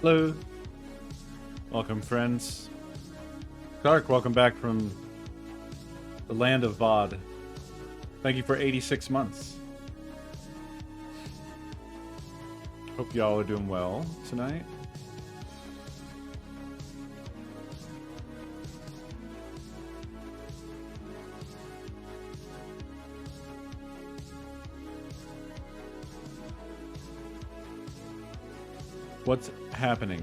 Hello. Welcome, friends. Clark, welcome back from the land of VOD. Thank you for 86 months. Hope y'all are doing well tonight. What's happening?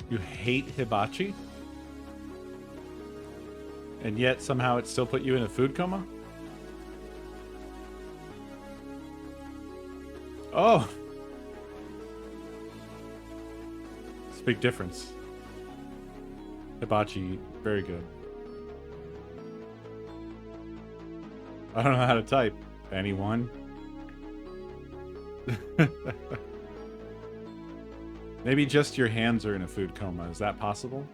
You hate hibachi? And yet somehow it still put you in a food coma? Oh! It's a big difference. Hibachi, very good. I don't know how to type. Anyone? Maybe just your hands are in a food coma. Is that possible?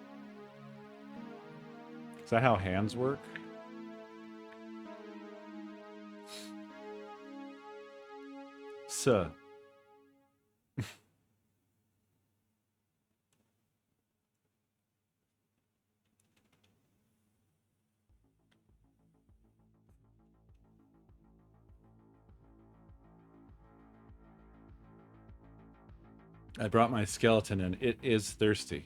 Is that how hands work? Sir. I brought my skeleton and it is thirsty.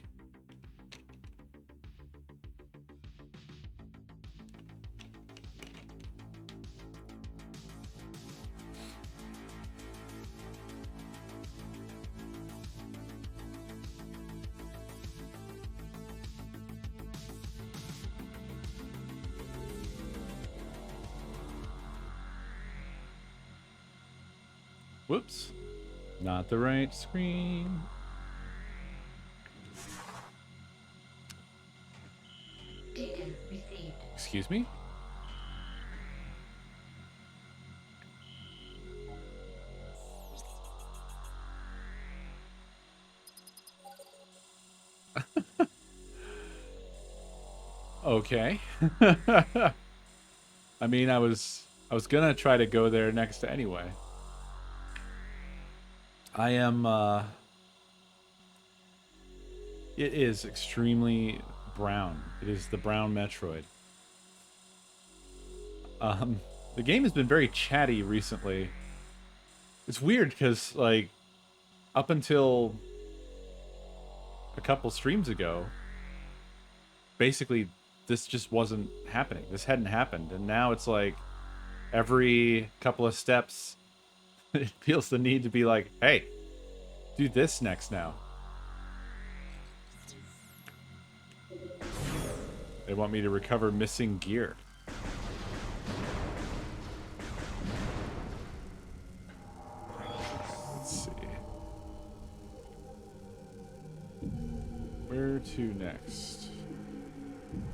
Whoops. Not the right screen. Data received. Excuse me? Okay. I mean, I was gonna try to go there next anyway. I am, it is extremely brown. It is the brown Metroid. The game has been very chatty recently. It's weird because, like, up until a couple streams ago, basically this just wasn't happening. This hadn't happened. And now it's like every couple of steps, it feels the need to be like, hey, do this next now. They want me to recover missing gear. Let's see. Where to next?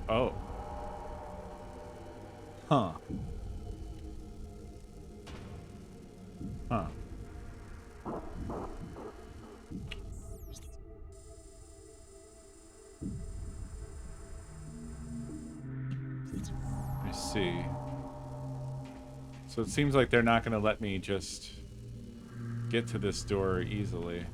Oh. Huh. Huh. I see. So it seems like they're not going to let me just get to this door easily.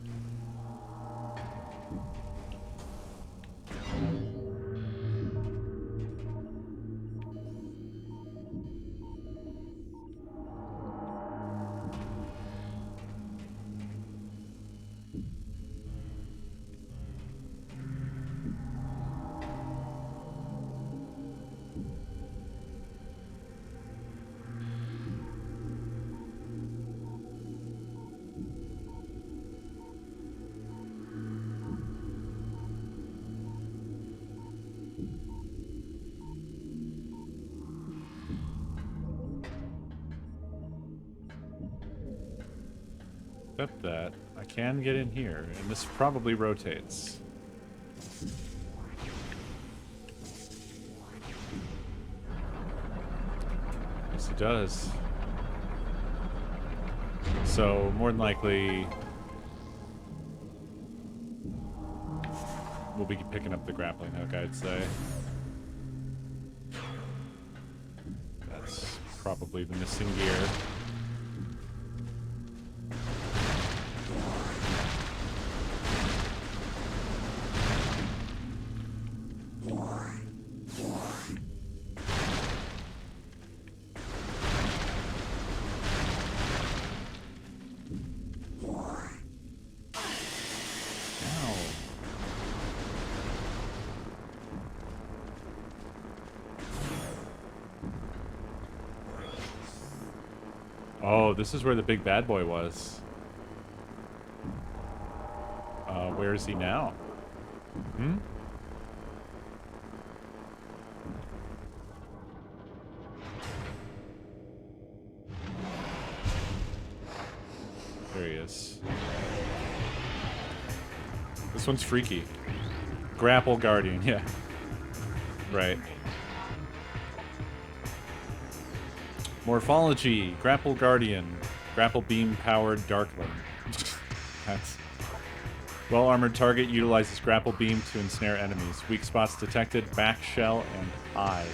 Except that I can get in here, and this probably rotates. he does. So, more than likely, we'll be picking up the grappling hook, I'd say. That's probably the missing gear. Oh, this is where the big bad boy was. Where is he now? Hmm? There he is. This one's freaky. Grapple Guardian, yeah. Right. Morphology, Grapple Guardian, Grapple Beam Powered Darkling. That's... Well-armored target utilizes Grapple Beam to ensnare enemies. Weak spots detected, back, shell, and eye.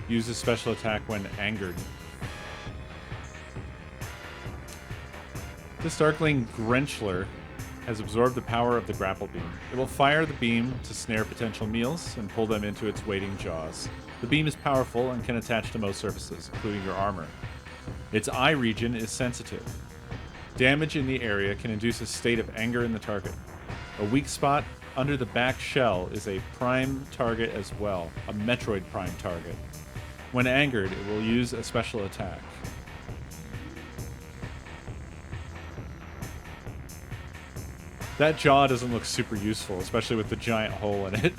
Uses special attack when angered. This Darkling Grenchler has absorbed the power of the grapple beam. It will fire the beam to snare potential meals and pull them into its waiting jaws. The beam is powerful and can attach to most surfaces, including your armor. Its eye region is sensitive. Damage in the area can induce a state of anger in the target. A weak spot under the back shell is a prime target as well, a Metroid prime target. When angered, it will use a special attack. That jaw doesn't look super useful, especially with the giant hole in it.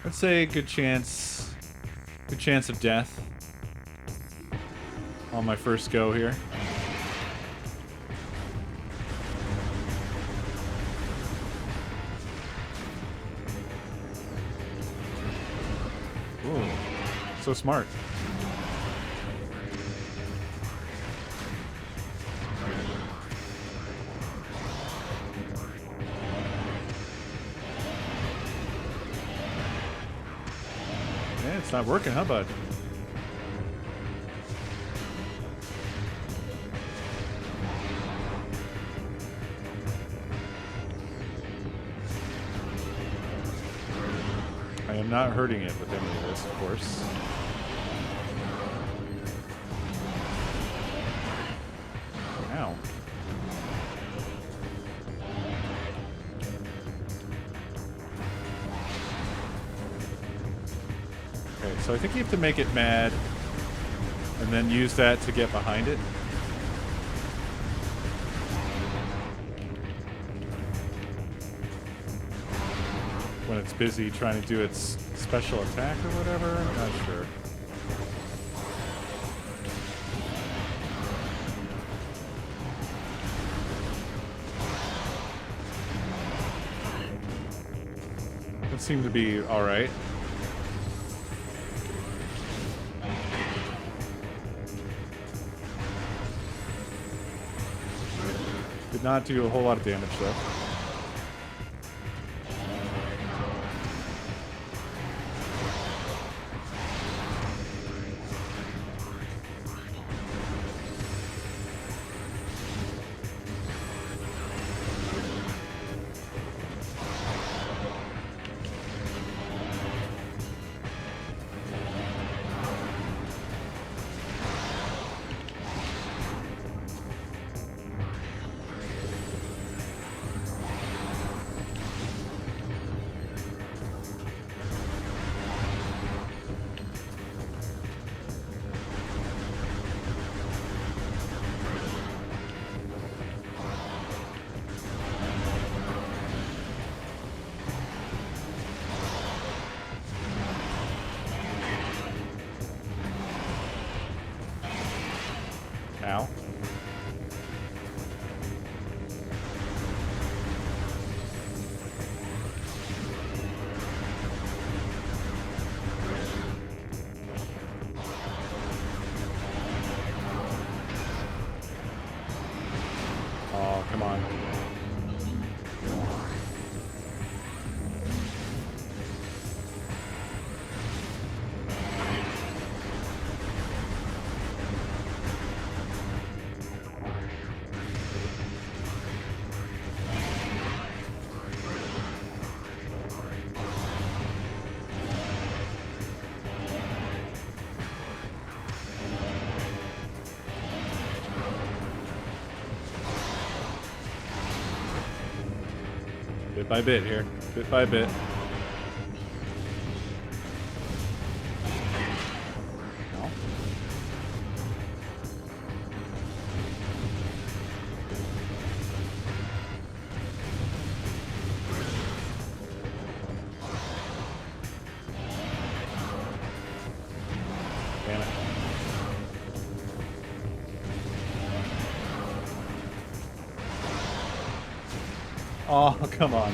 Let's say good chance of death on my first go here. Ooh, so smart. It's not working, huh, bud? I am not hurting it with any of this, of course. Ow. Okay, so I think you have to make it mad and then use that to get behind it. When it's busy trying to do its special attack or whatever, I'm not sure. It seemed to be alright. Did not do a whole lot of damage though. Ow. Oh, come on. Bit by bit here. Bit by bit. No. Damn it. Oh, come on.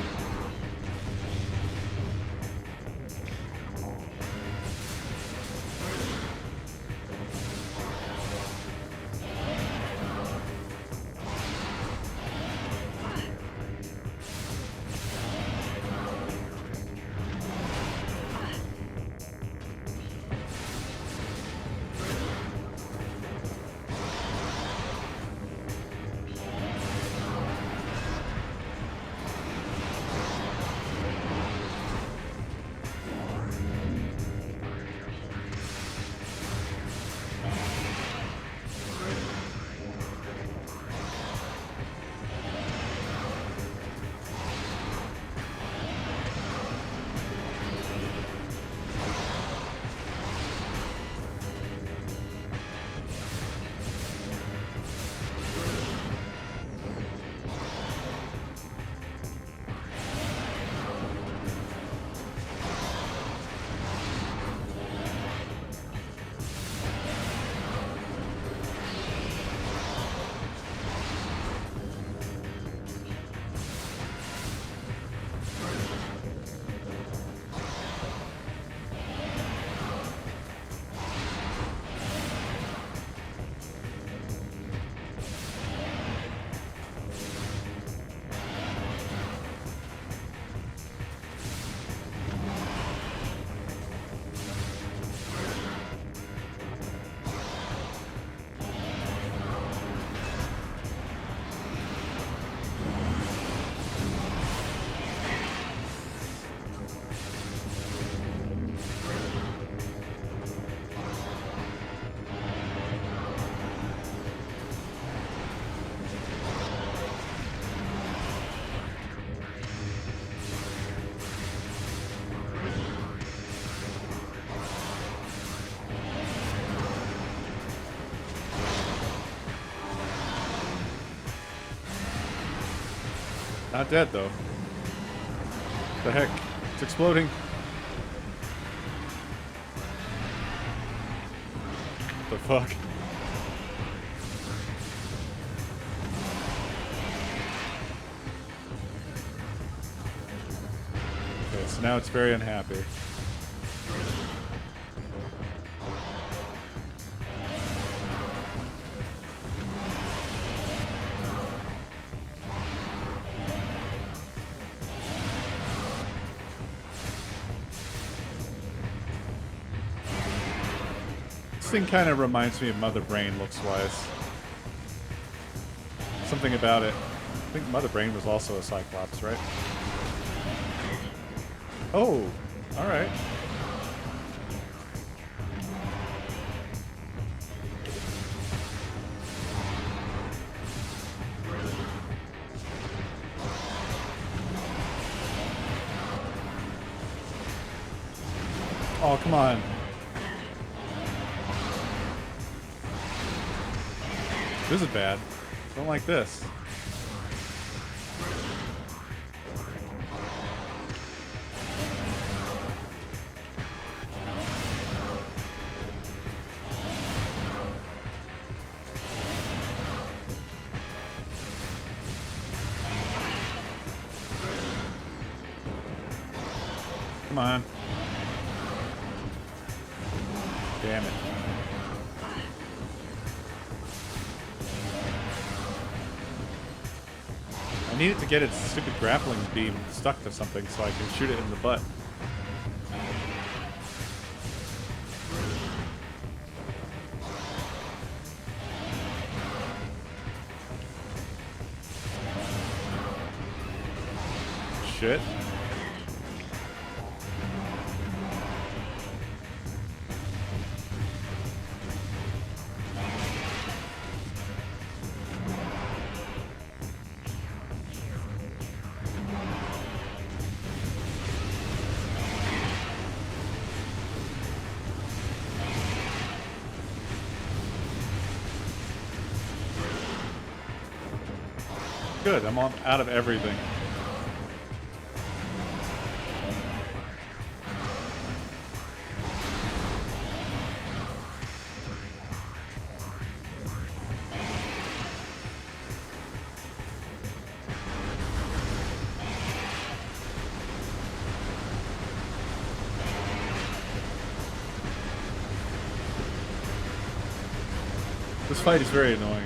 Not dead, though. The heck? It's exploding. The fuck? Okay, so now it's very unhappy. This thing kind of reminds me of Mother Brain looks-wise. Something about it. I think Mother Brain was also a Cyclops, right? Oh, alright. Oh, come on. This is bad. Don't like this. Come on. Damn it. I need it to get its stupid grappling beam stuck to something so I can shoot it in the butt. Shit. Good, I'm all out of everything. This fight is very annoying.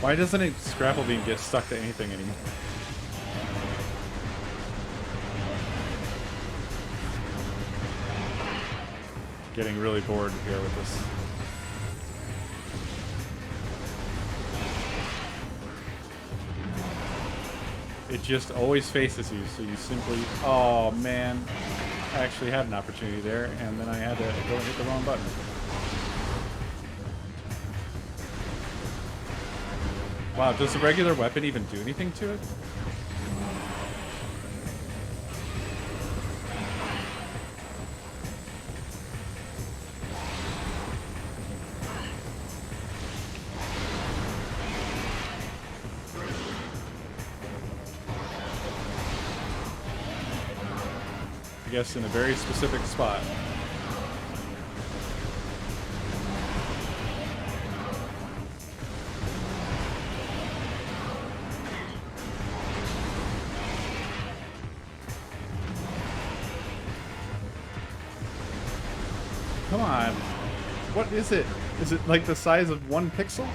Why doesn't a grapple beam get stuck to anything anymore? Getting really bored here with this. It just always faces you, so you simply... Oh, man. I actually had an opportunity there, and then I had to go and hit the wrong button. Wow, does the regular weapon even do anything to it? I guess in a very specific spot. Come on. What is it? Is it like the size of 1 pixel?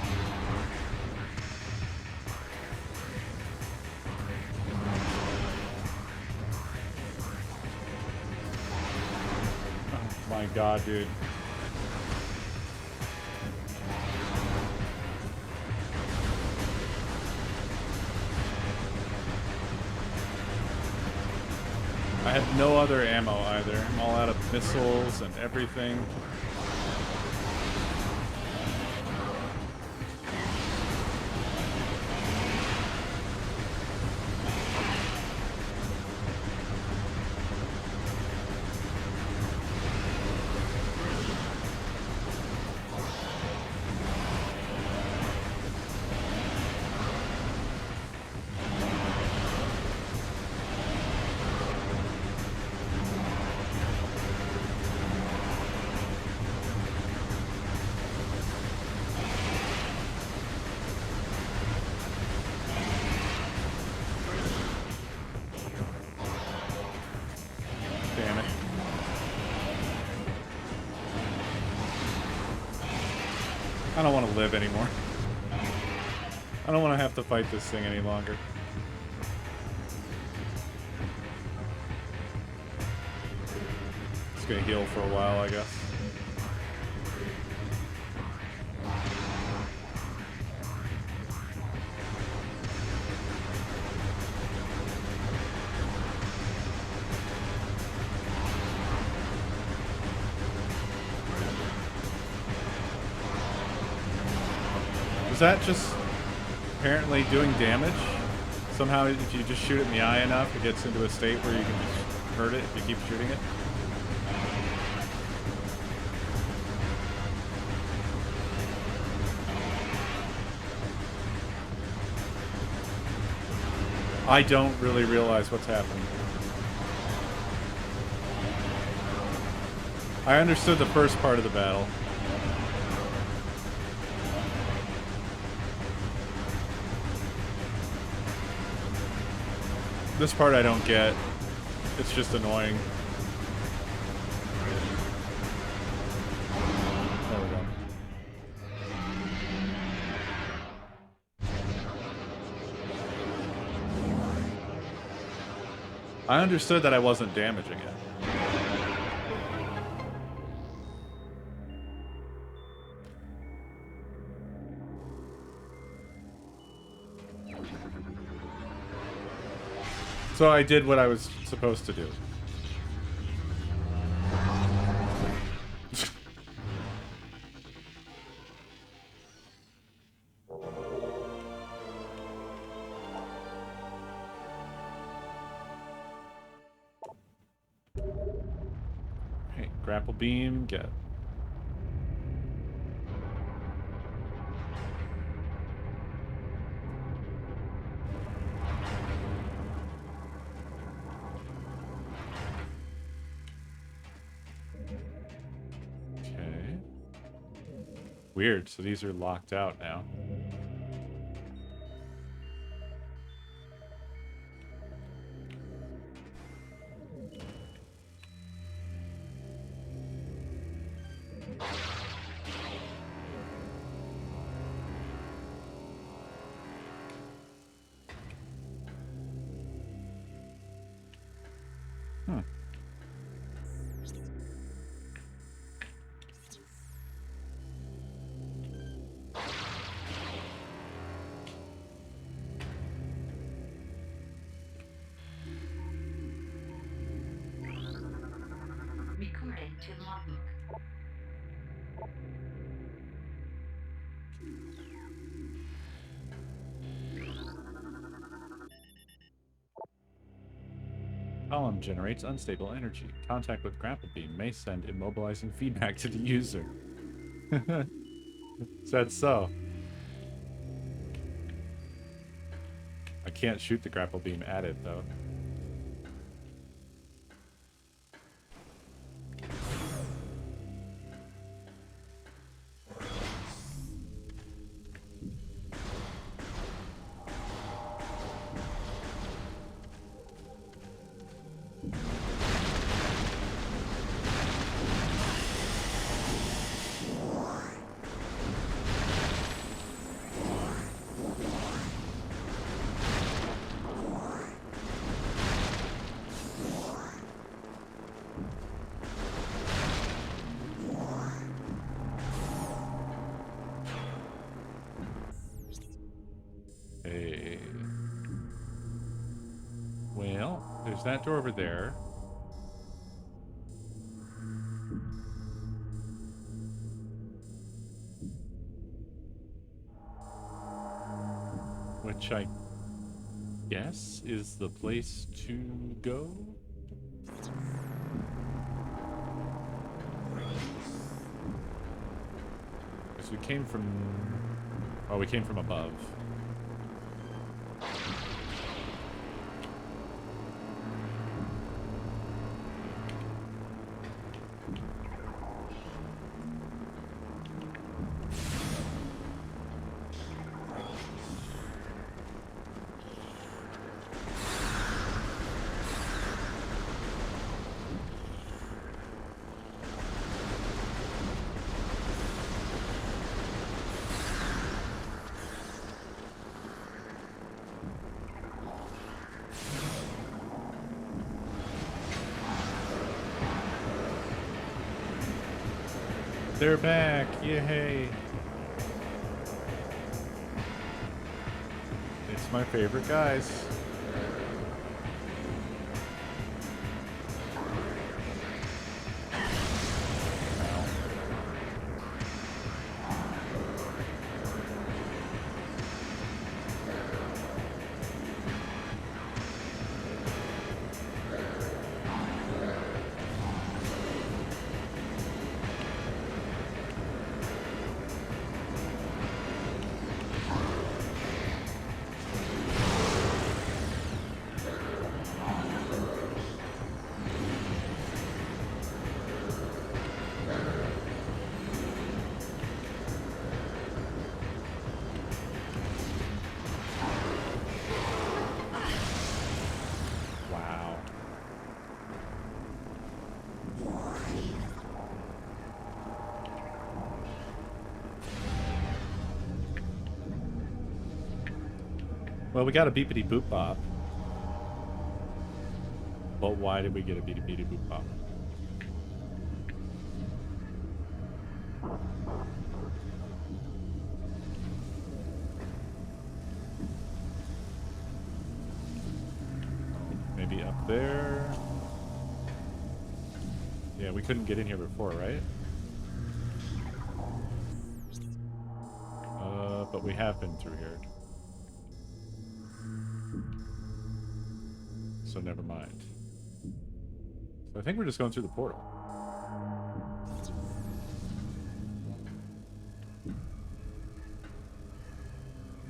Oh my god, dude. I have no other ammo either. I'm all out of missiles and everything. I don't want to live anymore. I don't want to have to fight this thing any longer. It's gonna heal for a while, I guess. Is that just apparently doing damage? Somehow, if you just shoot it in the eye enough, it gets into a state where you can just hurt it if you keep shooting it? I don't really realize what's happening. I understood the first part of the battle. This part I don't get. It's just annoying. There we go. I understood that I wasn't damaging it. So I did what I was supposed to do. Okay, grapple beam, get. Weird, so these are locked out now. Recording to logbook. Column generates unstable energy. Contact with grapple beam may send immobilizing feedback to the user. Said so. I can't shoot the grapple beam at it, though. There's that door over there. Which I guess is the place to go. Because we came from... Oh, we came from above. They're back. Yay. It's my favorite guys. Well, we got a beepity boop bop. But why did we get a beepity boop bop? Maybe up there. Yeah, we couldn't get in here before, right? But we have been through here. So never mind. So I think we're just going through the portal.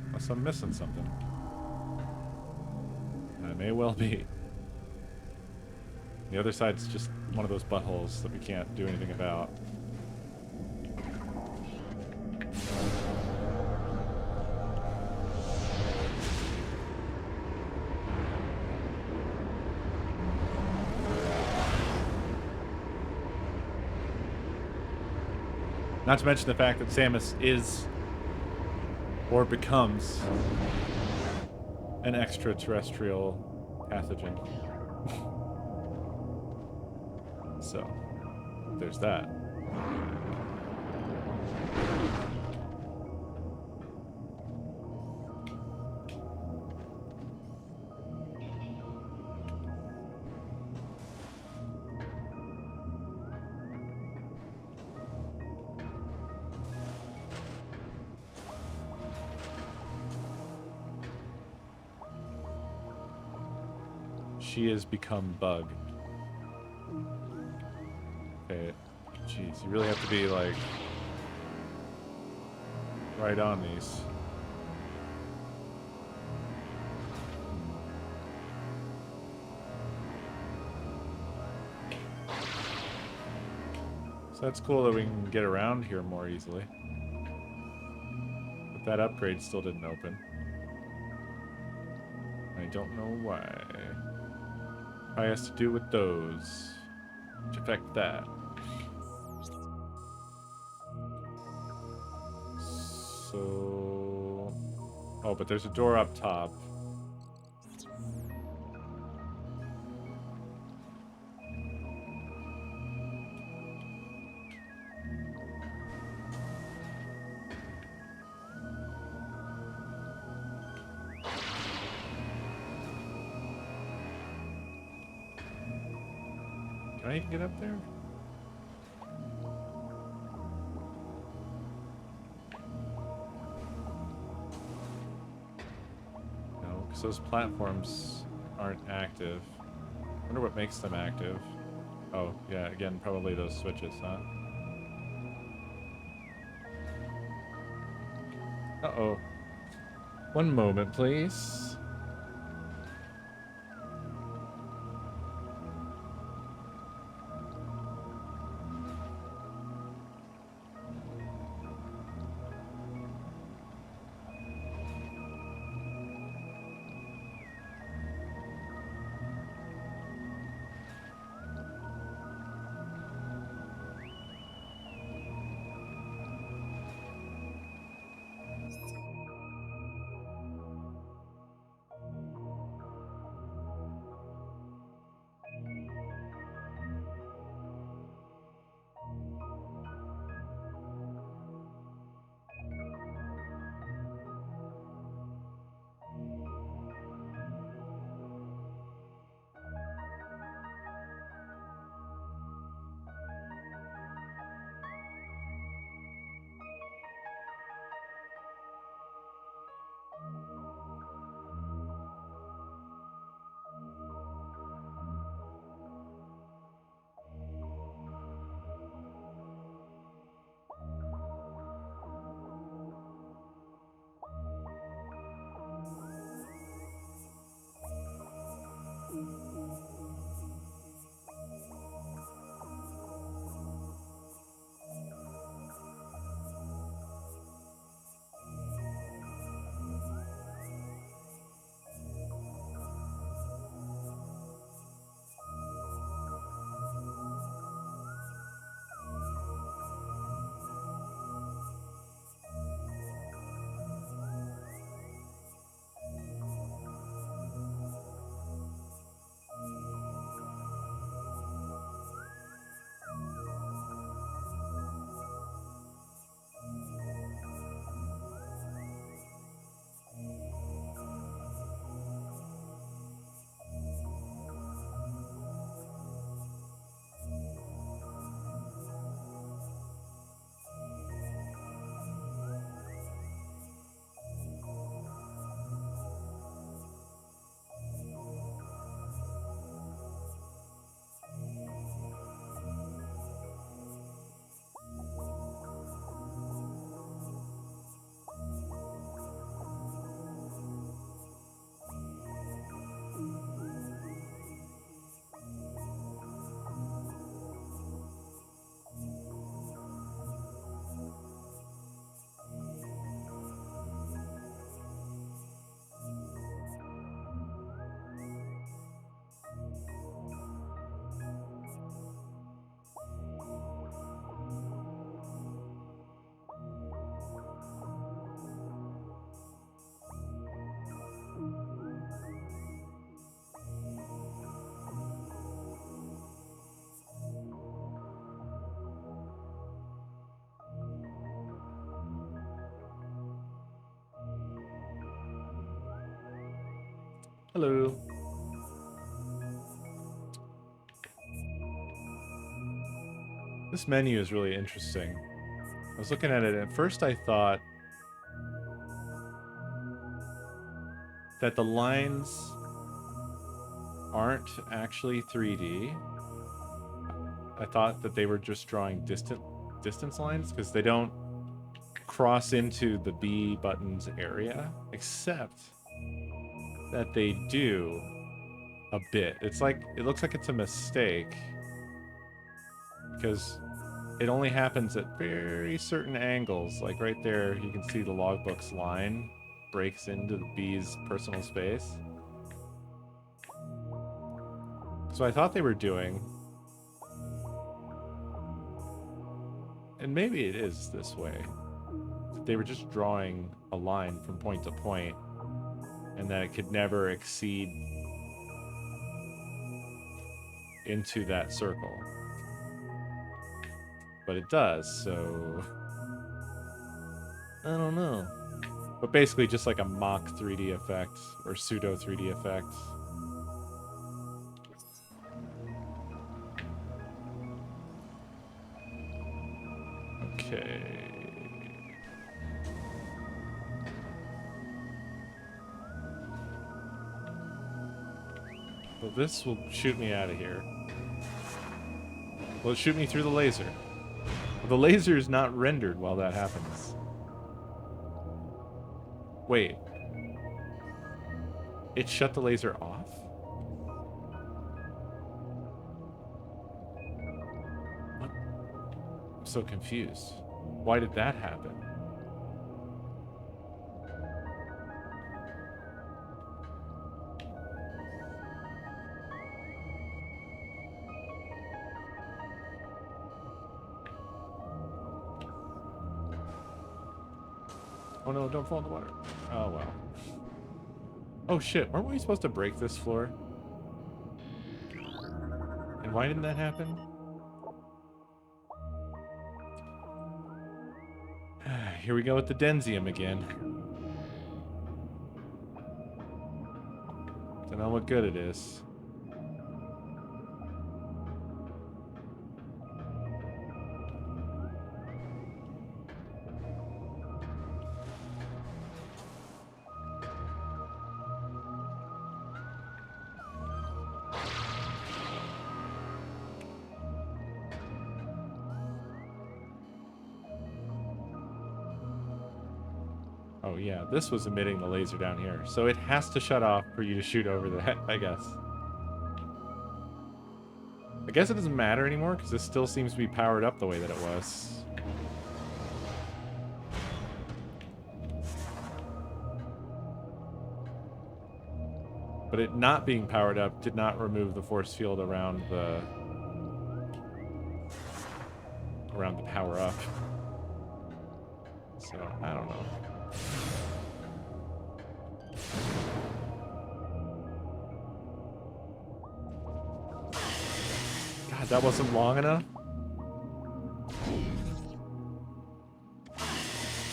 Unless I'm missing something. I may well be. The other side's just one of those buttholes that we can't do anything about. Not to mention the fact that Samus is, or becomes, an extraterrestrial pathogen. So, there's that. She has become bug. Okay, jeez, you really have to be like right on these. So that's cool that we can get around here more easily. But that upgrade still didn't open. I don't know why. Probably has to do with those, which affect that. So... Oh, but there's a door up top. Can I even get up there? No, because those platforms aren't active. I wonder what makes them active. Oh, yeah, again, probably those switches, huh? Uh-oh. One moment, please. Hello. This menu is really interesting. I was looking at it, and at first I thought that the lines aren't actually 3D. I thought that they were just drawing distance lines because they don't cross into the B buttons area, except that they do a bit. It's like, it looks like it's a mistake because it only happens at very certain angles. Like right there, you can see the logbook's line breaks into the B's personal space. So I thought they were doing, and maybe it is this way, they were just drawing a line from point to point, and that it could never exceed into that circle. But it does, so I don't know. But basically just like a mock 3D effect, or pseudo 3D effect. Okay. Well, this will shoot me out of here. Will it shoot me through the laser? Well, the laser is not rendered while that happens. Wait. It shut the laser off? What? I'm so confused. Why did that happen? Oh no, don't fall in the water. Oh well. Oh shit, weren't we supposed to break this floor? And why didn't that happen? Here we go with the Denzium again. Don't know what good it is. Oh yeah, this was emitting the laser down here. So it has to shut off for you to shoot over that, I guess. I guess it doesn't matter anymore because this still seems to be powered up the way that it was. But it not being powered up did not remove the force field around the power up. So, I don't know. God, that wasn't long enough?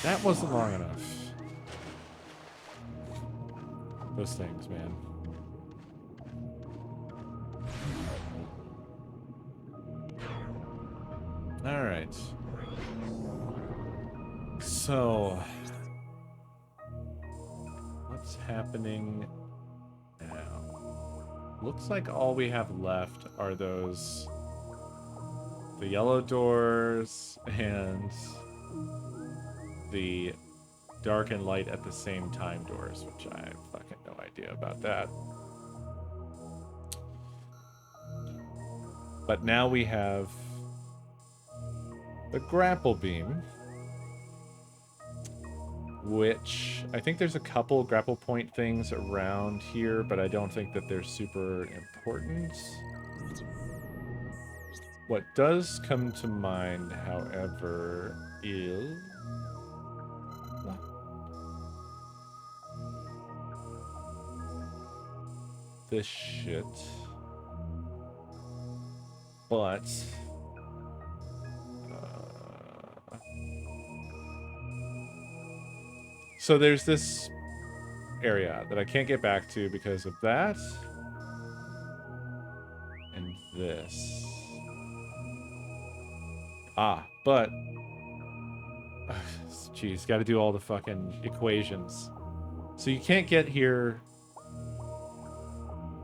That wasn't long enough. Those things, man. Alright. So... what's happening now? Looks like all we have left are those... the yellow doors and the dark and light at the same time doors, which I have fucking no idea about that. But now we have the grapple beam, which I think there's a couple grapple point things around here, but I don't think that they're super important. What does come to mind, however, is... this shit. But... so there's this area that I can't get back to because of that. And this. Ah, but... Jeez, gotta do all the fucking equations. So you can't get here...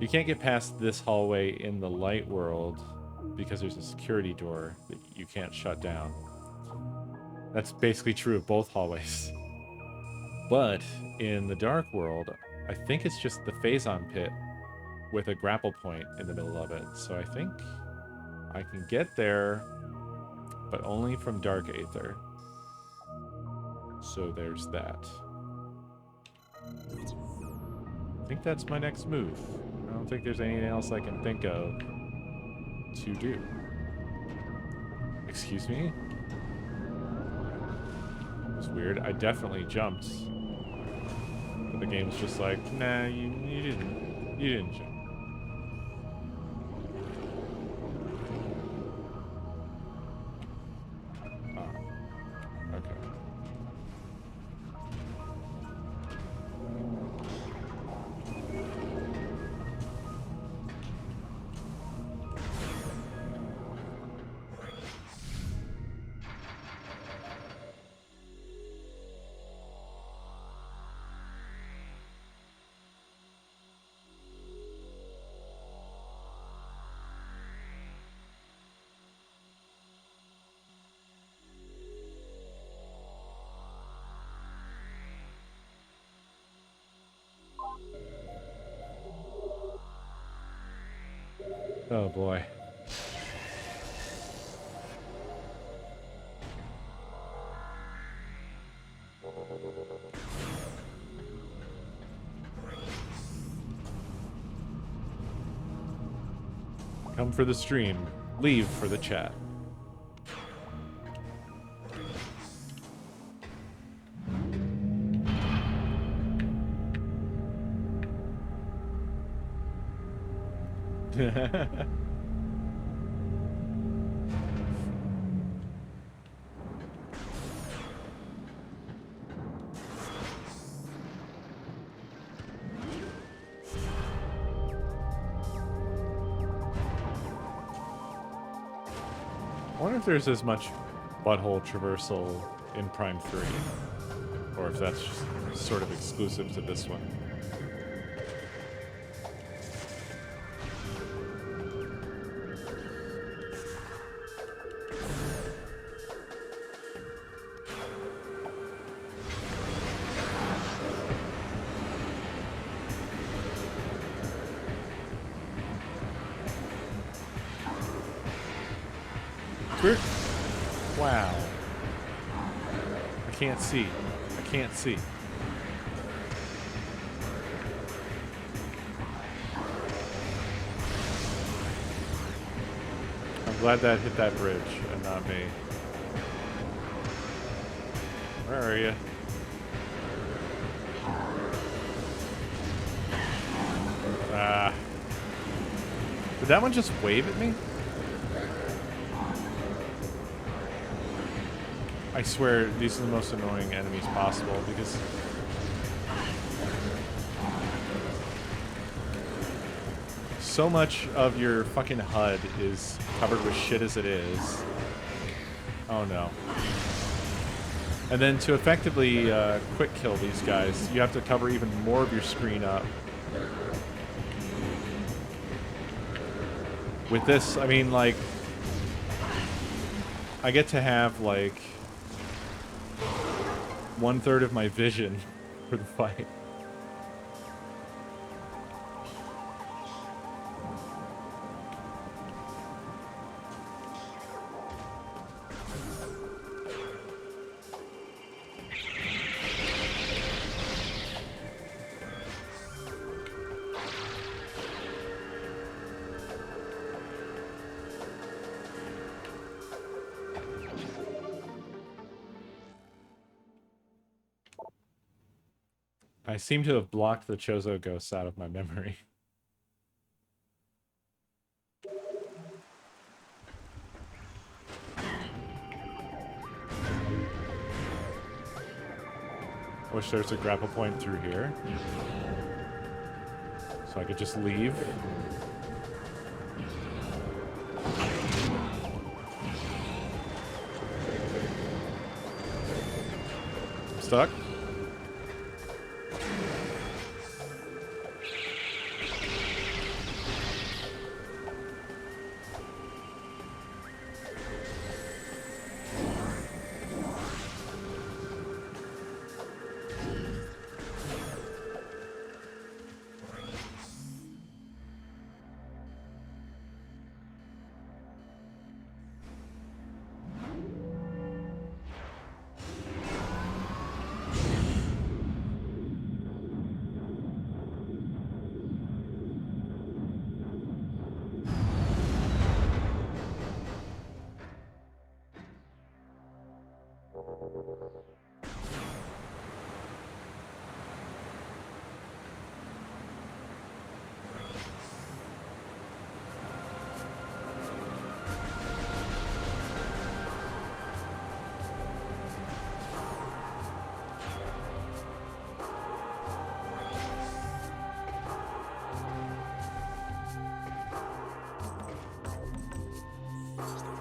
You can't get past this hallway in the light world because there's a security door that you can't shut down. That's basically true of both hallways. But in the dark world, I think it's just the Phazon pit with a grapple point in the middle of it. So I think I can get there, but only from Dark Aether. So there's that. I think that's my next move. I don't think there's anything else I can think of to do. Excuse me? It was weird. I definitely jumped. But the game's just like, nah, you didn't jump. Ah, okay. Oh boy. Come for the stream, leave for the chat. I wonder if there's as much butthole traversal in Prime 3, or if that's just sort of exclusive to this one. Wow. I can't see. I can't see. I'm glad that hit that bridge and not me. Where are you? Ah. Did that one just wave at me? I swear, these are the most annoying enemies possible, because... so much of your fucking HUD is covered with shit as it is. Oh no. And then to effectively quick kill these guys, you have to cover even more of your screen up. With this, I mean, like... I get to have, like... 1/3 of my vision for the fight. I seem to have blocked the Chozo ghosts out of my memory. Wish there's a grapple point through here. So I could just leave. I'm stuck.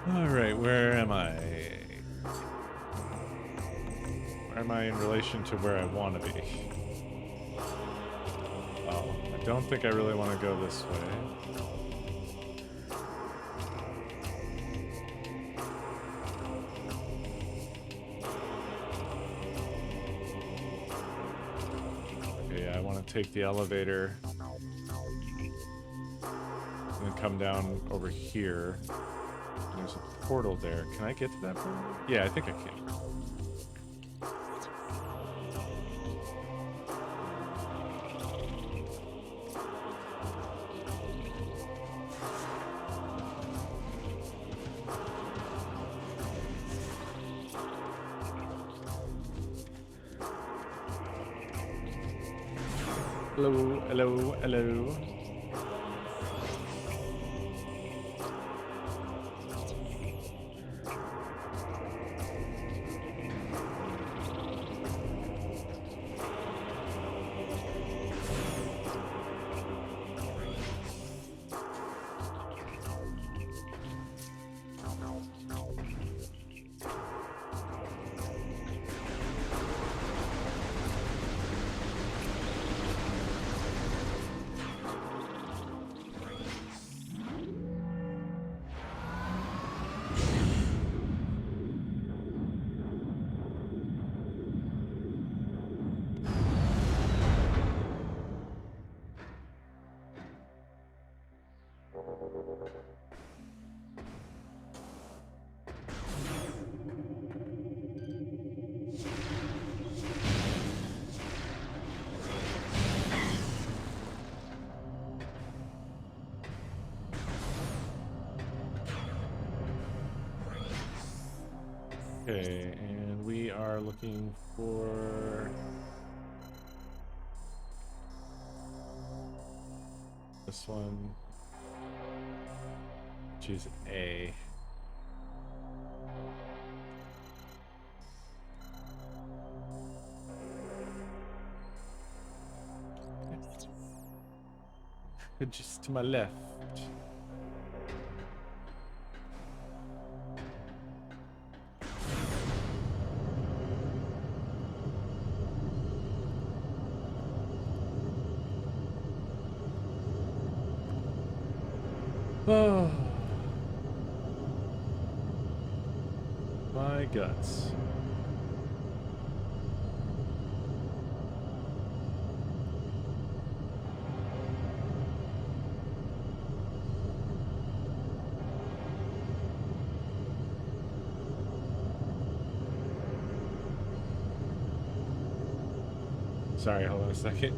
Alright, where am I? Where am I in relation to where I want to be? Oh, I don't think I really want to go this way. Okay, I want to take the elevator and then come down over here. There's a portal there. Can I get to that portal? Yeah, I think I can. Hello, hello, hello. Okay, and we are looking for this one, which is A. Just to my left. Oh, my guts. Sorry, hold on a second.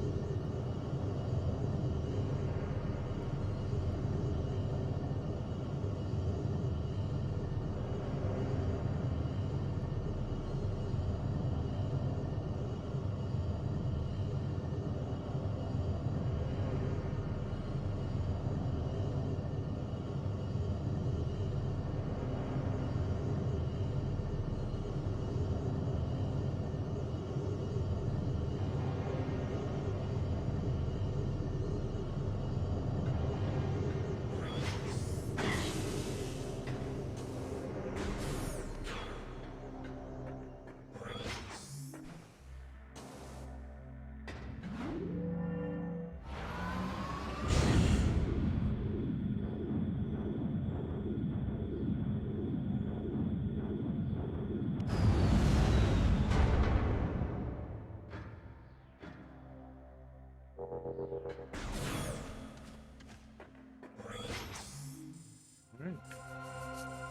Alright.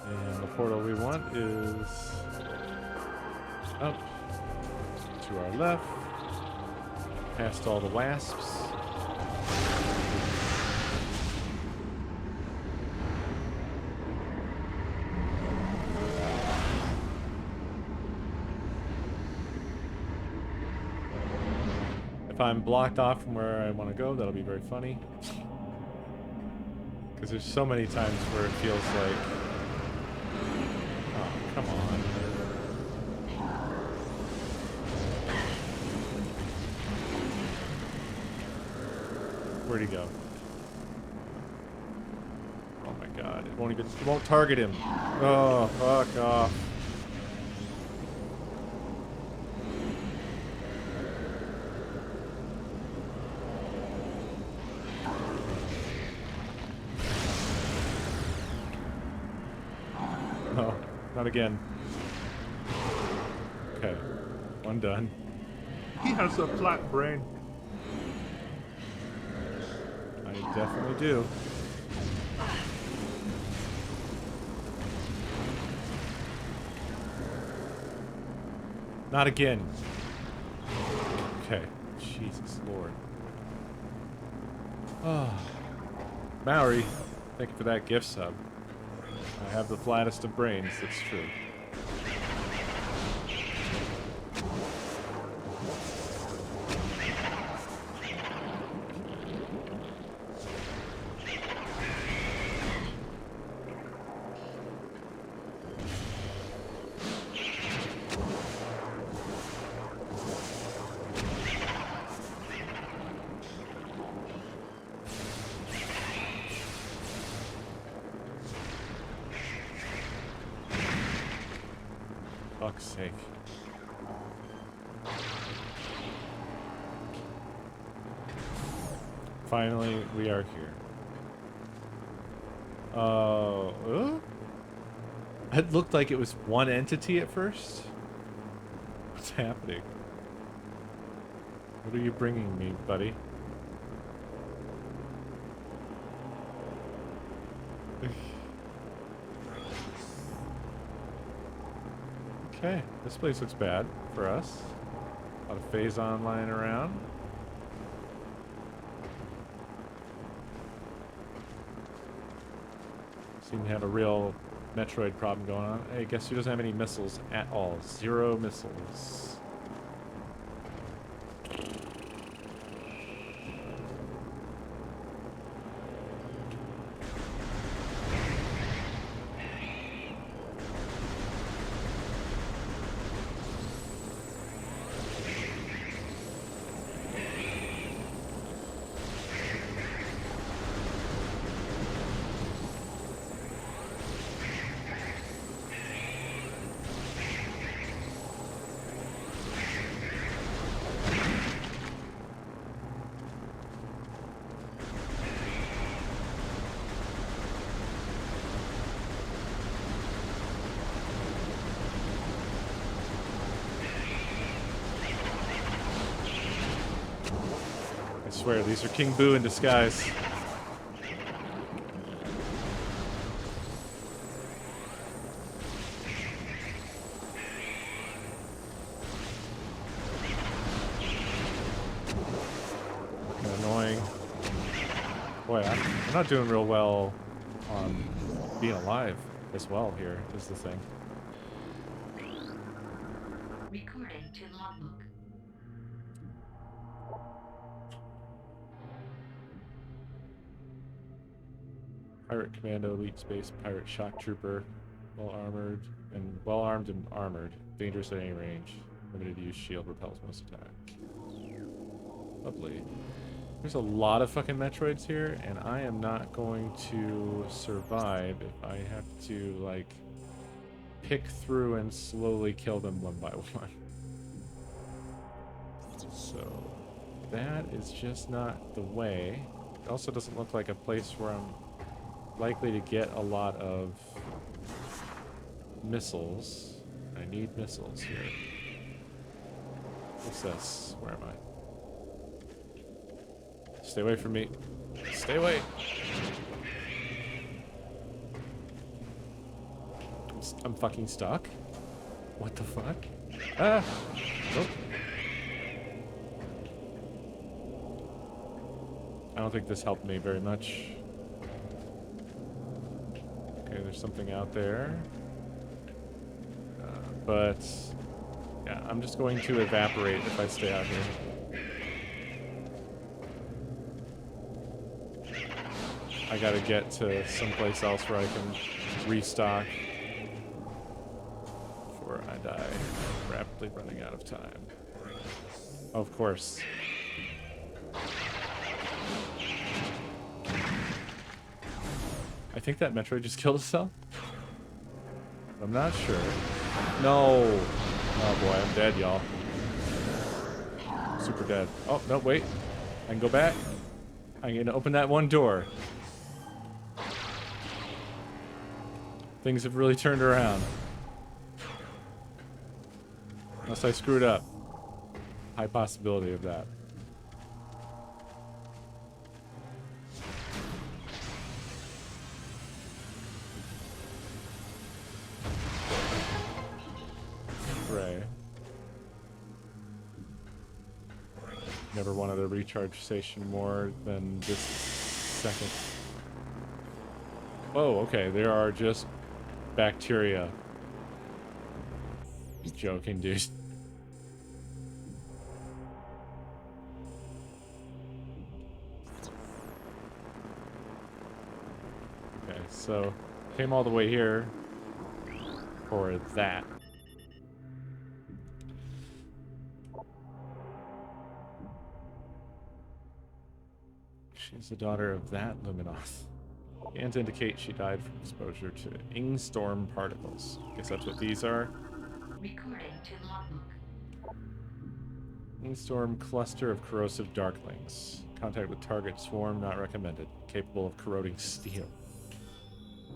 And the portal we want is up to our left, past all the wasps. If I'm blocked off from where I want to go, that'll be very funny. Because there's so many times where it feels like... Oh, come on. Where'd he go? Oh my god. It won't target him. Oh, fuck off. Oh, not again. Okay, one done. He has a flat brain. I definitely do. Not again. Okay, Jesus Lord. Oh. Maori, thank you for that gift sub. I have the flattest of brains, that's true. Fuck's sake. Finally, we are here. It looked like it was one entity at first. What's happening? What are you bringing me, buddy? Okay, this place looks bad for us. A lot of Phazon lying around. Seem to have a real Metroid problem going on. Hey, guess who doesn't have any missiles at all? 0 missiles. I swear, these are King Boo in disguise. Fucking annoying. Boy, I'm not doing real well on being alive as well here, is the thing. Recording to logbook. Pirate Commando, Elite Space, Pirate Shock Trooper, well armed and armored, dangerous at any range, limited use shield, repels most attacks. Lovely. There's a lot of fucking Metroids here, and I am not going to survive if I have to, like, pick through and slowly kill them one by one. So, that is just not the way. It also doesn't look like a place where I'm likely to get a lot of missiles. I need missiles here. What's this? Where am I? Stay away from me. Stay away. I'm fucking stuck. What the fuck? Ah! Nope. I don't think this helped me very much. Okay, there's something out there. But yeah, I'm just going to evaporate if I stay out here. I gotta get to someplace else where I can restock before I die. Rapidly running out of time. Of course. I think that Metroid just killed itself. I'm not sure. No. Oh boy, I'm dead, y'all. Super dead. Oh, no, wait. I can go back. I'm gonna open that one door. Things have really turned around. Unless I screwed up. High possibility of that. Hooray. Never wanted a recharge station more than this second. Oh, okay. There are just bacteria. You joking, dude? Okay, so came all the way here for that. She's the daughter of that Luminoth. Scans indicate she died from exposure to Ingstorm particles. Guess that's what these are. Recording to logbook. Ingstorm cluster of corrosive darklings. Contact with target swarm not recommended. Capable of corroding steel.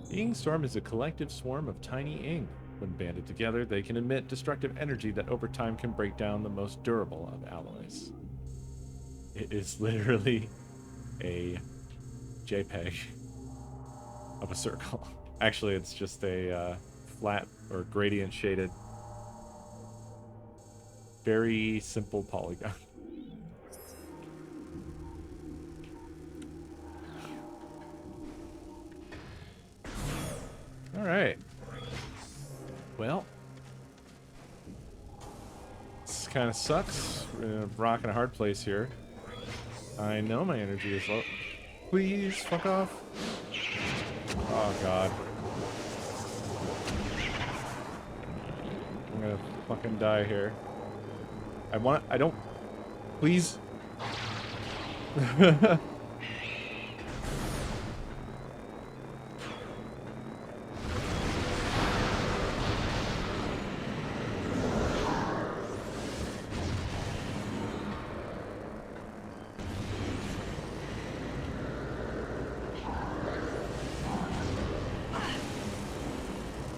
The Ingstorm is a collective swarm of tiny ing. When banded together, they can emit destructive energy that over time can break down the most durable of alloys. It is literally a JPEG of a circle. Actually, it's just a flat or gradient shaded, very simple polygon. All right. Well, this kind of sucks. We're in a rock and a hard place here. I know my energy is low. Please, fuck off. Oh, God. I'm gonna fucking die here. I don't... Please.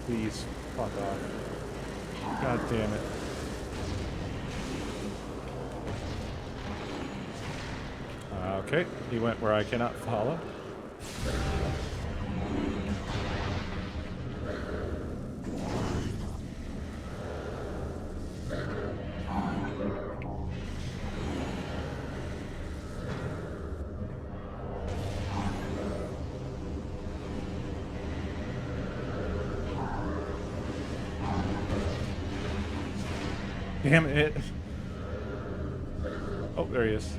Please, fuck off. God damn it. Okay, he went where I cannot follow. Damn it. Oh, there he is.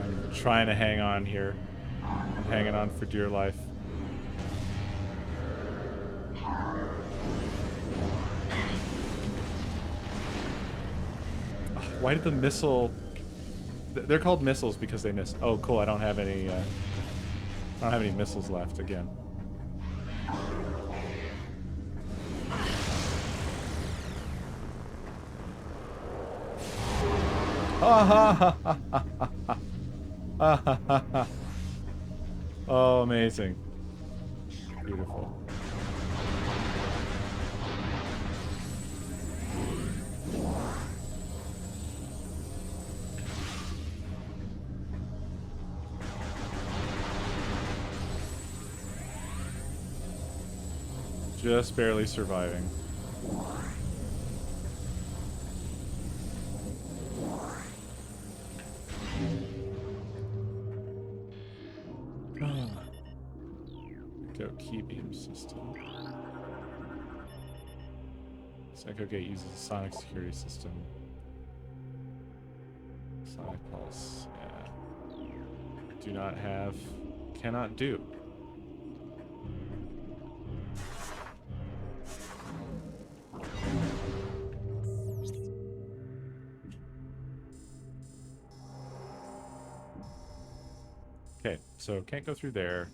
I'm trying to hang on here. I'm hanging on for dear life. Why did the missile... They're called missiles because they miss. Oh, cool. I don't have any missiles left again. Ha ha ha ha ha ha. Oh, amazing. Beautiful. Just barely surviving. Go key beam system. Psycho Gate uses a sonic security system. Sonic pulse. Yeah. Do not have. Cannot do. Okay, so can't go through there.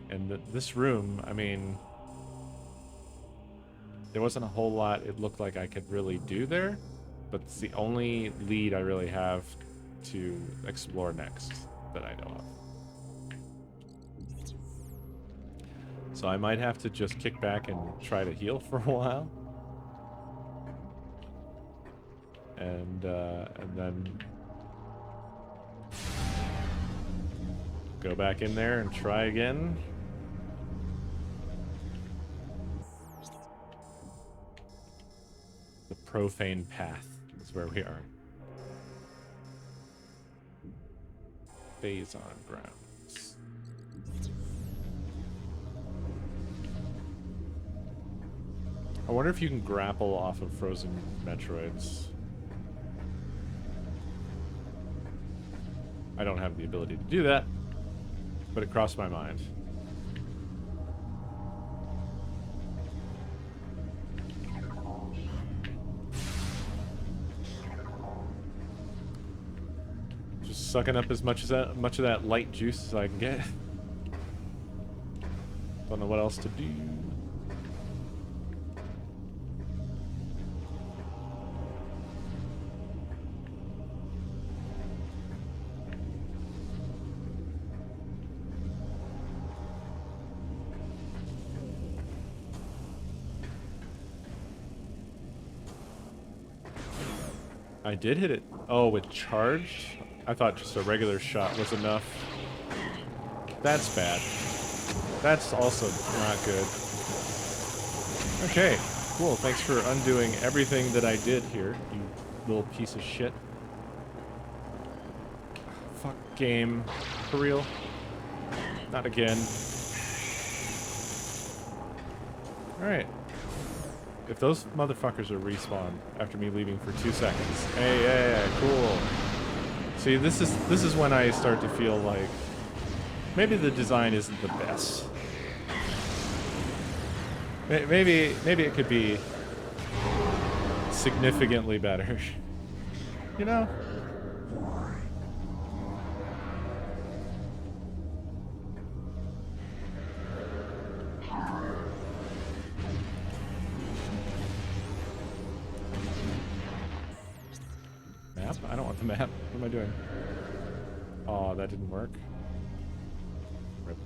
And this room, I mean, there wasn't a whole lot it looked like I could really do there, but it's the only lead I really have to explore next that I know of. So I might have to just kick back and try to heal for a while. And then go back in there and try again. The profane path is where we are. Phase on grounds. I wonder if you can grapple off of frozen Metroids. I don't have the ability to do that, but it crossed my mind. Just sucking up as much of that light juice as I can get. Don't know what else to do. I did hit it. Oh, with charge? I thought just a regular shot was enough. That's bad. That's also not good. Okay, cool. Thanks for undoing everything that I did here, you little piece of shit. Fuck game. For real? Not again. Alright. If those motherfuckers are respawned after me leaving for 2 seconds. Hey, cool. See, this is when I start to feel like maybe the design isn't the best. Maybe it could be significantly better. You know? Map? I don't want the map. What am I doing? Oh, that didn't work. Rip.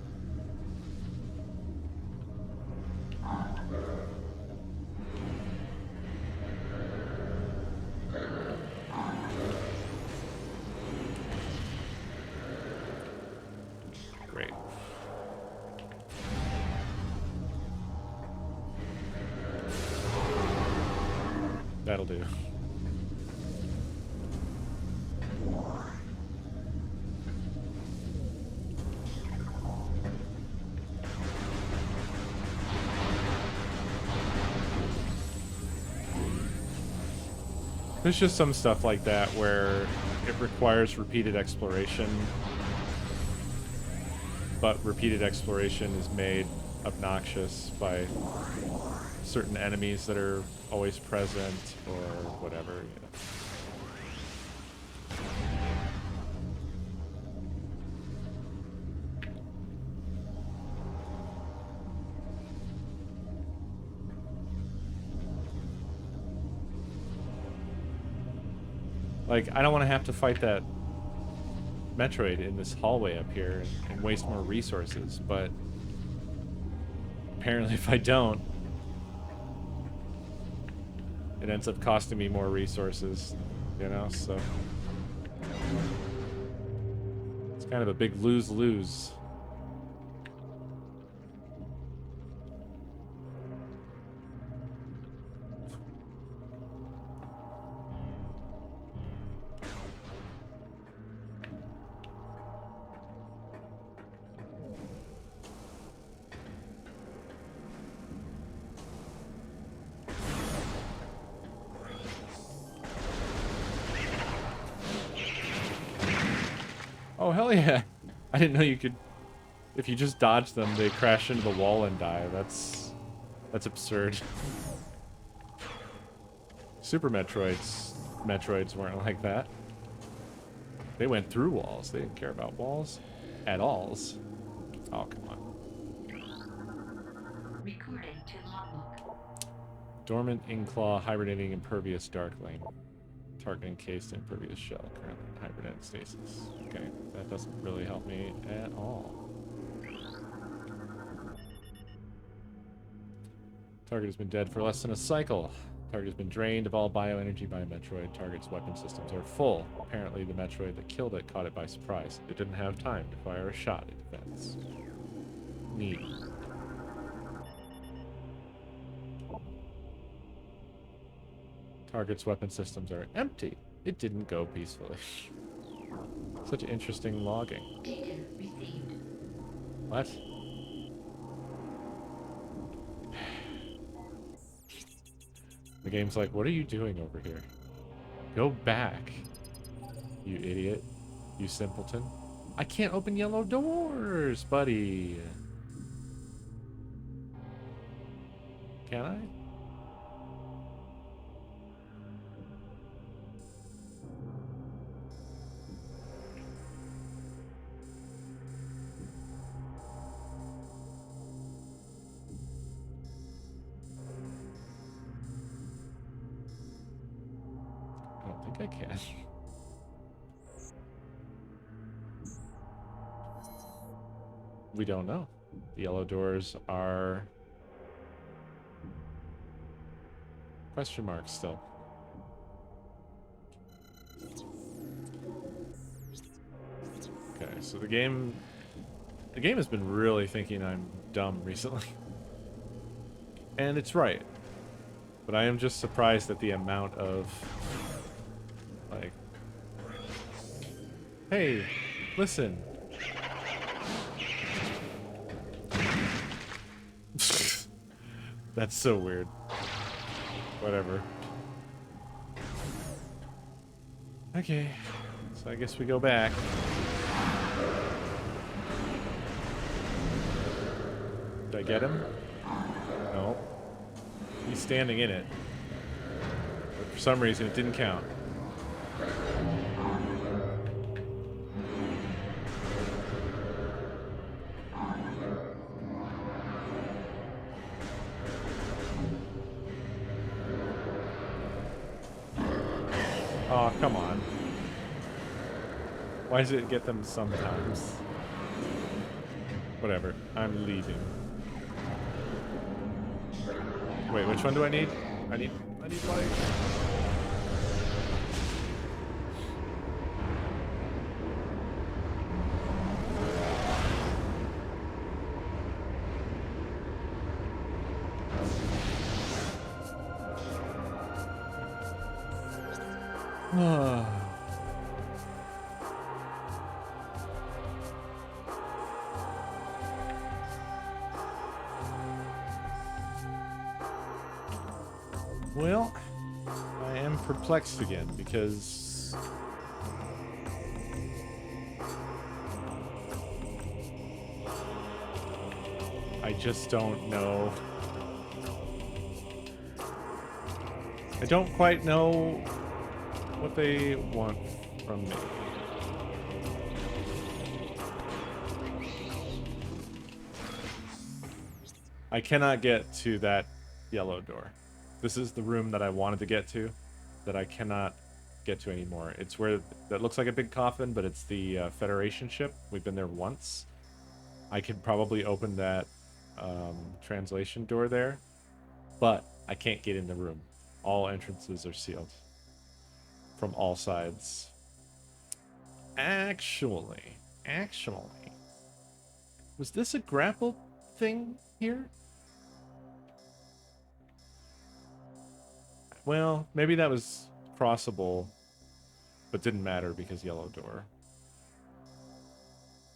Great. That'll do. There's just some stuff like that where it requires repeated exploration, but repeated exploration is made obnoxious by certain enemies that are always present or whatever, you know. Like, I don't want to have to fight that Metroid in this hallway up here and waste more resources, but apparently if I don't, it ends up costing me more resources, you know, so it's kind of a big lose-lose. Oh, hell yeah. I didn't know you could... If you just dodge them, they crash into the wall and die. That's absurd. Super Metroids weren't like that. They went through walls. They didn't care about walls at all. Oh, come on. Recording to logbook. Dormant Inkclaw, hibernating impervious darkling. Target encased impervious shell, currently in hibernated stasis. Okay, that doesn't really help me at all. Target has been dead for less than a cycle. Target has been drained of all bioenergy by a Metroid. Target's weapon systems are full. Apparently the Metroid that killed it caught it by surprise. It didn't have time to fire a shot in defense. Neat. Target's weapon systems are empty. It didn't go peacefully. Such interesting logging. Data received. What? The game's like, what are you doing over here? Go back. You idiot. You simpleton. I can't open yellow doors, buddy. Can I? I don't think I can. We don't know. The yellow doors are question marks still. Okay, so the game has been really thinking I'm dumb recently. And it's right. But I am just surprised at the amount of, like, hey, listen. That's so weird. Whatever. Okay, so I guess we go back. Did I get him? No. He's standing in it. But for some reason, it didn't count. Oh, come on. Why does it get them sometimes? Whatever. I'm leaving. Wait, which one do I need? I need light. Well, I am perplexed again because I just don't know. I don't quite know what they want from me. I cannot get to that yellow door. This is the room that I wanted to get to, that I cannot get to anymore. It's where that looks like a big coffin, but it's the Federation ship. We've been there once. I could probably open that translation door there, but I can't get in the room. All entrances are sealed from all sides. Actually, was this a grapple thing here? Well, maybe that was crossable, but didn't matter because yellow door.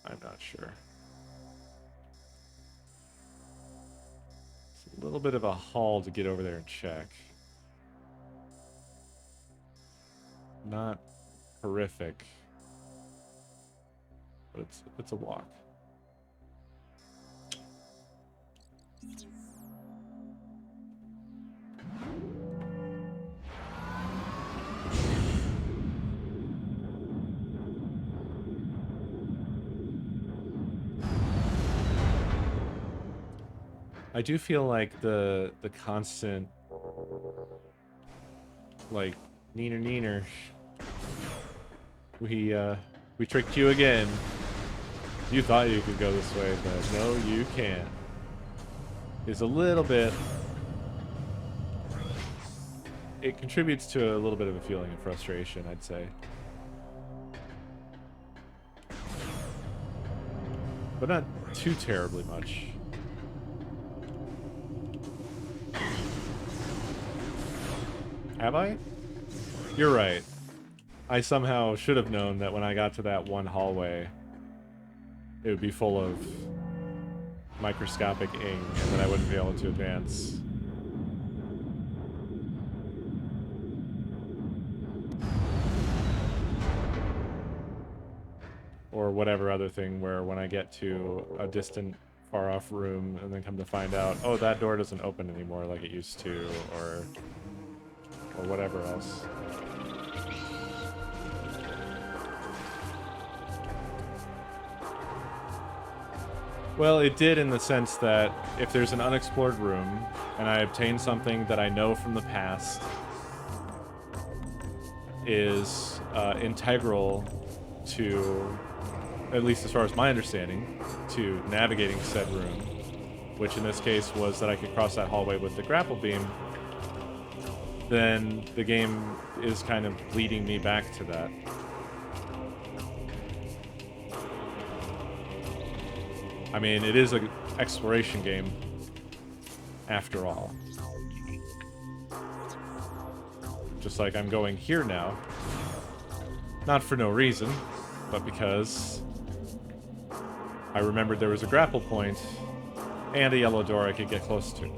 I'm not sure. It's a little bit of a haul to get over there and check. Not horrific, but it's a walk. I do feel like the constant, like, neener. We tricked you again. You thought you could go this way, but no, you can't. Is a little bit. It contributes to a little bit of a feeling of frustration, I'd say. But not too terribly much. Have I? You're right. I somehow should have known that when I got to that one hallway, it would be full of microscopic ing, and that I wouldn't be able to advance. Or whatever other thing where when I get to a distant, far-off room and then come to find out, oh, that door doesn't open anymore like it used to, or whatever else. Well, it did in the sense that if there's an unexplored room and I obtain something that I know from the past is integral to, at least as far as my understanding, to navigating said room, which in this case was that I could cross that hallway with the grapple beam, then the game is kind of leading me back to that. I mean, it is an exploration game, after all. Just like I'm going here now. Not for no reason, but because I remembered there was a grapple point and a yellow door I could get close to.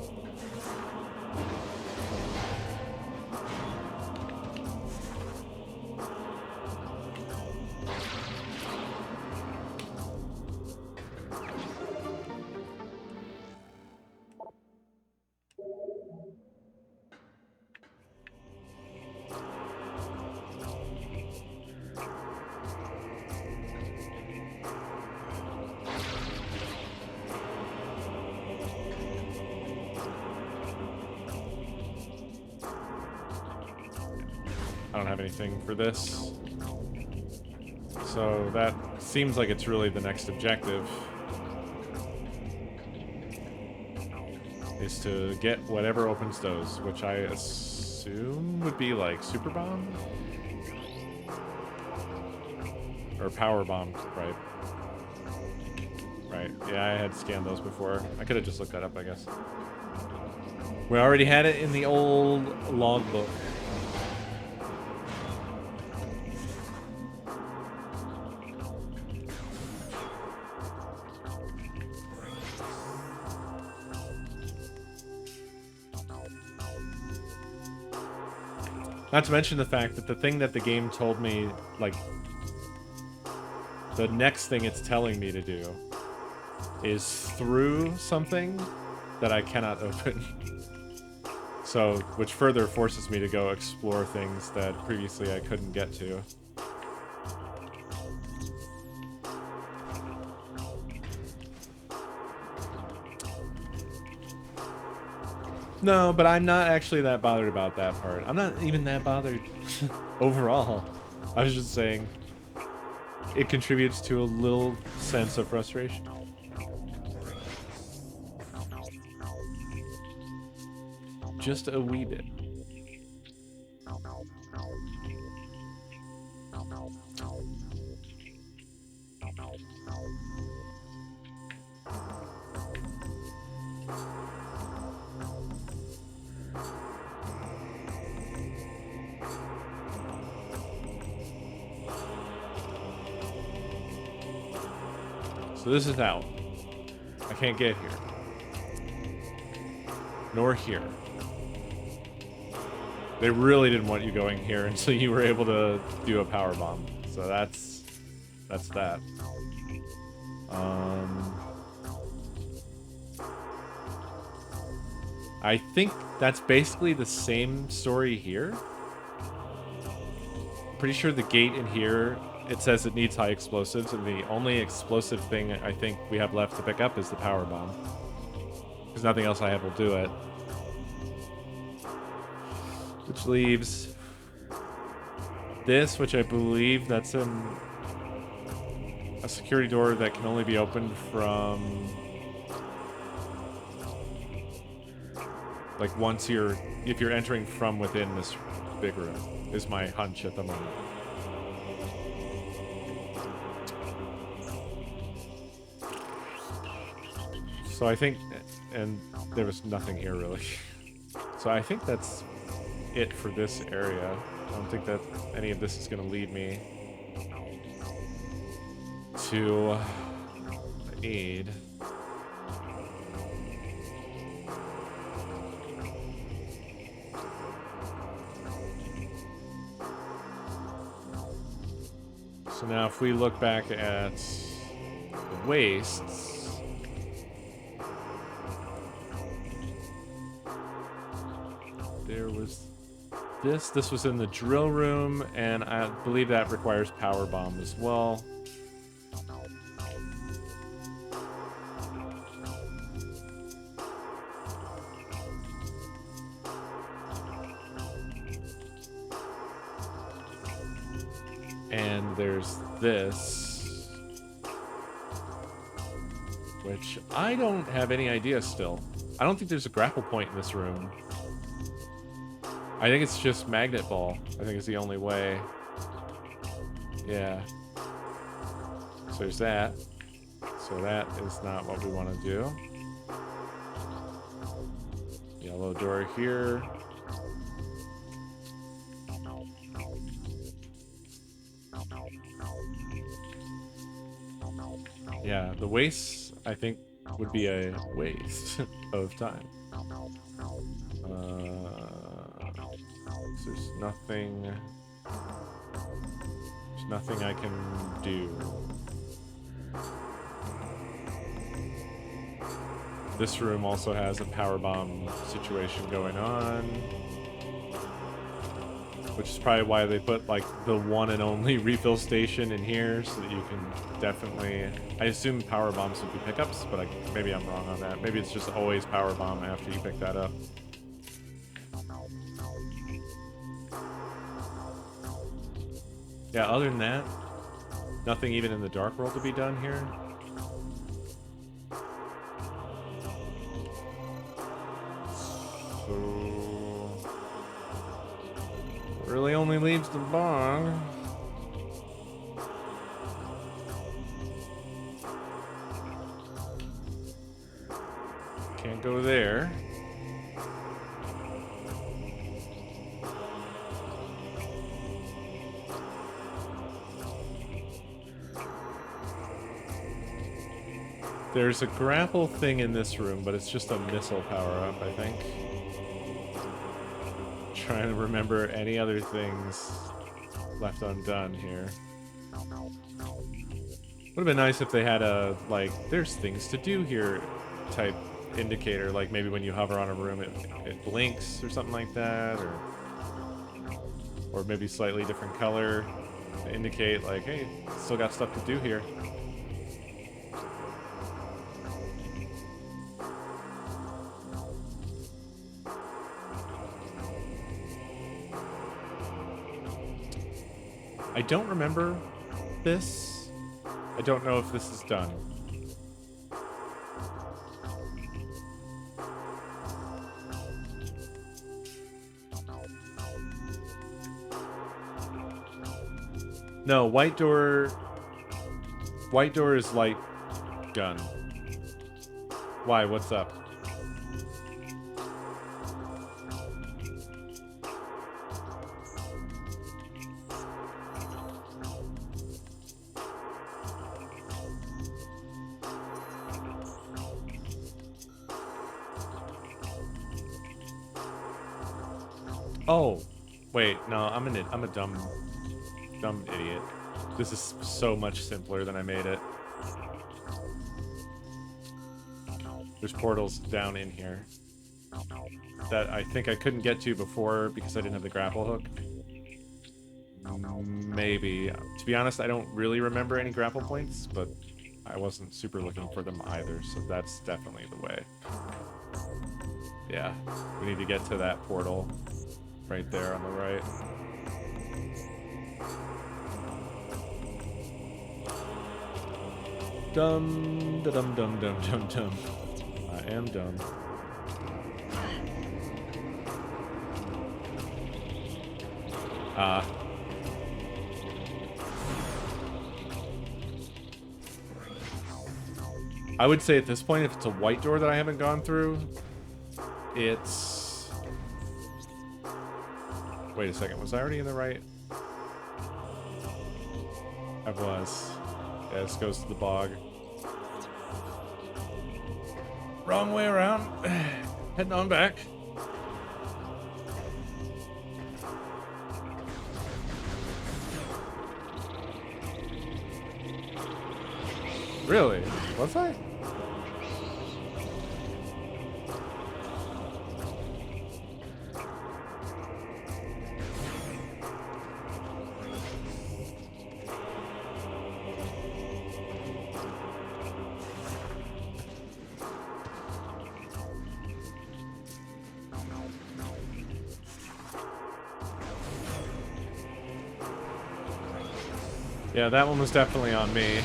I don't have anything for this. So that seems like it's really the next objective. Is to get whatever opens those, which I assume would be like super bomb? Or power bomb, right? Right, yeah, I had scanned those before. I could have just looked that up, I guess. We already had it in the old logbook. Not to mention the fact that the thing that the game told me, like, the next thing it's telling me to do is through something that I cannot open. So, which further forces me to go explore things that previously I couldn't get to. No, but I'm not actually that bothered about that part. I'm not even that bothered overall. I was just saying it contributes to a little sense of frustration. Just a wee bit. So this is out. I can't get here. Nor here. They really didn't want you going here until you were able to do a power bomb. So that's that. I think that's basically the same story here. Pretty sure the gate in here, it says it needs high explosives, and the only explosive thing I think we have left to pick up is the power bomb. Because nothing else I have will do it. Which leaves this, which I believe that's a security door that can only be opened from, like, if you're entering from within this big room, is my hunch at the moment. So I think, and there was nothing here really. So I think that's it for this area. I don't think that any of this is going to lead me to aid. So now if we look back at the wastes, there was this was in the drill room, and I believe that requires power bomb as well. And there's this, which I don't have any idea still. I don't think there's a grapple point in this room. I think it's just magnet ball. I think it's the only way. Yeah. So there's that. So that is not what we want to do. Yellow door here. Yeah, the waste, I think, would be a waste of time. There's nothing I can do. This room also has a power bomb situation going on, which is probably why they put like the one and only refill station in here, so that you can definitely, I assume power bombs would be pickups, but maybe I'm wrong on that. Maybe it's just always power bomb after you pick that up. Yeah, other than that, nothing even in the dark world to be done here. So really only leaves the bong. Can't go there. There's a grapple thing in this room, but it's just a missile power-up, I think. Trying to remember any other things left undone here. Would have been nice if they had a, like, there's things to do here type indicator, like maybe when you hover on a room it blinks or something like that, or maybe slightly different color to indicate like, hey, still got stuff to do here. I don't remember this. I don't know if this is done. No, white door. White door is light gun. Why? What's up? Oh, wait, no, I'm a dumb idiot. This is so much simpler than I made it. There's portals down in here that I think I couldn't get to before because I didn't have the grapple hook. Maybe. To be honest, I don't really remember any grapple points, but I wasn't super looking for them either, so that's definitely the way. Yeah, we need to get to that portal right there on the right. Dum da dum dum dum dum dum. I am dumb. I would say at this point, if it's a white door that I haven't gone through, it's... Wait a second, was I already in the right? I was. Yeah, this goes to the bog. Wrong way around. Heading on back. Really? Was I? Yeah, that one was definitely on me.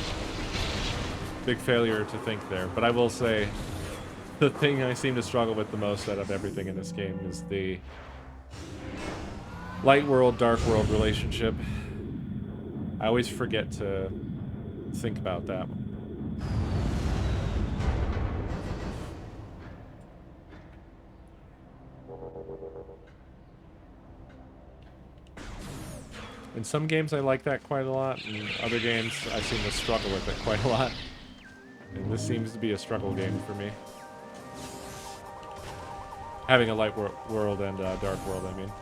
Big failure to think there. But I will say, the thing I seem to struggle with the most out of everything in this game is the light world, dark world relationship. I always forget to think about that one. In some games I like that quite a lot, and other games I seem to struggle with it quite a lot. And this seems to be a struggle game for me. Having a light world and a dark world, I mean.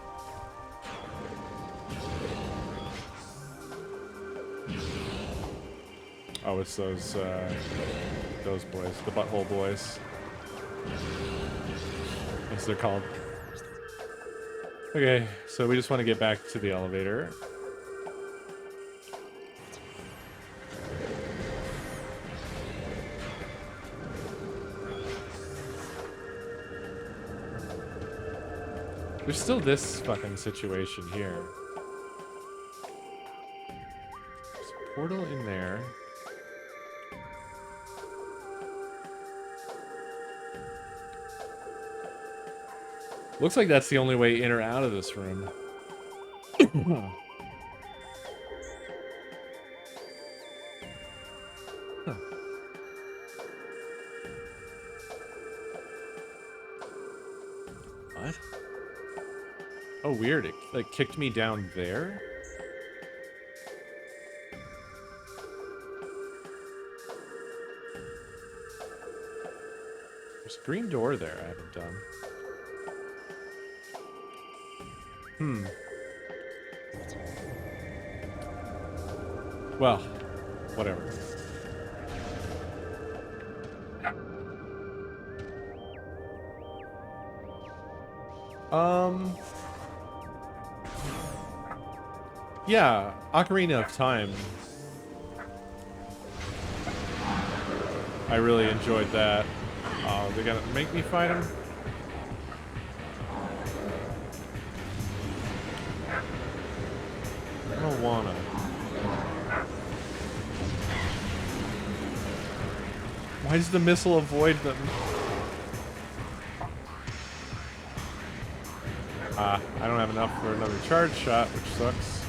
Oh, it's those boys, the butthole boys. As they're called. Okay, so we just want to get back to the elevator. There's still this fucking situation here. There's a portal in there. Looks like that's the only way in or out of this room. Huh. What? Oh, weird. It like kicked me down there? There's a green door there I haven't done. Well, whatever. Yeah, Ocarina of Time. I really enjoyed that. Oh, they're gonna make me fight him? I don't wanna. Why does the missile avoid them? I don't have enough for another charge shot, which sucks.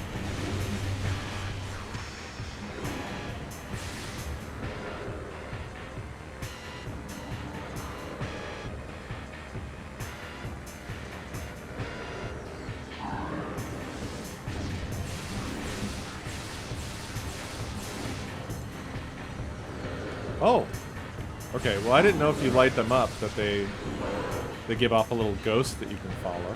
Oh. Okay, well I didn't know if you light them up that they give off a little ghost that you can follow.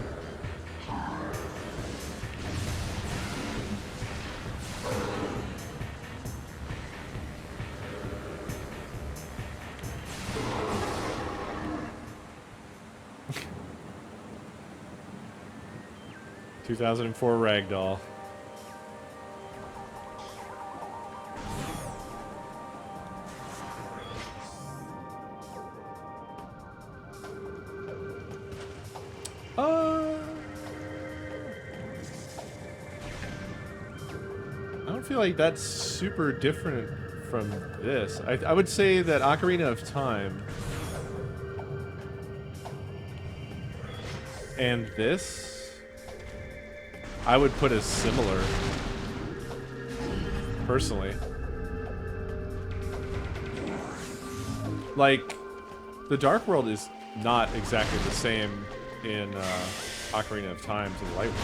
...2004 Ragdoll. I don't feel like that's super different from this. I would say that Ocarina of Time and this, I would put as similar, personally. Like, the Dark World is not exactly the same in Ocarina of Time to the Light World.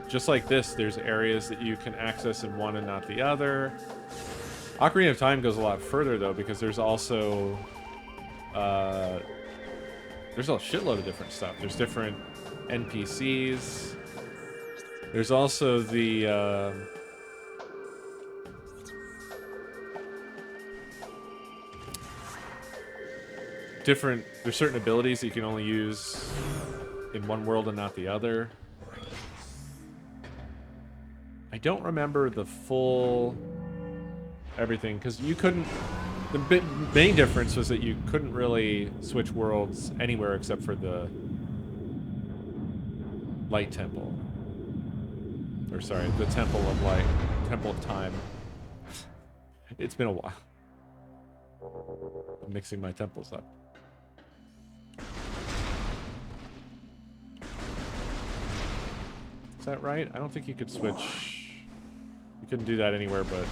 Just like this, there's areas that you can access in one and not the other. Ocarina of Time goes a lot further, though, because there's also... there's a shitload of different stuff. There's different NPCs. There's also the... there's certain abilities that you can only use in one world and not the other. I don't remember the full everything, because you couldn't... The main difference was that you couldn't really switch worlds anywhere except for the Light Temple. Or sorry, the Temple of Light. Temple of Time. It's been a while. I'm mixing my temples up. Is that right? I don't think you could switch... You couldn't do that anywhere but...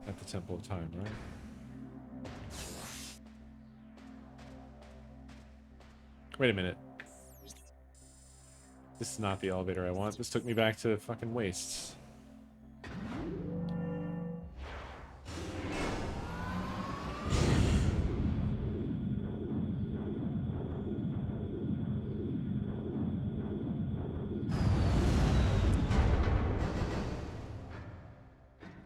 at the Temple of Time, right? Wait a minute. This is not the elevator I want. This took me back to fucking Wastes.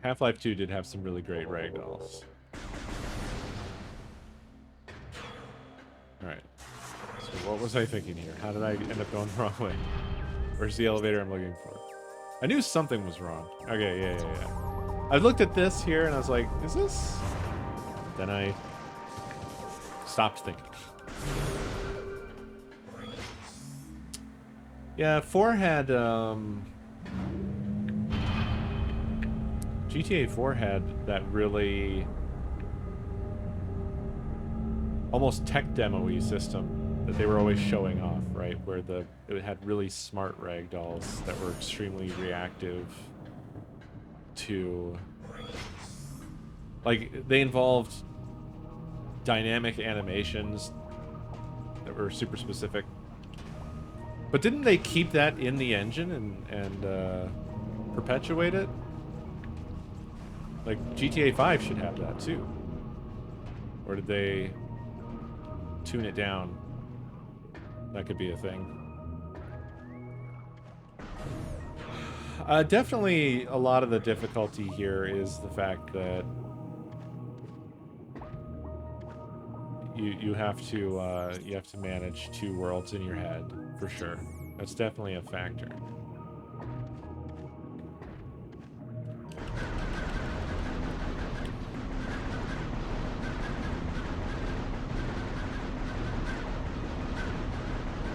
Half-Life 2 did have some really great ragdolls. Alright. So what was I thinking here? How did I end up going the wrong way? Where's the elevator I'm looking for? I knew something was wrong. Okay, yeah. I looked at this here and I was like, is this? Then I stopped thinking. Yeah, 4 had, GTA 4 had that really almost tech demo-y system that they were always showing off, right? Where it had really smart ragdolls that were extremely reactive to... Like, they involved dynamic animations that were super specific. But didn't they keep that in the engine and perpetuate it? Like, GTA 5 should have that, too. Or did they tune it down? That could be a thing. Definitely a lot of the difficulty here is the fact that you have to manage two worlds in your head, for sure. That's definitely a factor.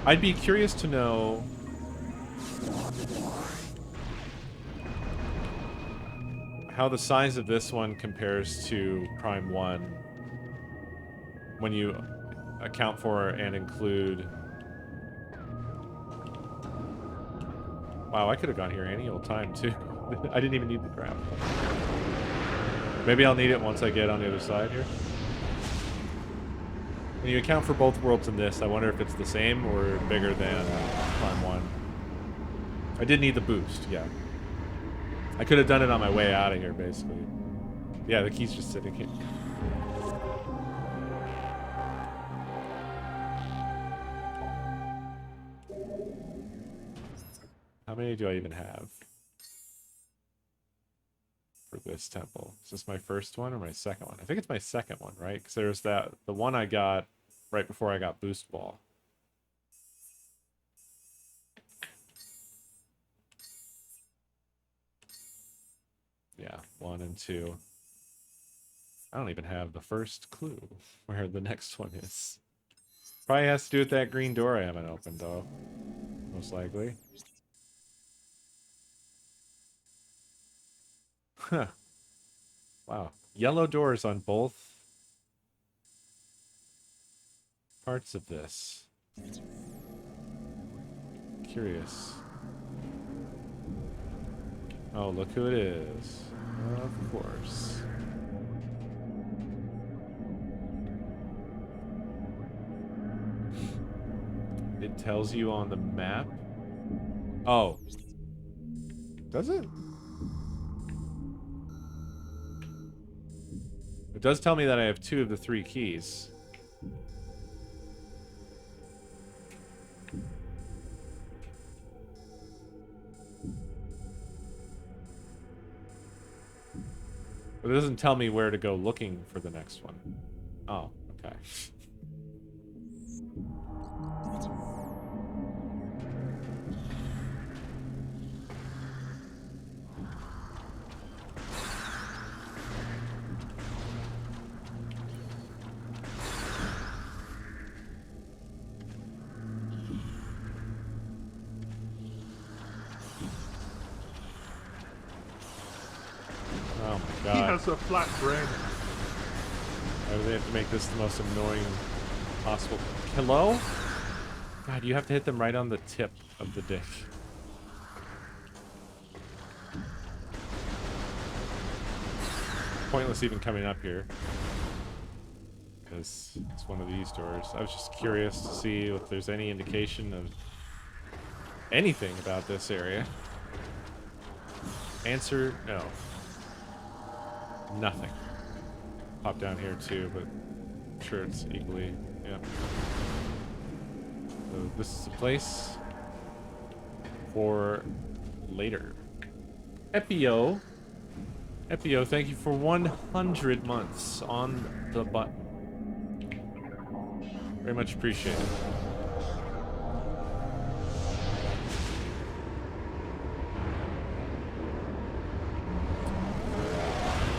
I'd be curious to know how the size of this one compares to Prime 1 when you account for and include... Wow, I could have gone here any old time, too. I didn't even need the grab. Maybe I'll need it once I get on the other side here. When you account for both worlds in this, I wonder if it's the same or bigger than Prime 1. I did need the boost, yeah. I could have done it on my way out of here, basically. Yeah, the key's just sitting here. How many do I even have for this temple? Is this my first one or my second one? I think it's my second one, right? Because there's the one I got right before I got Boost Ball. Yeah, 1 and 2. I don't even have the first clue where the next one is. Probably has to do with that green door I haven't opened, though. Most likely. Huh. Wow. Yellow doors on both parts of this. Curious. Oh, look who it is. Of course. It tells you on the map. Oh. Does it? It does tell me that I have 2 of the 3 keys. But it doesn't tell me where to go looking for the next one. Oh, okay. Oh my god. He has a flat brain. Why do they have to make this the most annoying possible? Hello? God, you have to hit them right on the tip of the dick. Pointless even coming up here. Because it's one of these doors. I was just curious to see if there's any indication of anything about this area. Answer, no. Nothing. Pop down here too, but I'm sure it's equally, yeah. So this is a place for later. Epio. Epio, thank you for 100 months on the button. Very much appreciated.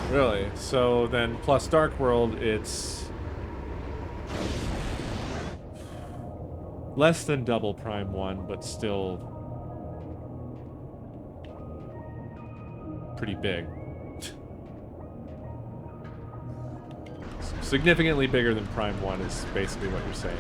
Really? So then plus Dark World, it's less than double Prime 1, but still pretty big. Significantly bigger than Prime 1 is basically what you're saying.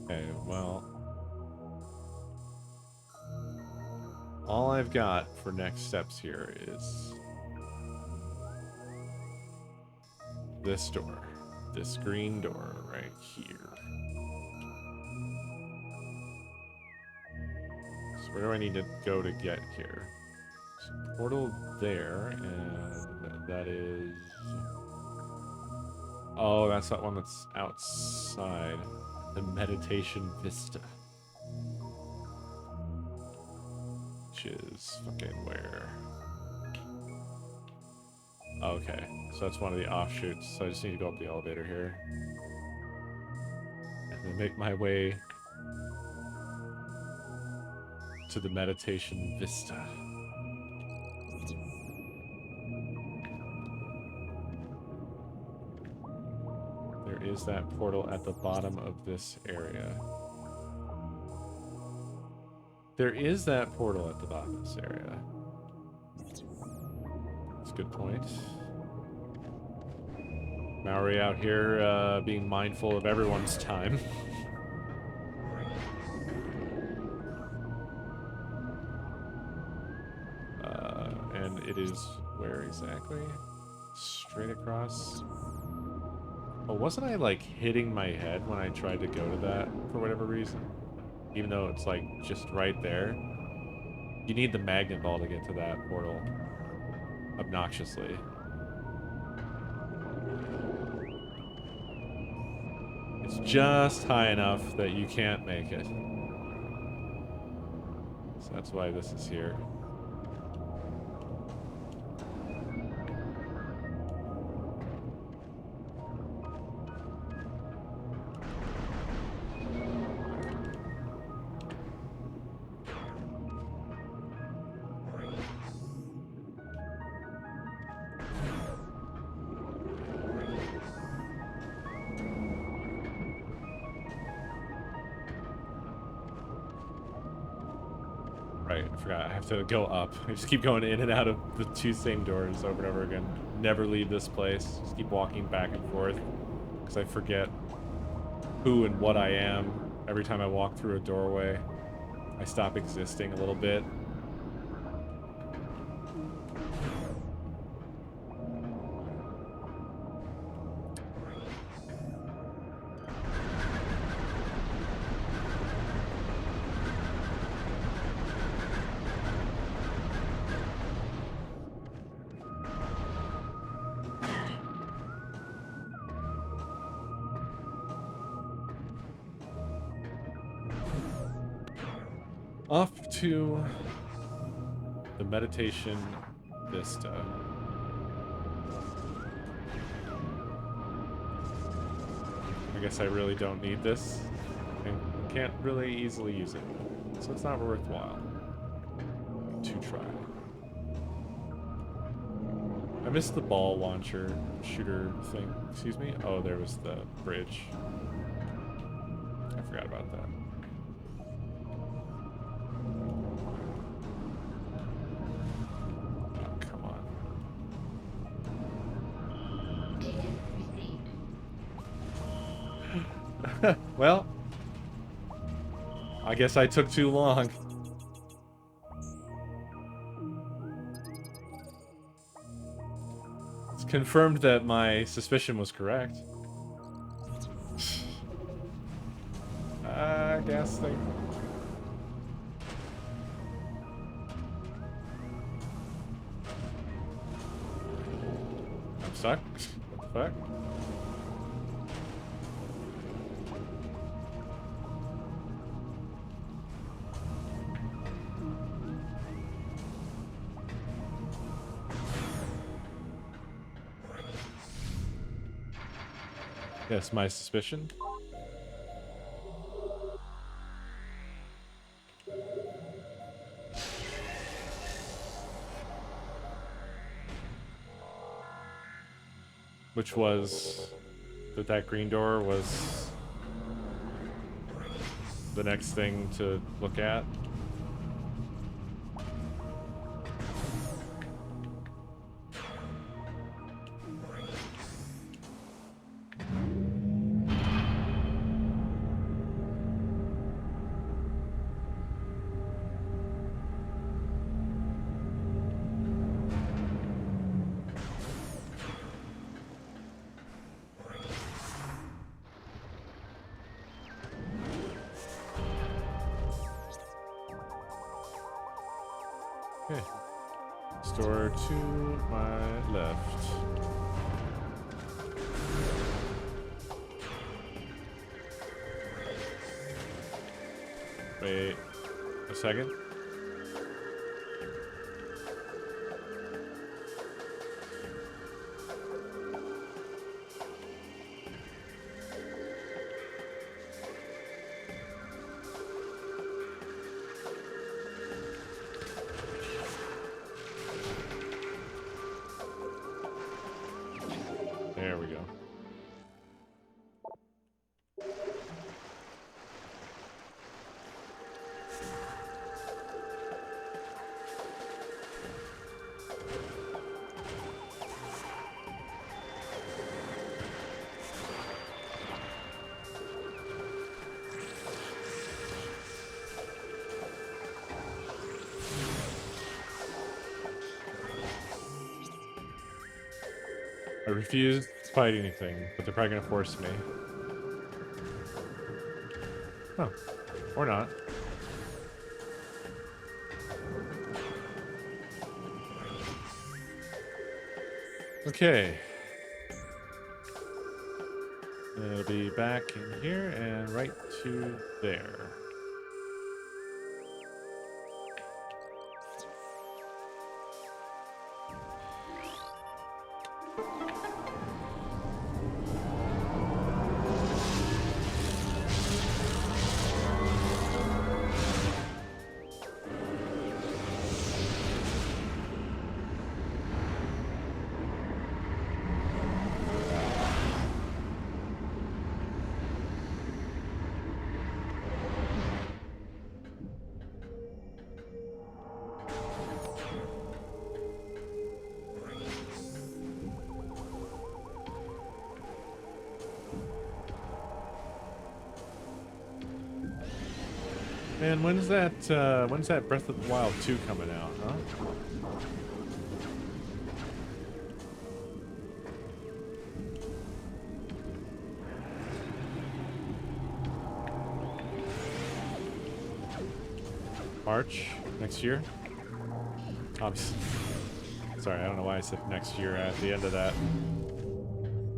Okay, well, all I've got for next steps here is this door, this green door right here. So where do I need to go to get here? So portal there, and that is... Oh, that's that one that's outside. The Meditation Vista. Which is fucking where? Okay, so that's one of the offshoots. So I just need to go up the elevator here. And then make my way to the meditation vista. There is that portal at the bottom of this area. There is that portal at the bottom of this area. That's a good point. Maori out here being mindful of everyone's time. And it is where exactly? Straight across. Oh, wasn't I like hitting my head when I tried to go to that for whatever reason? Even though it's like just right there. You need the magnet ball to get to that portal. Obnoxiously. It's just high enough that you can't make it. So that's why this is here. Right, I forgot. I have to go up. I just keep going in and out of the two same doors over and over again. Never leave this place. Just keep walking back and forth. Because I forget who and what I am. Every time I walk through a doorway, I stop existing a little bit. Off to the meditation vista. I guess I really don't need this and can't really easily use it, so it's not worthwhile to try. I missed the ball launcher shooter thing. Excuse me? Oh, there was the bridge. I forgot about that. Well, I guess I took too long. It's confirmed that my suspicion was correct. I guess they... I'm stuck? What the fuck? Yes, my suspicion. Which was that green door was the next thing to look at. Okay. Store to my left. Wait a second. There we go. I refuse to fight anything, but they're probably gonna force me. Huh. Or not. Okay. It'll be back in here and right to there. Man, when's that Breath of the Wild 2 coming out, huh? March next year? Obviously. Sorry, I don't know why I said next year at the end of that.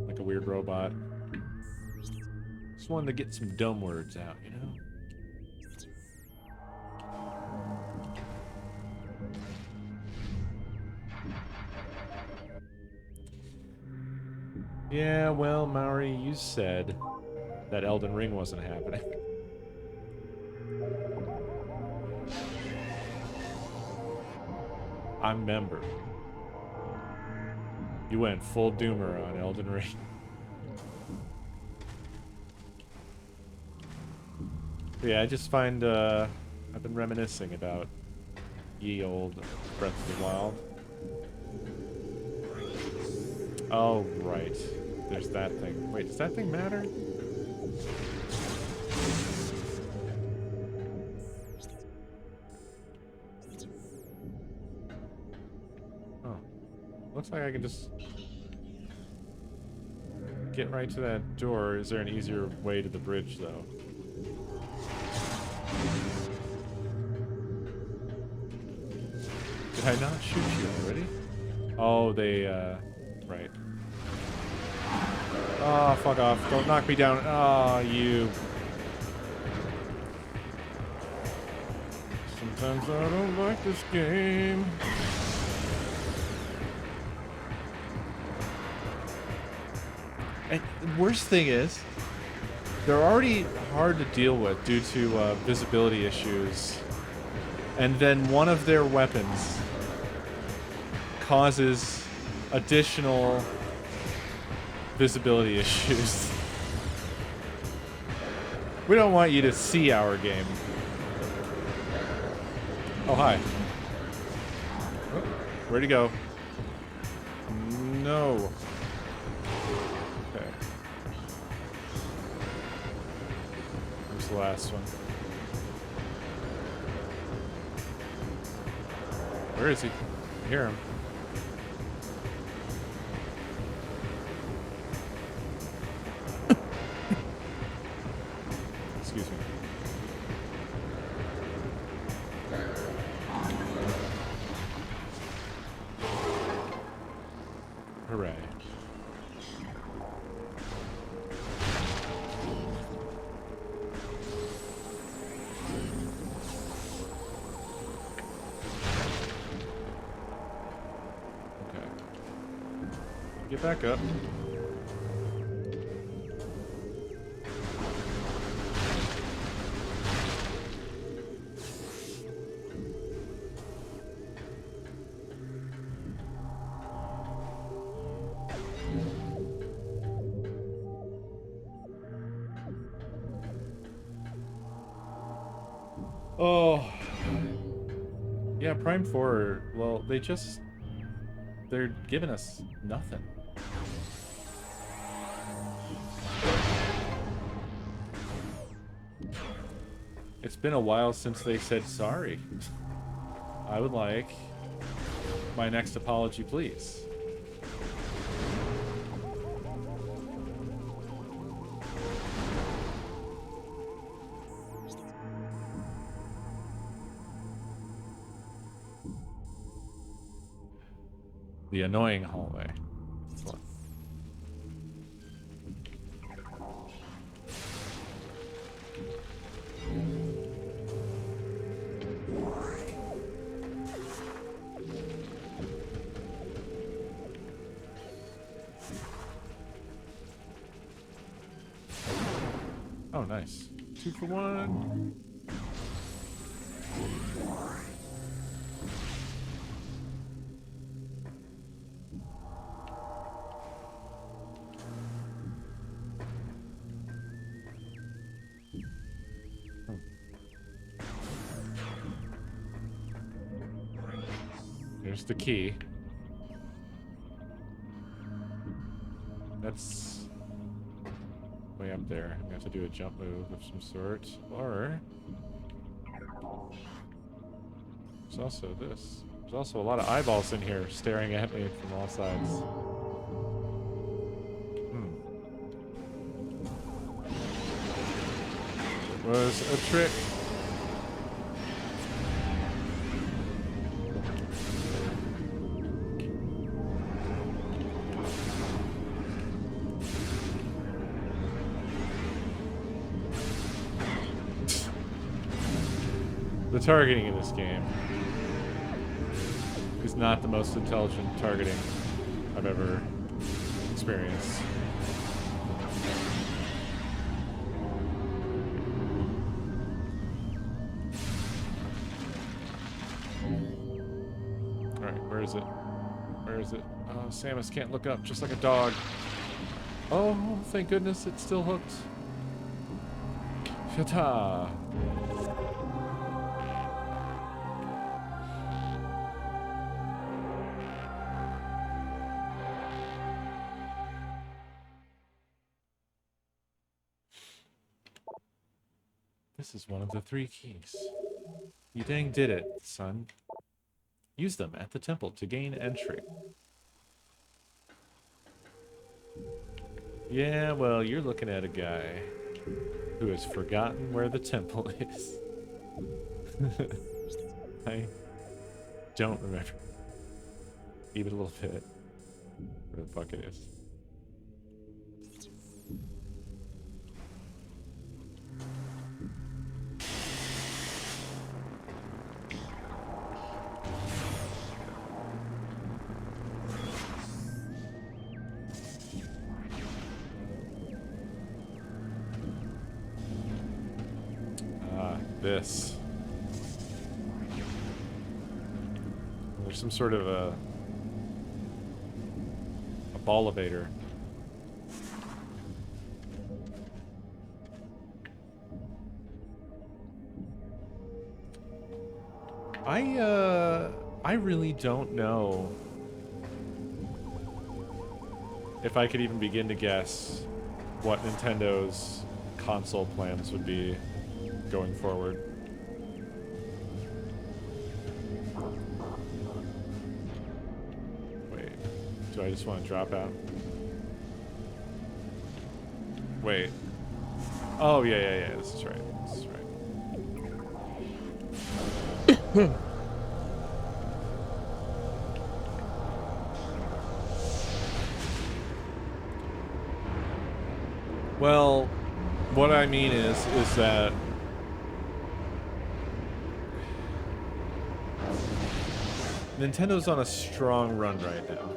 Like a weird robot. Just wanted to get some dumb words out, you know? Yeah, well, Maori, you said that Elden Ring wasn't happening. I remember. You went full doomer on Elden Ring. Yeah, I just find, I've been reminiscing about ye old Breath of the Wild. Oh, right. There's that thing. Wait, does that thing matter? Oh. Looks like I can just get right to that door. Is there an easier way to the bridge, though? Did I not shoot you already? Oh, they, right. Oh, fuck off. Don't knock me down. Oh, you. Sometimes I don't like this game. And the worst thing is, they're already hard to deal with due to visibility issues. And then one of their weapons causes additional visibility issues. We don't want you to see our game. Oh, hi. Oh, where'd he go? No. Okay. Where's the last one? Where is he? I hear him. Excuse me. Hooray. Okay. Get back up. Yeah, Prime 4, well, they're giving us nothing. It's been a while since they said sorry. I would like my next apology, please. The annoying hallway. Look. Oh, nice. 2 for 1. There's the key. That's way up there. I'm gonna have to do a jump move of some sort. Or there's also this. There's also a lot of eyeballs in here staring at me from all sides. Was a trick. The targeting in this game is not the most intelligent targeting I've ever experienced. Alright, where is it? Where is it? Oh, Samus can't look up, just like a dog. Oh, thank goodness it's still hooked. Yata! This is one of the 3 keys. You dang did it, son. Use them at the temple to gain entry. Yeah, well, you're looking at a guy who has forgotten where the temple is. I don't remember. Even a little bit. Where the fuck it is. This. There's some sort of a ball evader. I really don't know if I could even begin to guess what Nintendo's console plans would be going forward. Wait, do I just want to drop out? Wait. Oh, yeah, this is right. This is right. Well, what I mean is that Nintendo's on a strong run right now.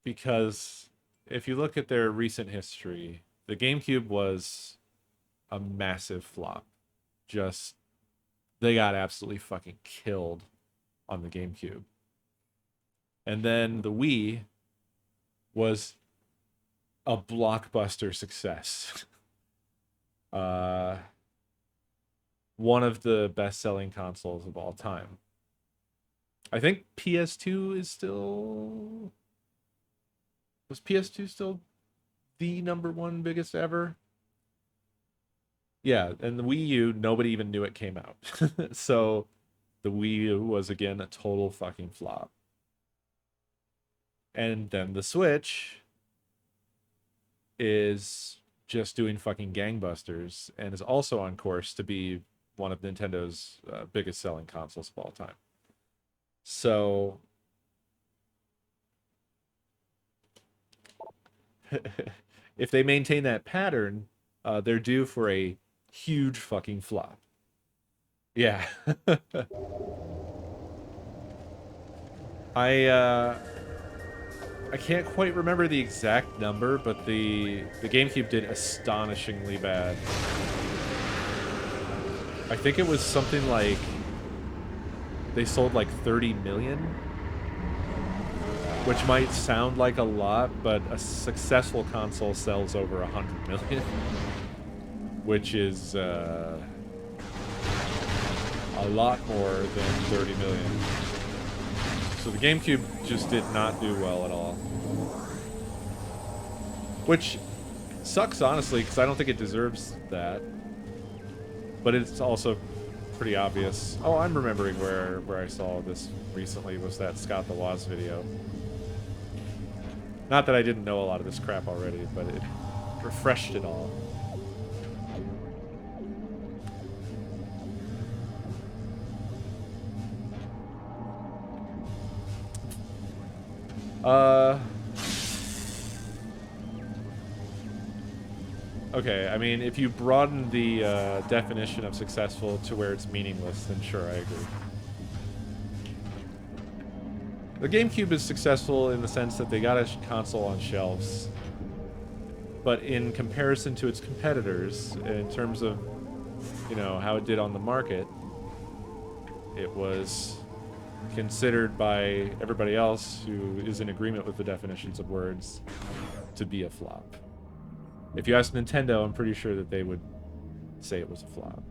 Because if you look at their recent history, the GameCube was a massive flop. Just, they got absolutely fucking killed on the GameCube. And then the Wii was a blockbuster success. one of the best-selling consoles of all time. I think PS2 is still... Was PS2 still the #1 biggest ever? Yeah, and the Wii U, nobody even knew it came out. So the Wii U was again a total fucking flop. And then the Switch is just doing fucking gangbusters and is also on course to be one of Nintendo's biggest selling consoles of all time. So if they maintain that pattern, they're due for a huge fucking flop. Yeah. I can't quite remember the exact number, but the GameCube did astonishingly bad. I think it was something like they sold like 30 million, which might sound like a lot, but a successful console sells over 100 million, which is a lot more than 30 million. So the GameCube just did not do well at all. Which sucks, honestly, because I don't think it deserves that. But it's also pretty obvious. Oh, I'm remembering where I saw this recently, was that Scott the Woz video. Not that I didn't know a lot of this crap already, but it refreshed it all. Okay, I mean, if you broaden the definition of successful to where it's meaningless, then sure, I agree. The GameCube is successful in the sense that they got a console on shelves, but in comparison to its competitors, in terms of, you know, how it did on the market, it was considered by everybody else who is in agreement with the definitions of words to be a flop. If you ask Nintendo, I'm pretty sure that they would say it was a flop.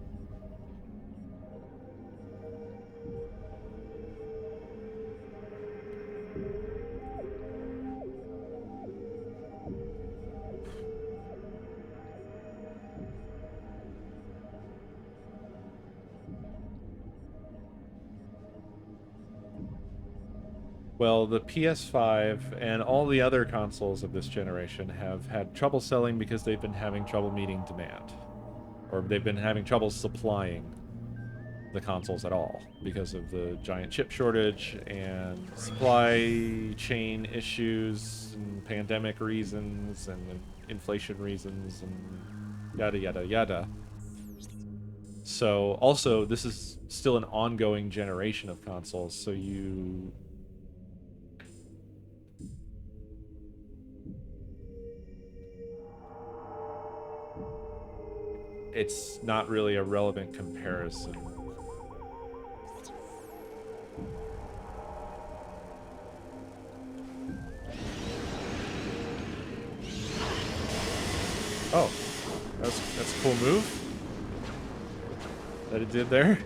Well, the PS5 and all the other consoles of this generation have had trouble selling because they've been having trouble meeting demand. Or they've been having trouble supplying the consoles at all because of the giant chip shortage and supply chain issues and pandemic reasons and inflation reasons and yada yada yada. So also, this is still an ongoing generation of consoles, so it's not really a relevant comparison. Oh, that's a cool move that it did there.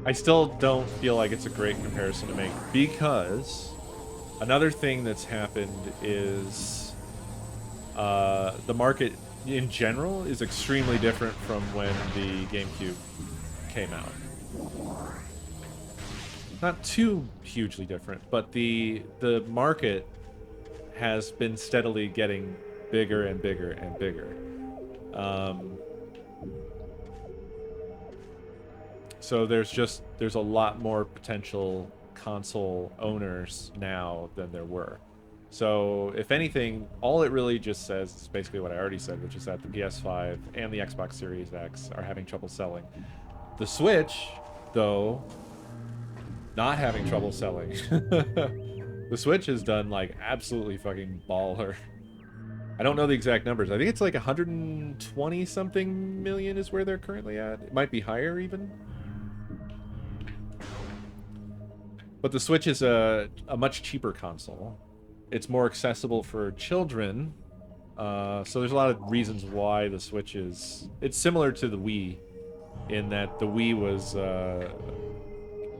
I still don't feel like it's a great comparison to make, because another thing that's happened is the market in general is extremely different from when the GameCube came out. Not too hugely different, but the market has been steadily getting bigger and bigger and bigger. So there's a lot more potential console owners now than there were. So, if anything, all it really just says is basically what I already said, which is that the PS5 and the Xbox Series X are having trouble selling. The Switch, though, not having trouble selling. The Switch has done, like, absolutely fucking baller. I don't know the exact numbers. I think it's like 120 something million is where they're currently at. It might be higher even. But the Switch is a much cheaper console. It's more accessible for children. So there's a lot of reasons why the Switch is... It's similar to the Wii in that the Wii was...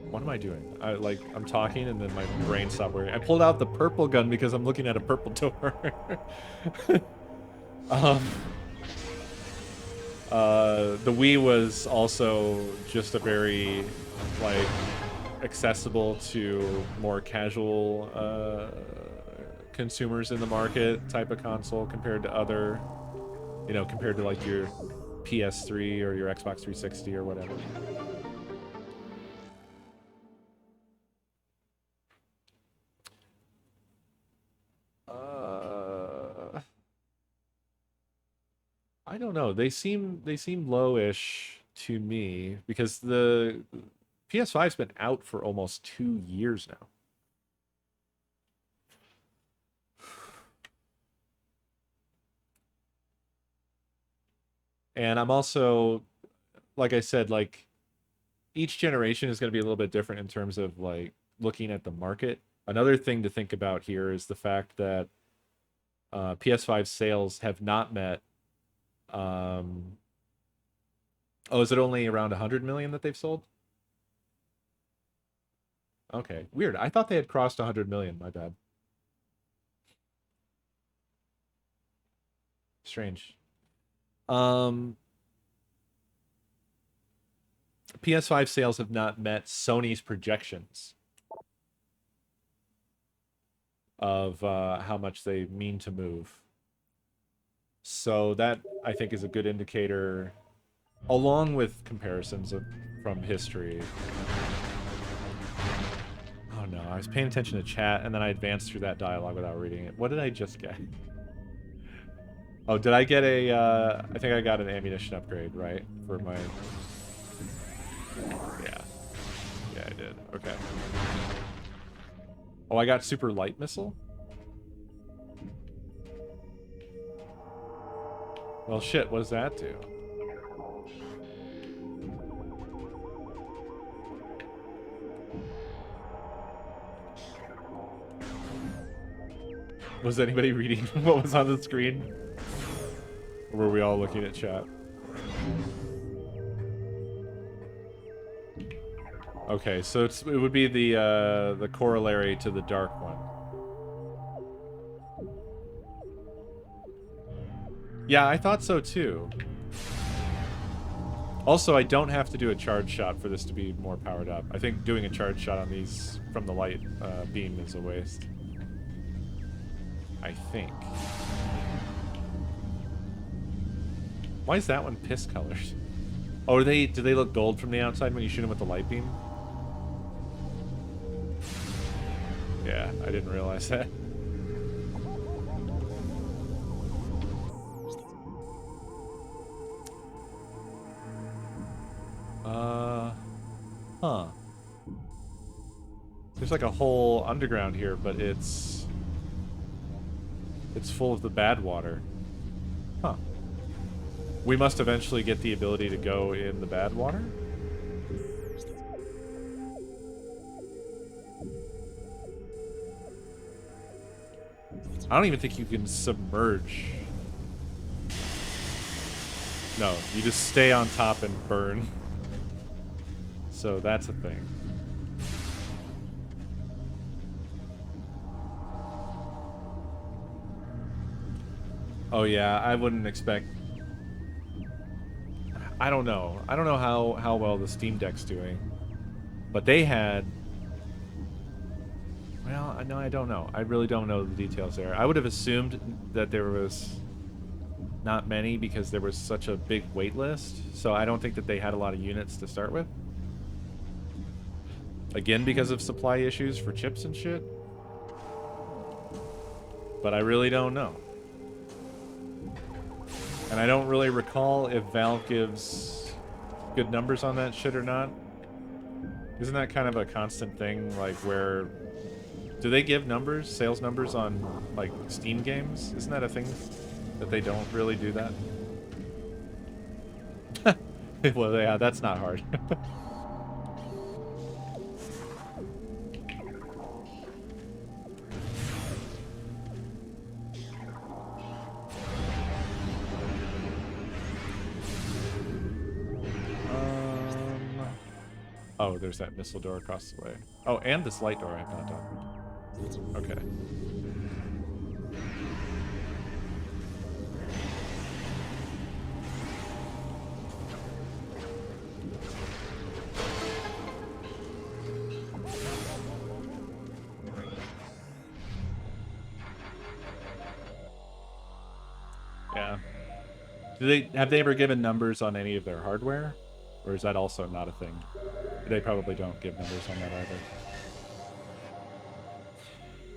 What am I doing? I'm talking and then my brain stopped working. I pulled out the purple gun because I'm looking at a purple door. The Wii was also just a very, like, accessible to more casual consumers in the market type of console compared to other, compared to like your PS3 or your Xbox 360 or whatever. I don't know. They seem lowish to me because the PS5's been out for almost 2 years now. And I'm also, like I said, like each generation is going to be a little bit different in terms of like looking at the market. Another thing to think about here is the fact that PS5 sales have not met. Oh, is it only around 100 million that they've sold? Okay, weird. I thought they had crossed 100 million. My bad. Strange. PS5 sales have not met Sony's projections of how much they mean to move. So that, I think, is a good indicator, along with comparisons from history. Oh no, I was paying attention to chat, and then I advanced through that dialogue without reading it. What did I just get? Oh, did I get a, I think I got an ammunition upgrade, right? For my... Yeah. Yeah, I did. Okay. Oh, I got super light missile? Well, shit, what does that do? Was anybody reading what was on the screen? Or were we all looking at chat? Okay, so it would be the corollary to the dark one. Yeah, I thought so too. Also, I don't have to do a charge shot for this to be more powered up. I think doing a charge shot on these from the light beam is a waste. I think. Why is that one piss colored? Oh, do they look gold from the outside when you shoot them with the light beam? Yeah, I didn't realize that. Huh. There's like a whole underground here, but it's full of the bad water. Huh. We must eventually get the ability to go in the bad water? I don't even think you can submerge. No, you just stay on top and burn. So that's a thing. Oh yeah, I wouldn't expect... I don't know. I don't know how well the Steam Deck's doing. But they had... Well, no, I don't know. I really don't know the details there. I would have assumed that there was not many because there was such a big wait list. So I don't think that they had a lot of units to start with. Again, because of supply issues for chips and shit. but I really don't know. And I don't really recall if Valve gives good numbers on that shit or not. Isn't that kind of a constant thing, like, where... Do they give numbers, sales numbers on, like, Steam games? Isn't that a thing that they don't really do that? Well, yeah, that's not hard. Oh, there's that missile door across the way. Oh, and this light door I have not done. Okay. Yeah. Have they ever given numbers on any of their hardware? Or is that also not a thing? They probably don't give numbers on that either.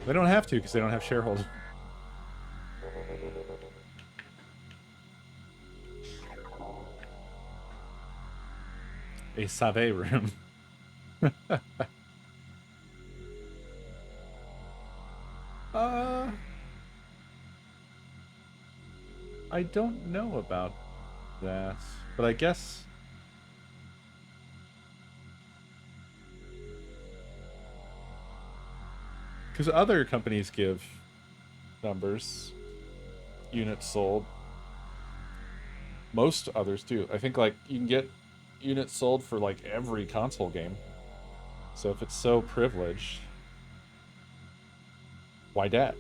They don't have to because they don't have shareholders. A Save room. I don't know about that, but I guess... Because other companies give numbers, units sold. Most others do. I think, like, you can get units sold for, like, every console game. So if it's so privileged, why dat?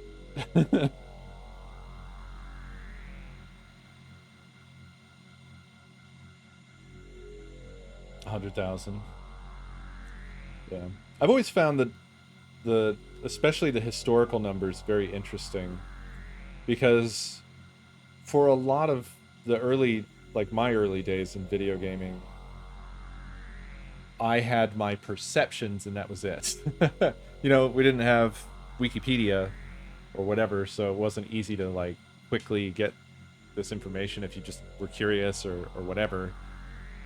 100,000. Yeah. I've always found that especially the historical numbers very interesting, because for a lot of the early, like my early days in video gaming, I had my perceptions and that was it. You know, we didn't have Wikipedia or whatever, so it wasn't easy to like quickly get this information if you just were curious or whatever.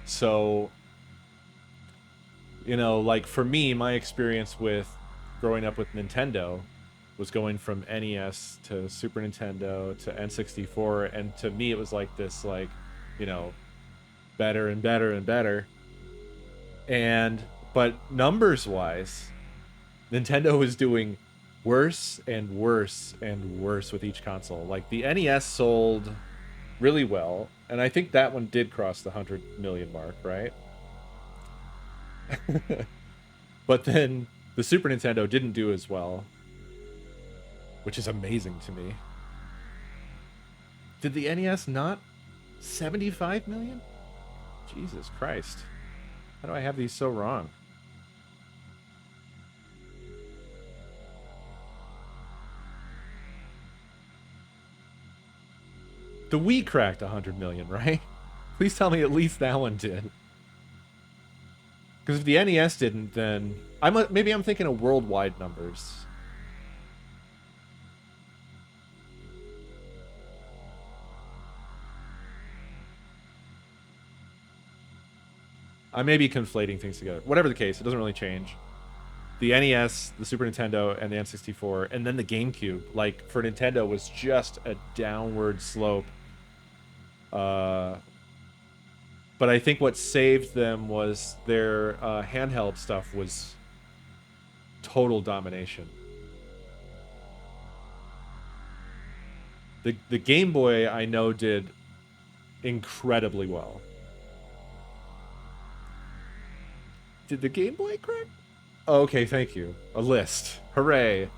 So, you know, like for me, my experience with growing up with Nintendo was going from NES to Super Nintendo to N64, and to me it was like this, like, you know, better and better and better. And but numbers wise, Nintendo was doing worse and worse and worse with each console. Like the NES sold really well, and I think that one did cross the 100 million mark, right? But then the Super Nintendo didn't do as well, which is amazing to me. Did the NES not 75 million? Jesus Christ. How do I have these so wrong? The Wii cracked 100 million, right? Please tell me at least that one did. Because if the NES didn't, then maybe I'm thinking of worldwide numbers. I may be conflating things together. Whatever the case, it doesn't really change. The NES, the Super Nintendo, and the N64, and then the GameCube, like, for Nintendo, was just a downward slope. But I think what saved them was their handheld stuff was total domination. The Game Boy, I know, did incredibly well. Did the Game Boy crack? Oh, okay, thank you. A list. Hooray.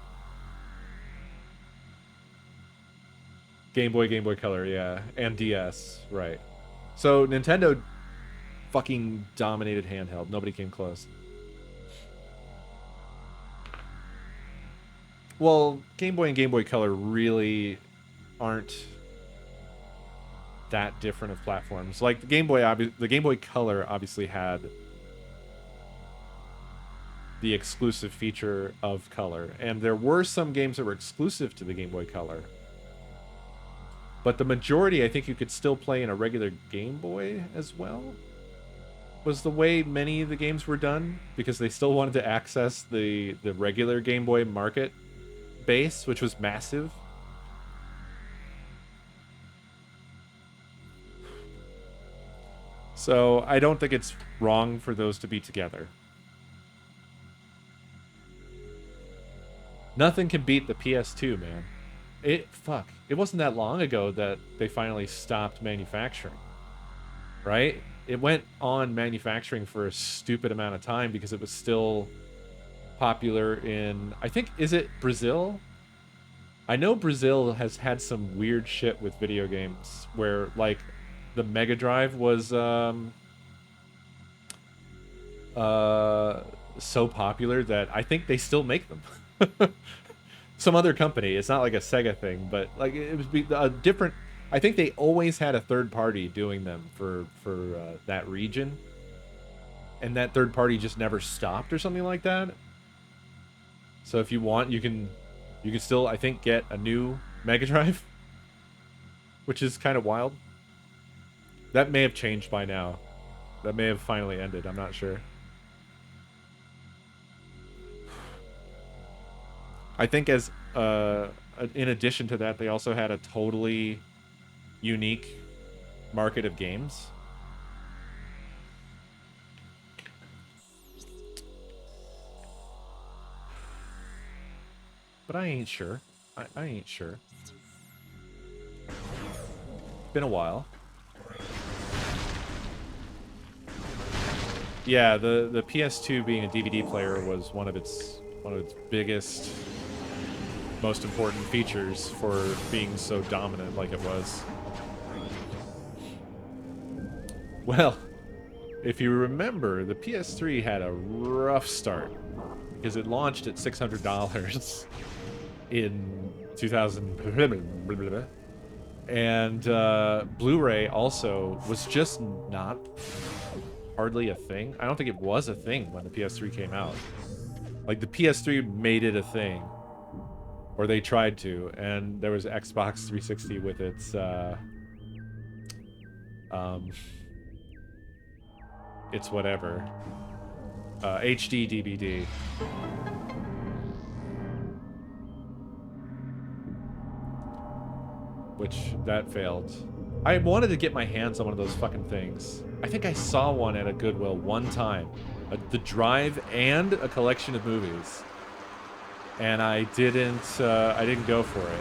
Game Boy Color, yeah. And DS, right. So Nintendo fucking dominated handheld. Nobody came close. Well, Game Boy and Game Boy Color really aren't that different of platforms. Like the Game Boy Color obviously had the exclusive feature of color. And there were some games that were exclusive to the Game Boy Color. But the majority, I think you could still play in a regular Game Boy as well, was the way many of the games were done, because they still wanted to access the regular Game Boy market base, which was massive. So I don't think it's wrong for those to be together. Nothing can beat the PS2, man. It wasn't that long ago that they finally stopped manufacturing. Right? It went on manufacturing for a stupid amount of time because it was still popular in, I think, is it Brazil? I know Brazil has had some weird shit with video games where, like, the Mega Drive was so popular that I think they still make them. Some other company. It's not like a Sega thing, but like it was a different. I think they always had a third party doing them for that region, and that third party just never stopped or something like that. So if you want, you can still, I think, get a new Mega Drive, which is kind of wild. That may have changed by now. That may have finally ended. I'm not sure. I think as in addition to that, they also had a totally unique market of games. But I ain't sure. I ain't sure. Been a while. Yeah, the PS2 being a DVD player was one of its biggest, most important features for being so dominant like it was. Well, if you remember, the PS3 had a rough start because it launched at $600 in 2000, and Blu-ray also was just not hardly a thing. I don't think it was a thing when the PS3 came out. Like, the PS3 made it a thing, or they tried to, and there was Xbox 360 with its it's whatever HD DVD. Which that failed. I wanted to get my hands on one of those fucking things. I think I saw one at a Goodwill one time. The drive and a collection of movies. And I didn't go for it.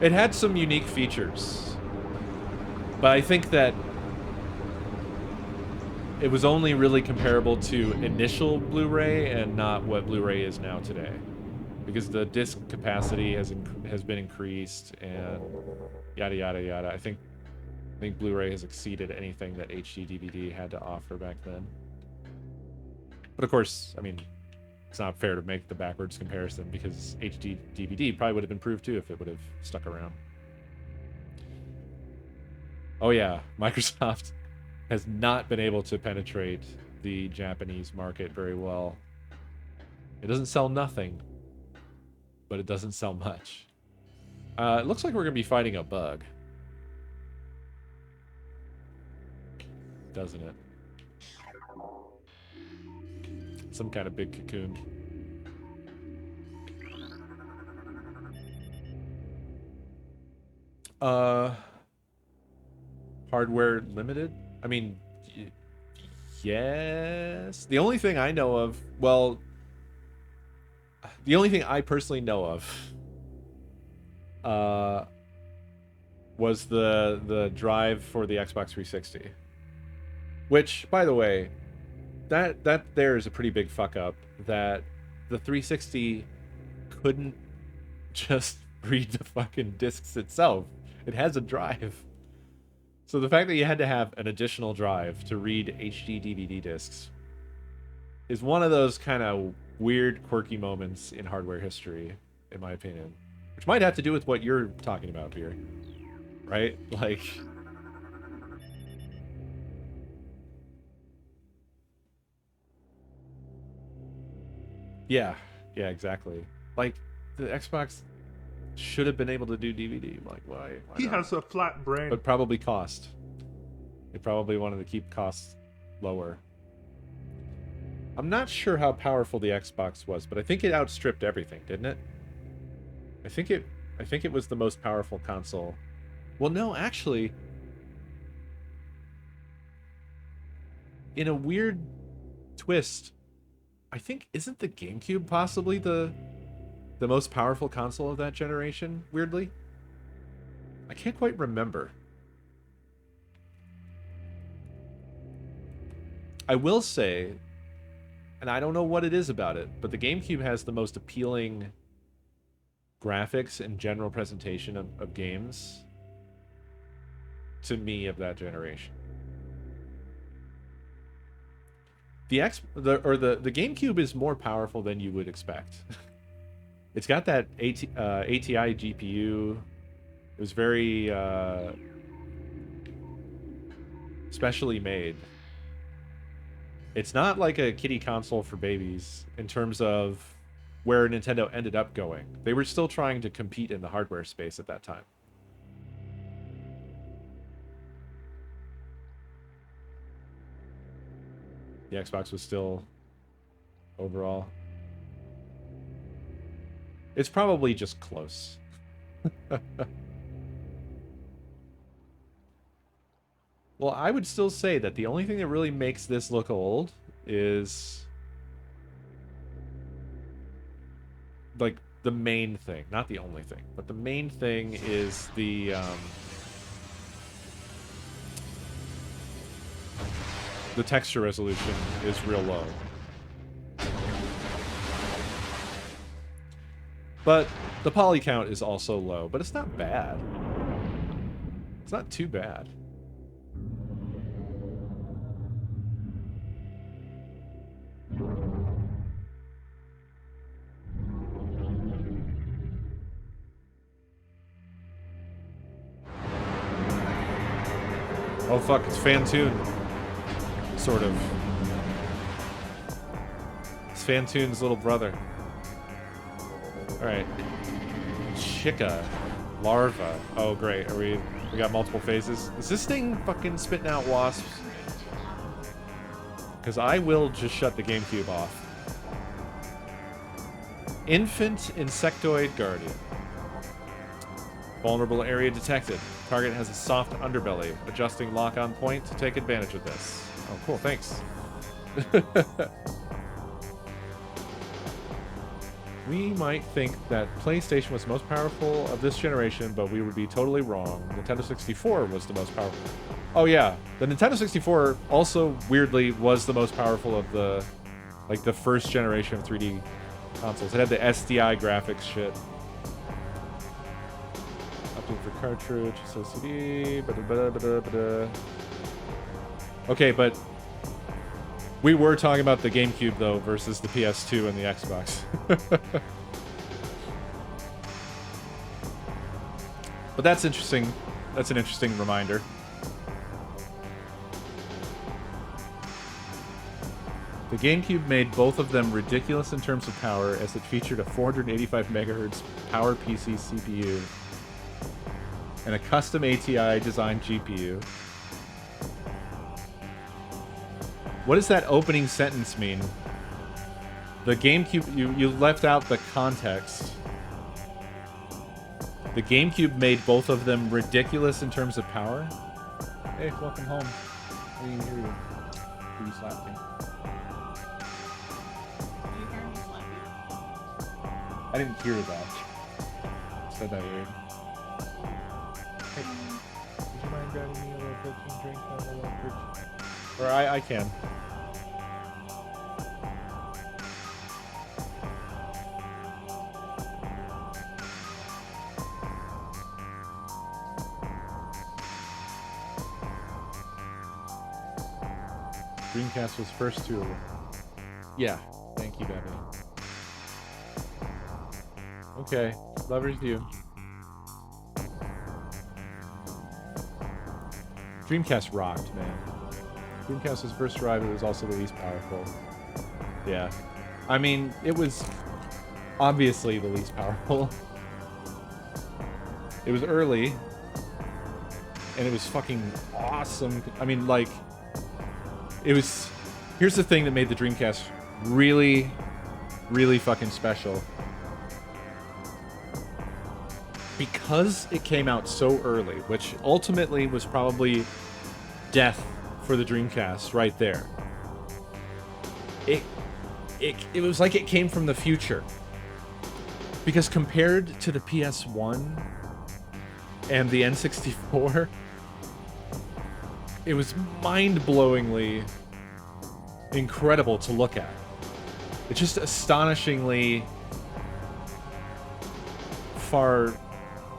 It had some unique features. But I think that it was only really comparable to initial Blu-ray and not what Blu-ray is now today. Because the disc capacity has been increased and yada yada yada. I think Blu-ray has exceeded anything that HD DVD had to offer back then. But of course, I mean, it's not fair to make the backwards comparison because HD DVD probably would have improved too if it would have stuck around. Oh yeah, Microsoft has not been able to penetrate the Japanese market very well. It doesn't sell nothing, but it doesn't sell much. It looks like we're going to be fighting a bug. Doesn't it? Some kind of big cocoon. Hardware limited? I mean, yes. The only thing I know of, well, the only thing I personally know of was the drive for the Xbox 360. Which, by the way, that there is a pretty big fuck up, that the 360 couldn't just read the fucking discs itself. It has a drive. So the fact that you had to have an additional drive to read HD DVD discs is one of those kind of weird, quirky moments in hardware history, in my opinion. Which might have to do with what you're talking about here. Right? Like, Yeah, yeah, exactly. Like the Xbox should have been able to do DVD. Like, why He not? has a flat brain. But probably cost. They probably wanted to keep costs lower. I'm not sure how powerful the Xbox was, but I think it outstripped everything, didn't it? I think it was the most powerful console. Well, no, actually, in a weird twist, I think isn't the GameCube possibly the most powerful console of that generation, weirdly? I can't quite remember. I will say, and I don't know what it is about it, but the GameCube has the most appealing graphics and general presentation of games to me of that generation. The GameCube is more powerful than you would expect. It's got that ATI GPU. It was very specially made. It's not like a kiddie console for babies in terms of where Nintendo ended up going. They were still trying to compete in the hardware space at that time. The Xbox was still overall. It's probably just close. Well, I would still say that the only thing that really makes this look old is like the main thing, not the only thing, but the main thing is the texture resolution is real low. But the poly count is also low, but it's not bad. It's not too bad. Oh fuck, it's Fantoon. Sort of. It's Fantoon's little brother. Alright. Chica. Larva. Oh great, we got multiple phases? Is this thing fucking spitting out wasps? Because I will just shut the GameCube off. Infant Insectoid Guardian. Vulnerable area detected. Target has a soft underbelly. Adjusting lock on point to take advantage of this. Oh, cool. Thanks. We might think that PlayStation was the most powerful of this generation, but we would be totally wrong. Nintendo 64 was the most powerful. Oh yeah, the Nintendo 64 also weirdly was the most powerful of the first generation of 3D consoles. It had the SDI graphics shit. Update for cartridge, SOCD, Okay, but we were talking about the GameCube though versus the PS2 and the Xbox. But that's interesting. That's an interesting reminder. The GameCube made both of them ridiculous in terms of power, as it featured a 485 megahertz PowerPC CPU and a custom ATI designed GPU. What does that opening sentence mean? The GameCube, you left out the context. The GameCube made both of them ridiculous in terms of power. Hey, welcome home. I didn't hear you. You slapped me. I didn't hear that. Said that weird. Hey, would you mind grabbing me a little protein drink? A little protein? Or I can. Dreamcast was first to... Yeah, thank you, Bethany. Okay, lover's view. Dreamcast rocked, man. Dreamcast was first arrived, it was also the least powerful. Yeah. I mean, it was obviously the least powerful. It was early, and it was fucking awesome. I mean, like, it was... Here's the thing that made the Dreamcast really, really fucking special. Because it came out so early, which ultimately was probably death for the Dreamcast right there. It was like it came from the future. Because compared to the PS1 and the N64, it was mind-blowingly incredible to look at. It's just astonishingly far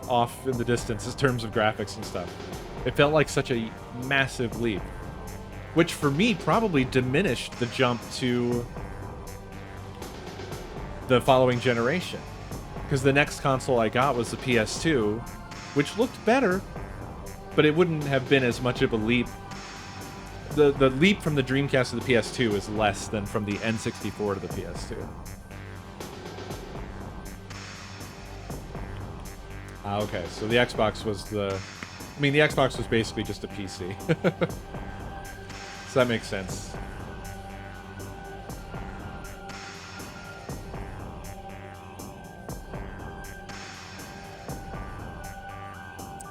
off in the distance in terms of graphics and stuff. It felt like such a massive leap, which for me probably diminished the jump to the following generation, because the next console I got was the PS2, which looked better, but it wouldn't have been as much of a leap. The leap from the Dreamcast to the PS2 is less than from the N64 to the PS2. Okay, so the Xbox was the... I mean, the Xbox was basically just a PC. So that makes sense.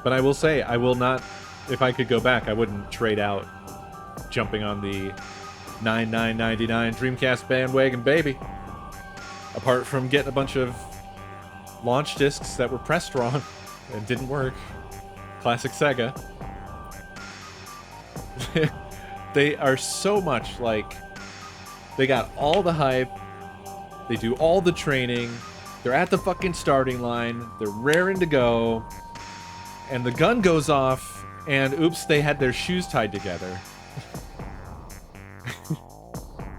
But I will say, I will not... If I could go back, I wouldn't trade out jumping on the $99.99 Dreamcast bandwagon, baby. Apart from getting a bunch of launch discs that were pressed wrong and didn't work. Classic Sega. They are so much like... They got all the hype. They do all the training. They're at the fucking starting line. They're raring to go. And the gun goes off, and oops, they had their shoes tied together.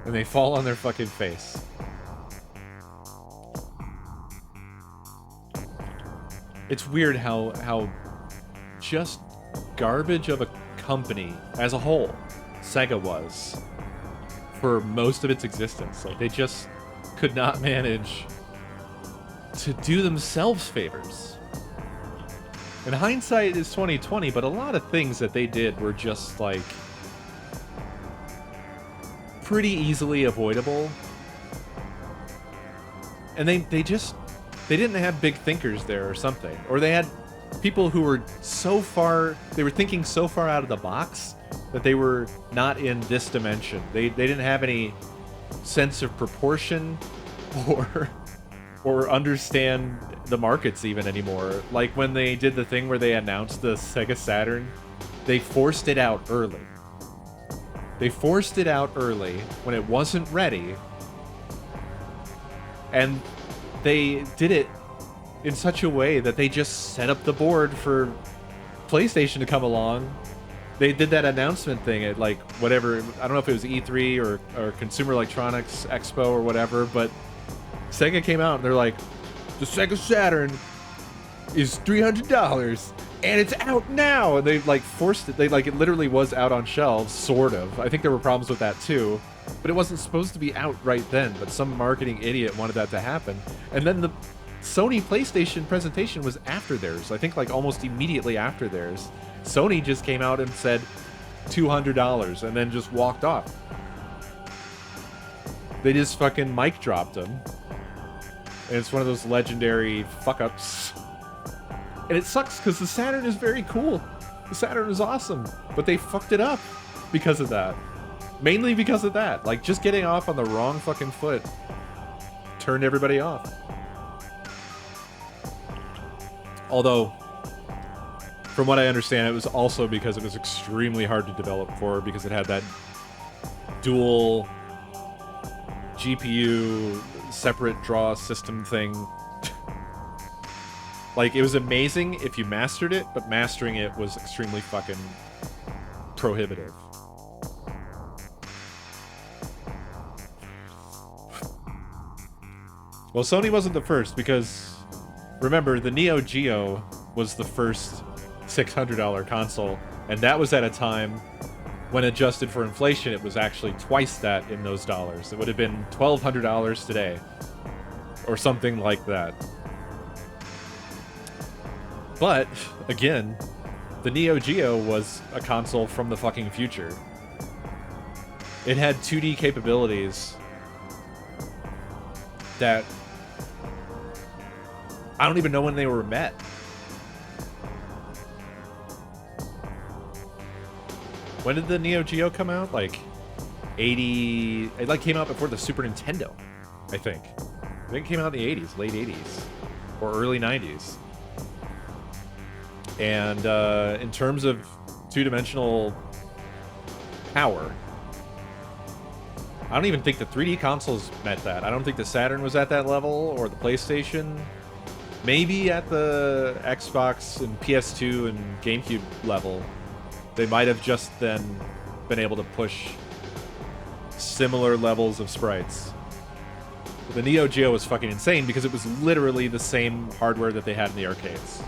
And they fall on their fucking face. It's weird how just garbage of a company as a whole Sega was for most of its existence. Like, they just could not manage to do themselves favors. And hindsight is 20/20, but a lot of things that they did were just like pretty easily avoidable. And they didn't have big thinkers there or something. Or they had people who were so far, they were thinking so far out of the box that they were not in this dimension. They didn't have any sense of proportion or understand the markets even anymore. Like when they did the thing where they announced the Sega Saturn, they forced it out early. They forced it out early when it wasn't ready. And they did it in such a way that they just set up the board for PlayStation to come along. They did that announcement thing at like whatever, I don't know if it was E3 or Consumer Electronics Expo or whatever, but Sega came out and they're like, the Sega Saturn is $300 and it's out now. And they like forced it. They like, it literally was out on shelves, sort of. I think there were problems with that too, but it wasn't supposed to be out right then, but some marketing idiot wanted that to happen. And then the Sony PlayStation presentation was after theirs. I think like almost immediately after theirs. Sony just came out and said $200 and then just walked off. They just fucking mic dropped them. And it's one of those legendary fuck-ups. And it sucks because the Saturn is very cool. The Saturn is awesome. But they fucked it up because of that. Mainly because of that. Like, just getting off on the wrong fucking foot turned everybody off. Although, from what I understand, it was also because it was extremely hard to develop for, because it had that dual GPU separate draw system thing. Like, it was amazing if you mastered it, but mastering it was extremely fucking prohibitive. Well, Sony wasn't the first, because remember, the Neo Geo was the first $600 console, and that was at a time when adjusted for inflation, it was actually twice that in those dollars. It would have been $1,200 today, or something like that. But, again, the Neo Geo was a console from the fucking future. It had 2D capabilities that I don't even know when they were met. When did the Neo Geo come out? Like 80... It like came out before the Super Nintendo, I think. I think it came out in the 80s, late 80s, or early 90s. And in terms of two-dimensional power, I don't even think the 3D consoles met that. I don't think the Saturn was at that level, or the PlayStation. Maybe at the Xbox and PS2 and GameCube level, they might have just then been able to push similar levels of sprites. But the Neo Geo was fucking insane because it was literally the same hardware that they had in the arcades.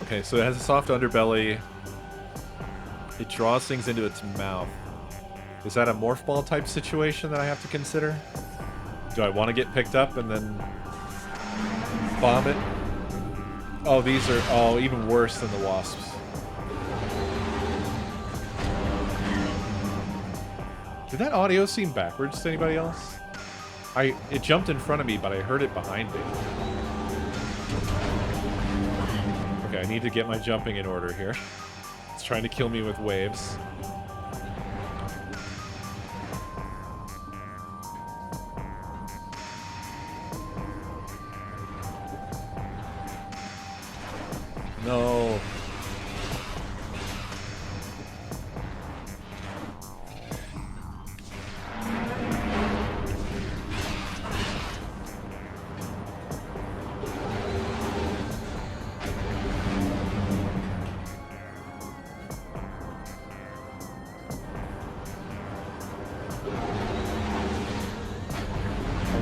Okay, so it has a soft underbelly. It draws things into its mouth. Is that a morph ball type situation that I have to consider? Do I want to get picked up and then bomb it? Oh, these are even worse than the wasps. Did that audio seem backwards to anybody else? It jumped in front of me, but I heard it behind me. Okay, I need to get my jumping in order here. It's trying to kill me with waves. No.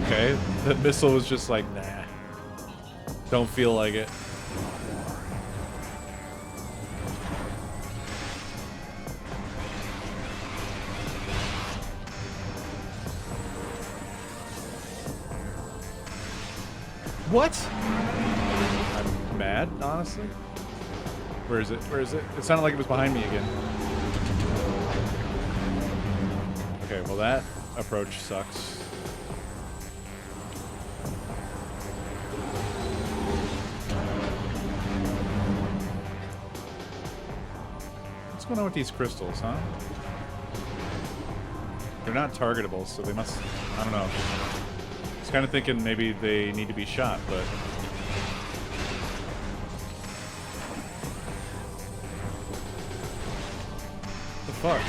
Okay, the missile was just like, nah. Don't feel like it. What? I'm mad, honestly. Where is it? Where is it? It sounded like it was behind me again. Okay, well that approach sucks. What's going on with these crystals, huh? They're not targetable, so they must... I don't know. I was kind of thinking maybe they need to be shot, but... What the fuck?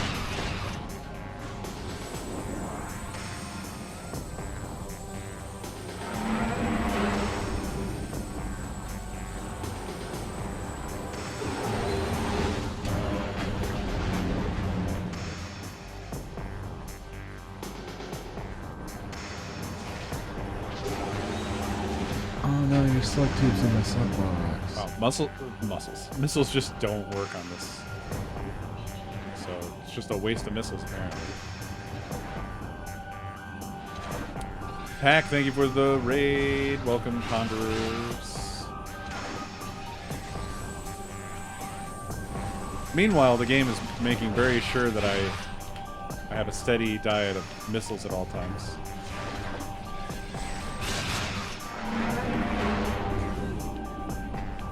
Oh no, your slug tube's in the slug box. Oh, mussels. Missiles just don't work on this. So it's just a waste of missiles, apparently. Pack, thank you for the raid. Welcome, Ponderers. Meanwhile, the game is making very sure that I have a steady diet of missiles at all times.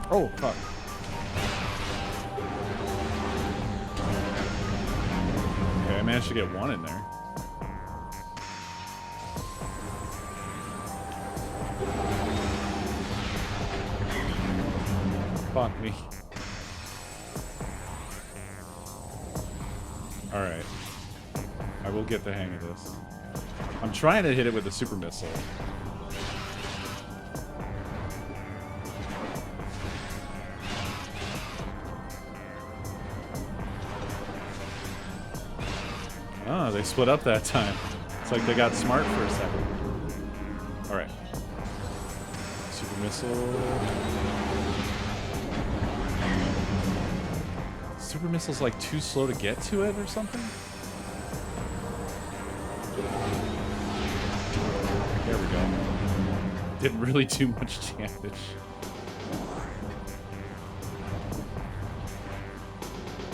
Oh, fuck. Okay, I managed to get one in there. Fuck me. Alright. I will get the hang of this. I'm trying to hit it with a super missile. Oh, they split up that time. It's like they got smart for a second. Alright. Super missile. Super missile's like too slow to get to it or something? There we go. Didn't really do much damage.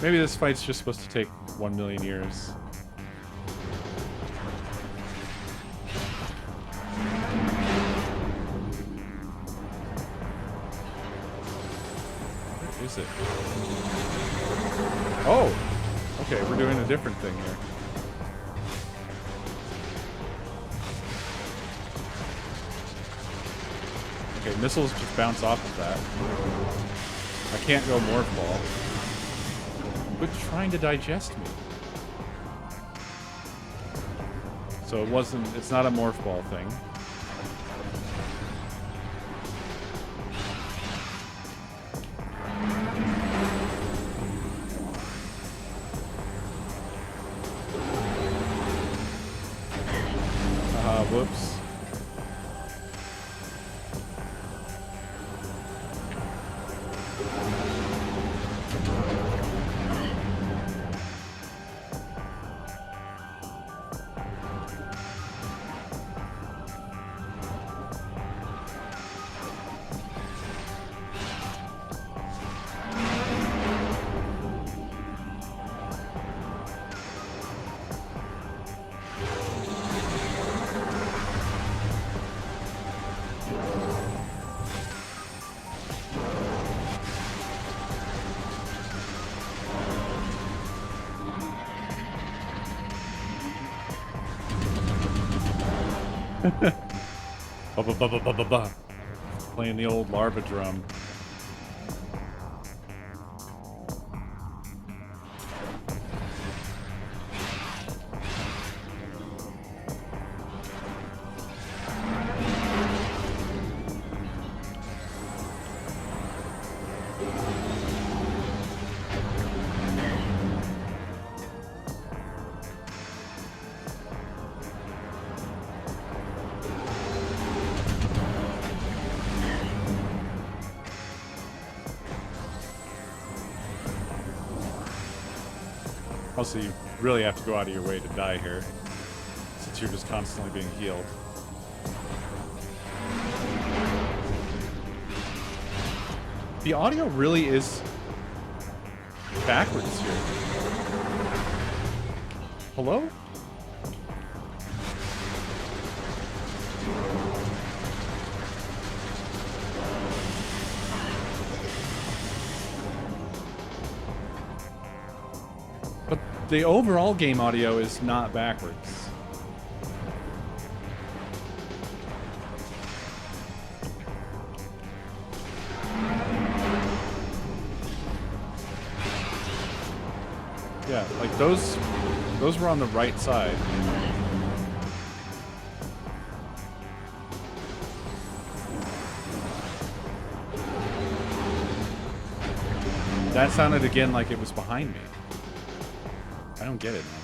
Maybe this fight's just supposed to take 1 million years. Where is it? Oh! Okay, we're doing a different thing here. Okay, missiles just bounce off of that. I can't go morph ball. Quit trying to digest me. So it's not a morph ball thing. Whoops. Ba-ba-ba-ba-ba-ba. Playing the old larva drum. Also, you really have to go out of your way to die here, since you're just constantly being healed. The audio really is backwards here. Hello? The overall game audio is not backwards. Yeah, like those were on the right side. That sounded again like it was behind me. I don't get it, man.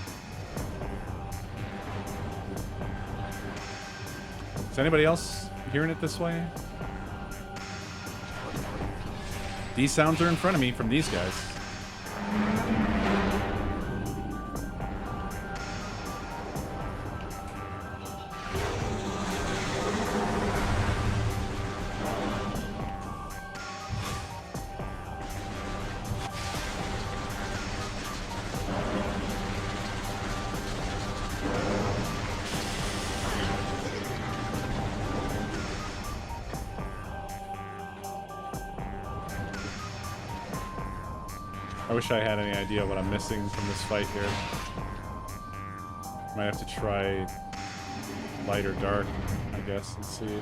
Is anybody else hearing it this way? These sounds are in front of me from these guys. I wish I had any idea what I'm missing from this fight here. Might have to try light or dark, I guess, and see.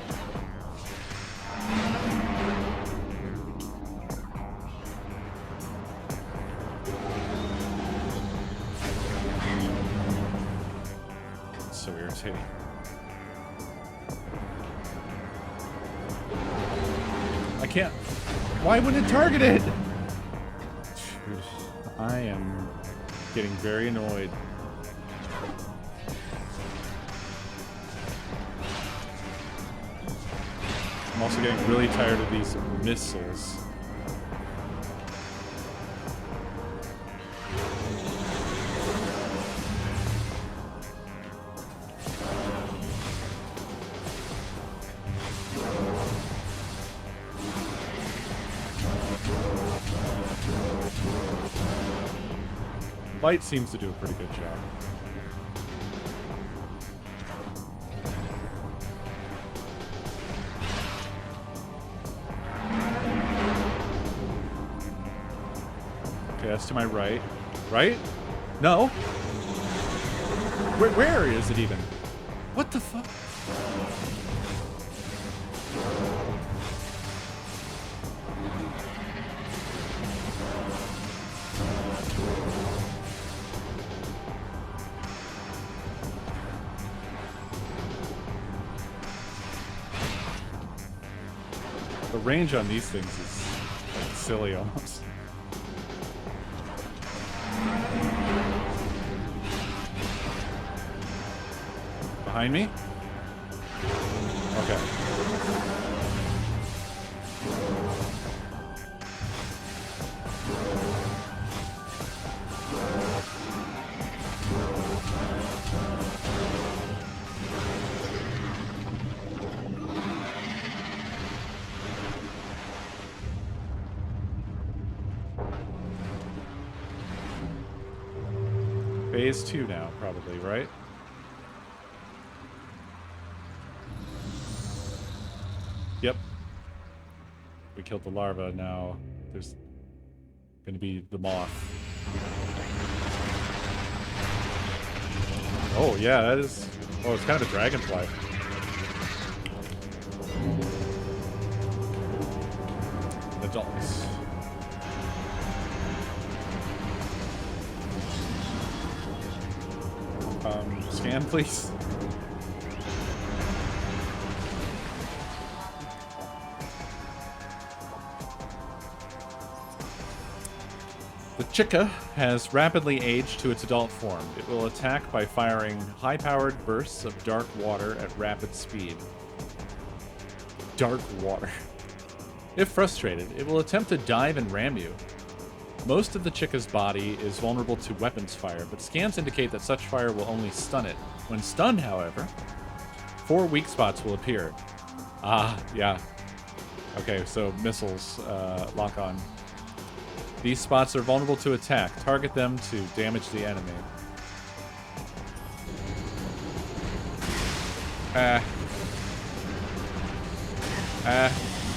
It's so irritating. I can't. Why wouldn't it target it? I am getting very annoyed. I'm also getting really tired of these missiles. Light seems to do a pretty good job. Okay, that's to my right. Right? No. Where is it even? What the fuck? The range on these things is like silly almost. Behind me? Okay. Phase 2 now, probably, right? Yep. We killed the larva, now there's gonna be the moth. Oh, yeah, that is... Oh, it's kind of a dragonfly. Adults. Scan, please. The Chica has rapidly aged to its adult form. It will attack by firing high-powered bursts of dark water at rapid speed. Dark water. If frustrated, it will attempt to dive and ram you. Most of the Chica's body is vulnerable to weapons fire, but scans indicate that such fire will only stun it. When stunned, however, 4 weak spots will appear. Ah, yeah. Okay, so missiles lock on. These spots are vulnerable to attack. Target them to damage the enemy.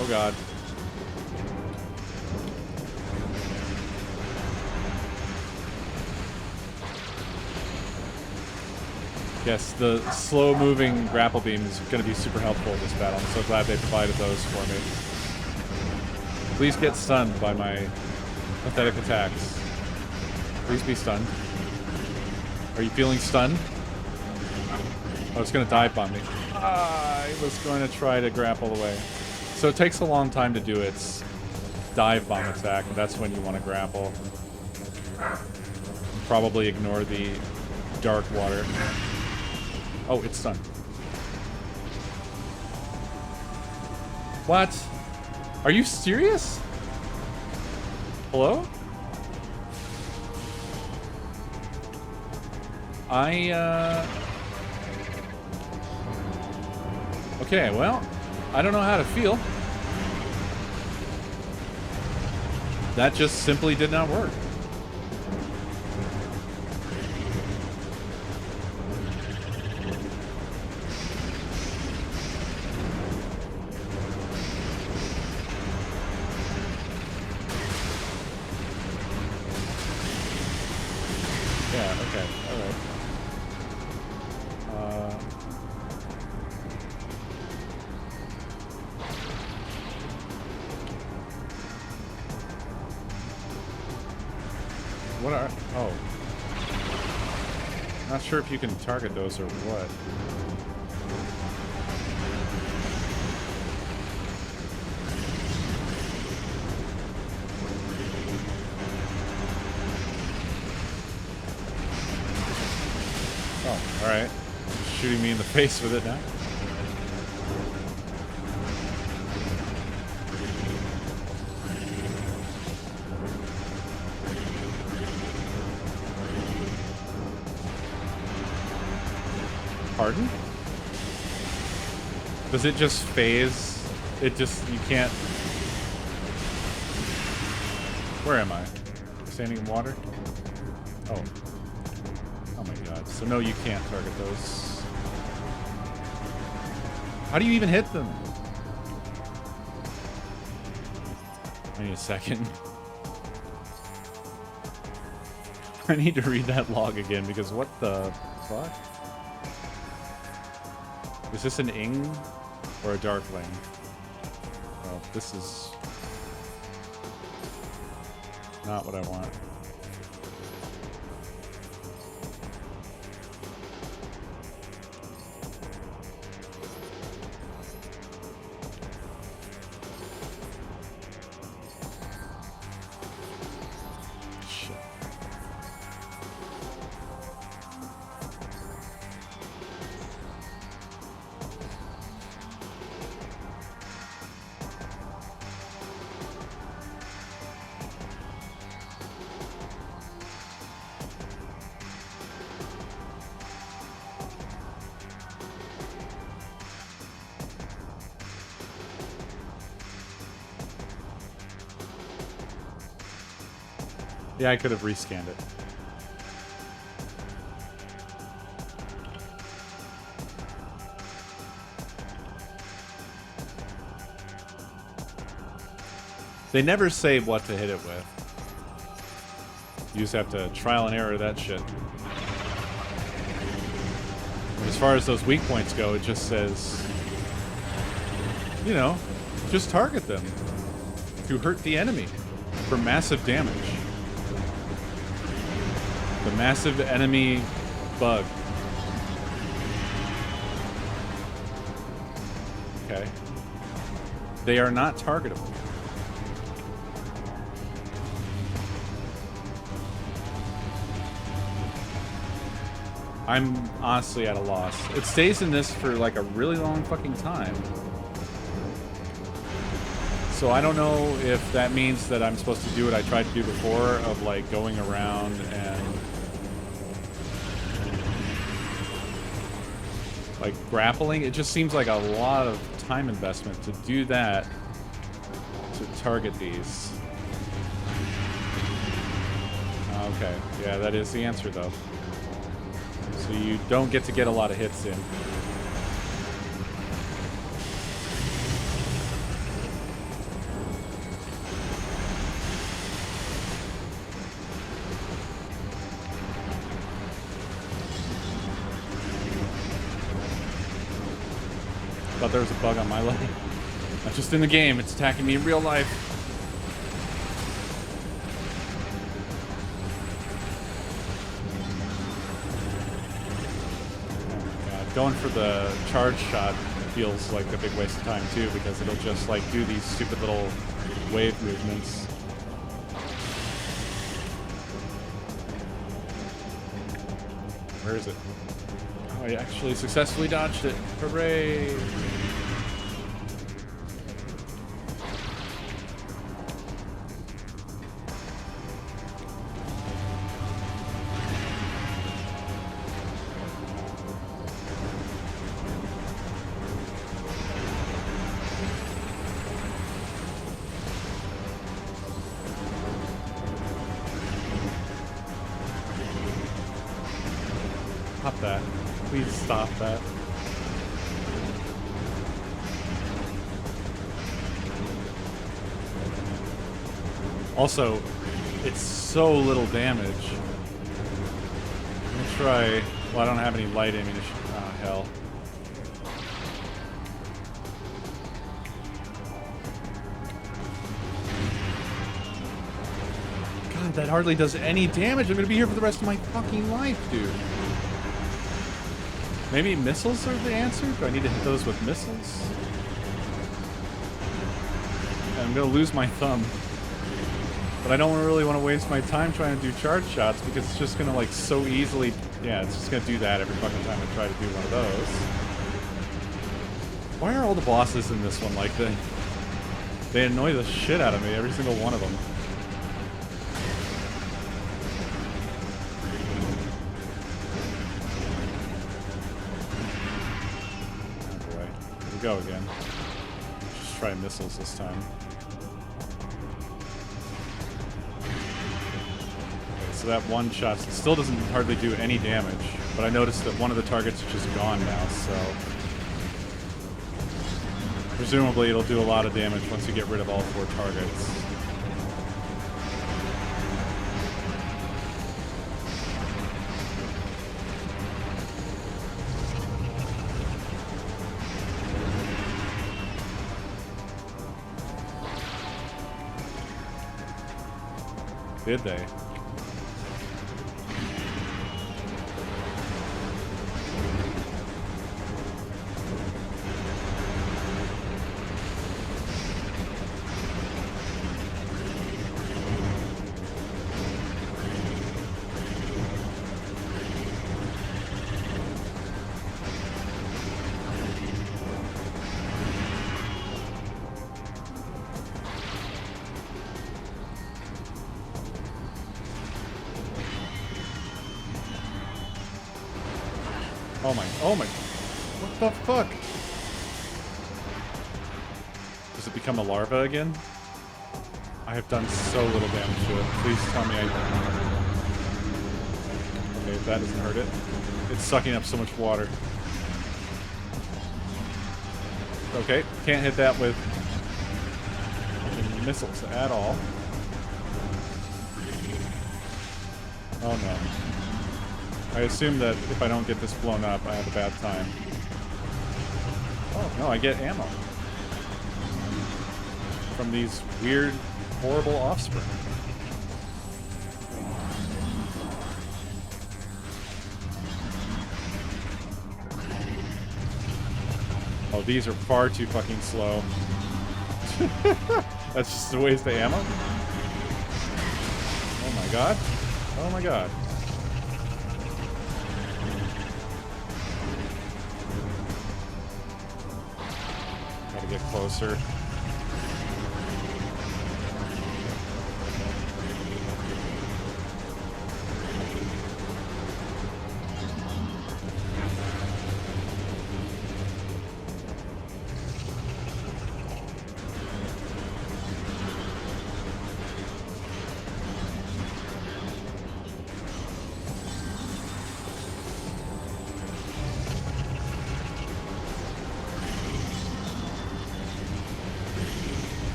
Oh god. Yes, the slow-moving grapple beam is going to be super helpful in this battle. I'm so glad they provided those for me. Please get stunned by my pathetic attacks. Please be stunned. Are you feeling stunned? Oh, it's going to dive bomb me. I was going to try to grapple away. So it takes a long time to do its dive bomb attack, and that's when you want to grapple. Probably ignore the dark water. Oh, it's stunned. What? Are you serious? Hello? Okay, well, I don't know how to feel. That just simply did not work. Sure if you can target those or what. Oh, alright. Shooting me in the face with it now. Pardon? Does it just phase? It just, you can't... Where am I? Standing in water? Oh. Oh my god. So no, you can't target those. How do you even hit them? I need a second. I need to read that log again because what the fuck? Is this an Ing or a Darkling? Well, this is not what I want. Yeah, I could have rescanned it. They never say what to hit it with. You just have to trial and error that shit. As far as those weak points go, it just says, you know, just target them to hurt the enemy for massive damage. The massive enemy bug. Okay. They are not targetable. I'm honestly at a loss. It stays in this for like a really long fucking time. So I don't know if that means that I'm supposed to do what I tried to do before of like going around and like grappling. It just seems like a lot of time investment to do that to target these. Okay, yeah, that is the answer though. So you don't get to get a lot of hits in. Thought there was a bug on my leg. Not just in the game, it's attacking me in real life. Going for the charge shot feels like a big waste of time too, because it'll just like do these stupid little wave movements. Where is it? Oh, I actually successfully dodged it. Hooray! Stop that. Please stop that. Also, it's so little damage. I'm gonna try... Well, I don't have any light ammunition. Oh, hell. God, that hardly does any damage. I'm gonna be here for the rest of my fucking life, dude. Maybe missiles are the answer? Do I need to hit those with missiles? I'm gonna lose my thumb. But I don't really want to waste my time trying to do charge shots because it's just gonna like so easily... Yeah, it's just gonna do that every fucking time I try to do one of those. Why are all the bosses in this one like that? They annoy the shit out of me, every single one of them. we go again. Just try missiles this time. Okay, so that one shot still doesn't hardly do any damage, but I noticed that one of the targets is just gone now, so presumably it'll do a lot of damage once you get rid of all 4 targets. Did they? Oh my, what the fuck? Does it become a larva again? I have done so little damage to it. Please tell me I don't. Okay, that doesn't hurt it. It's sucking up so much water. Okay, can't hit that with missiles at all. Oh no. I assume that if I don't get this blown up, I have a bad time. Oh, no, I get ammo. From these weird, horrible offspring. Oh, these are far too fucking slow. That's just a waste of ammo? Oh my god. Oh my god. Get closer.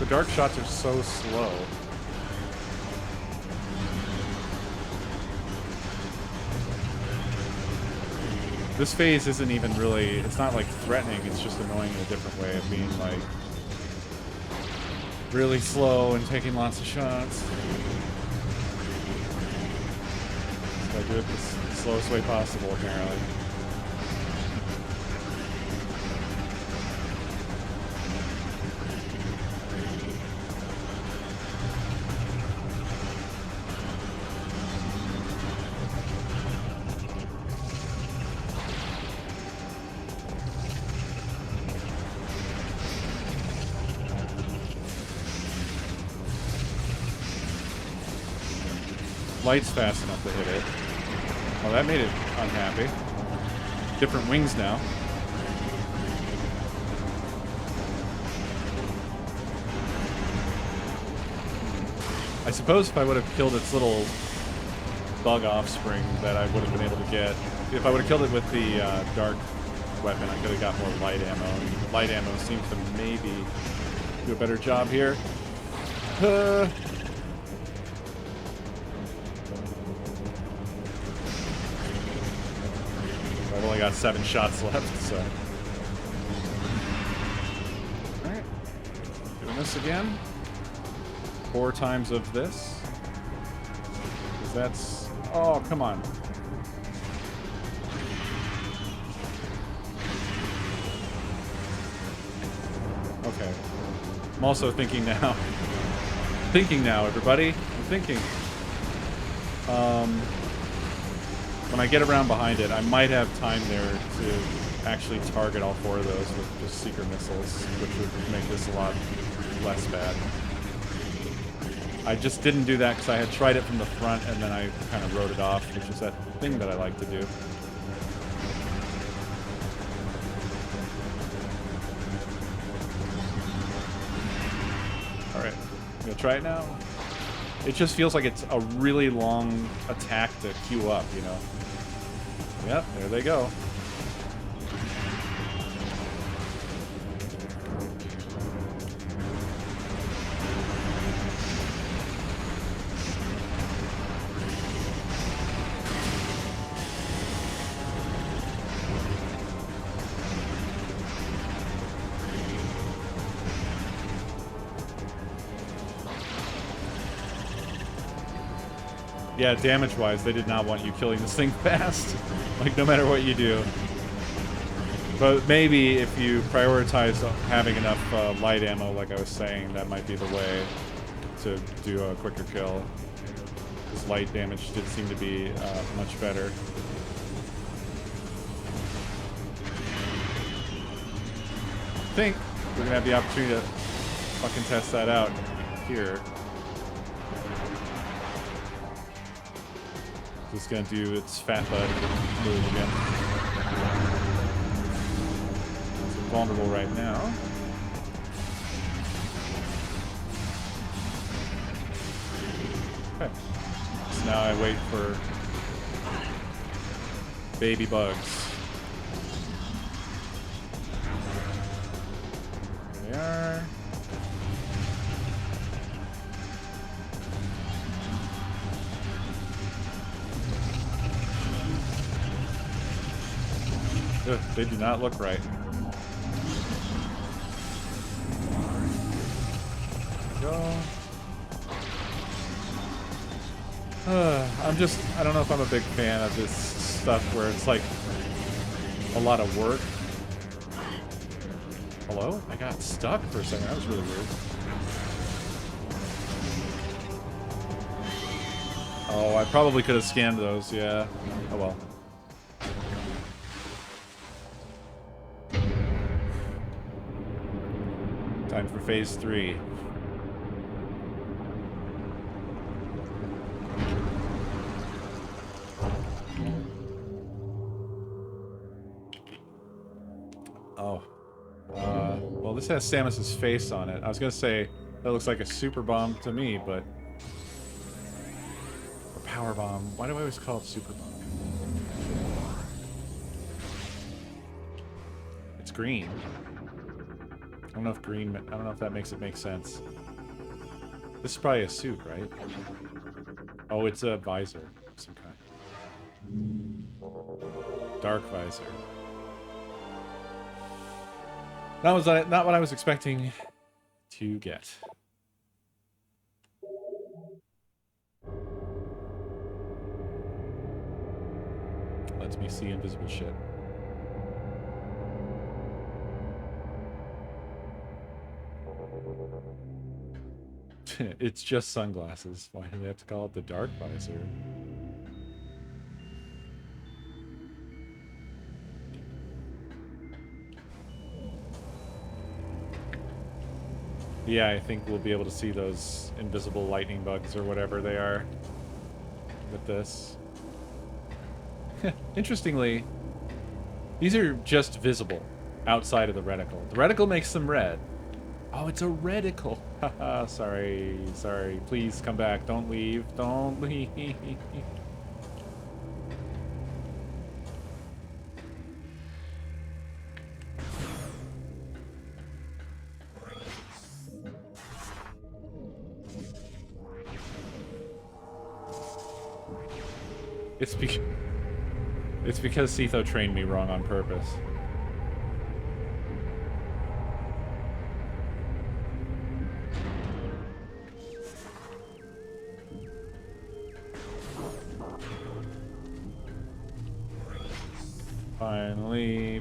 The dark shots are so slow. This phase isn't even really, it's not like threatening, it's just annoying in a different way of being like really slow and taking lots of shots. So I do it the slowest way possible, apparently. Light's fast enough to hit it. Well, that made it unhappy. Different wings now. I suppose if I would have killed its little bug offspring that I would have been able to get. If I would have killed it with the dark weapon, I could have got more light ammo. And light ammo seems to maybe do a better job here. I've only got 7 shots left, so. Alright. Doing this again. 4 times of this. 'Cause that's... Oh, come on. Okay. I'm also thinking now. Thinking now, everybody. I'm thinking. When I get around behind it, I might have time there to actually target all 4 of those with just secret missiles, which would make this a lot less bad. I just didn't do that because I had tried it from the front and then I kind of wrote it off, which is that thing that I like to do. Gonna try it now. It just feels like it's a really long attack to queue up, you know? Yep, there they go. Yeah, damage-wise, they did not want you killing this thing fast. Like, no matter what you do. But maybe if you prioritize having enough light ammo, like I was saying, that might be the way to do a quicker kill. Because light damage did seem to be much better. I think we're gonna have the opportunity to fucking test that out here. Just gonna do its fat bud move again. It's vulnerable right now. Okay. So now I wait for baby bugs. There they are. Ugh, they do not look right. Go. I don't know if I'm a big fan of this stuff where it's like a lot of work. Hello? I got stuck for a second. That was really weird. Oh, I probably could have scanned those, yeah. Oh well. Time for phase 3. Oh. Well, this has Samus's face on it. I was gonna say that looks like a super bomb to me, but... Or power bomb. Why do I always call it super bomb? It's green. I don't know if that makes it make sense. This is probably a suit, right? Oh, it's a visor of some kind. Dark visor. That was not what I was expecting to get. Lets me see invisible shit. It's just sunglasses. Why do they have to call it the dark visor? Yeah, I think we'll be able to see those invisible lightning bugs or whatever they are with this. Interestingly, these are just visible outside of the reticle. The reticle makes them red. Oh, it's a reticle. Haha, sorry. Please come back. Don't leave. Don't leave. It's because Setho trained me wrong on purpose.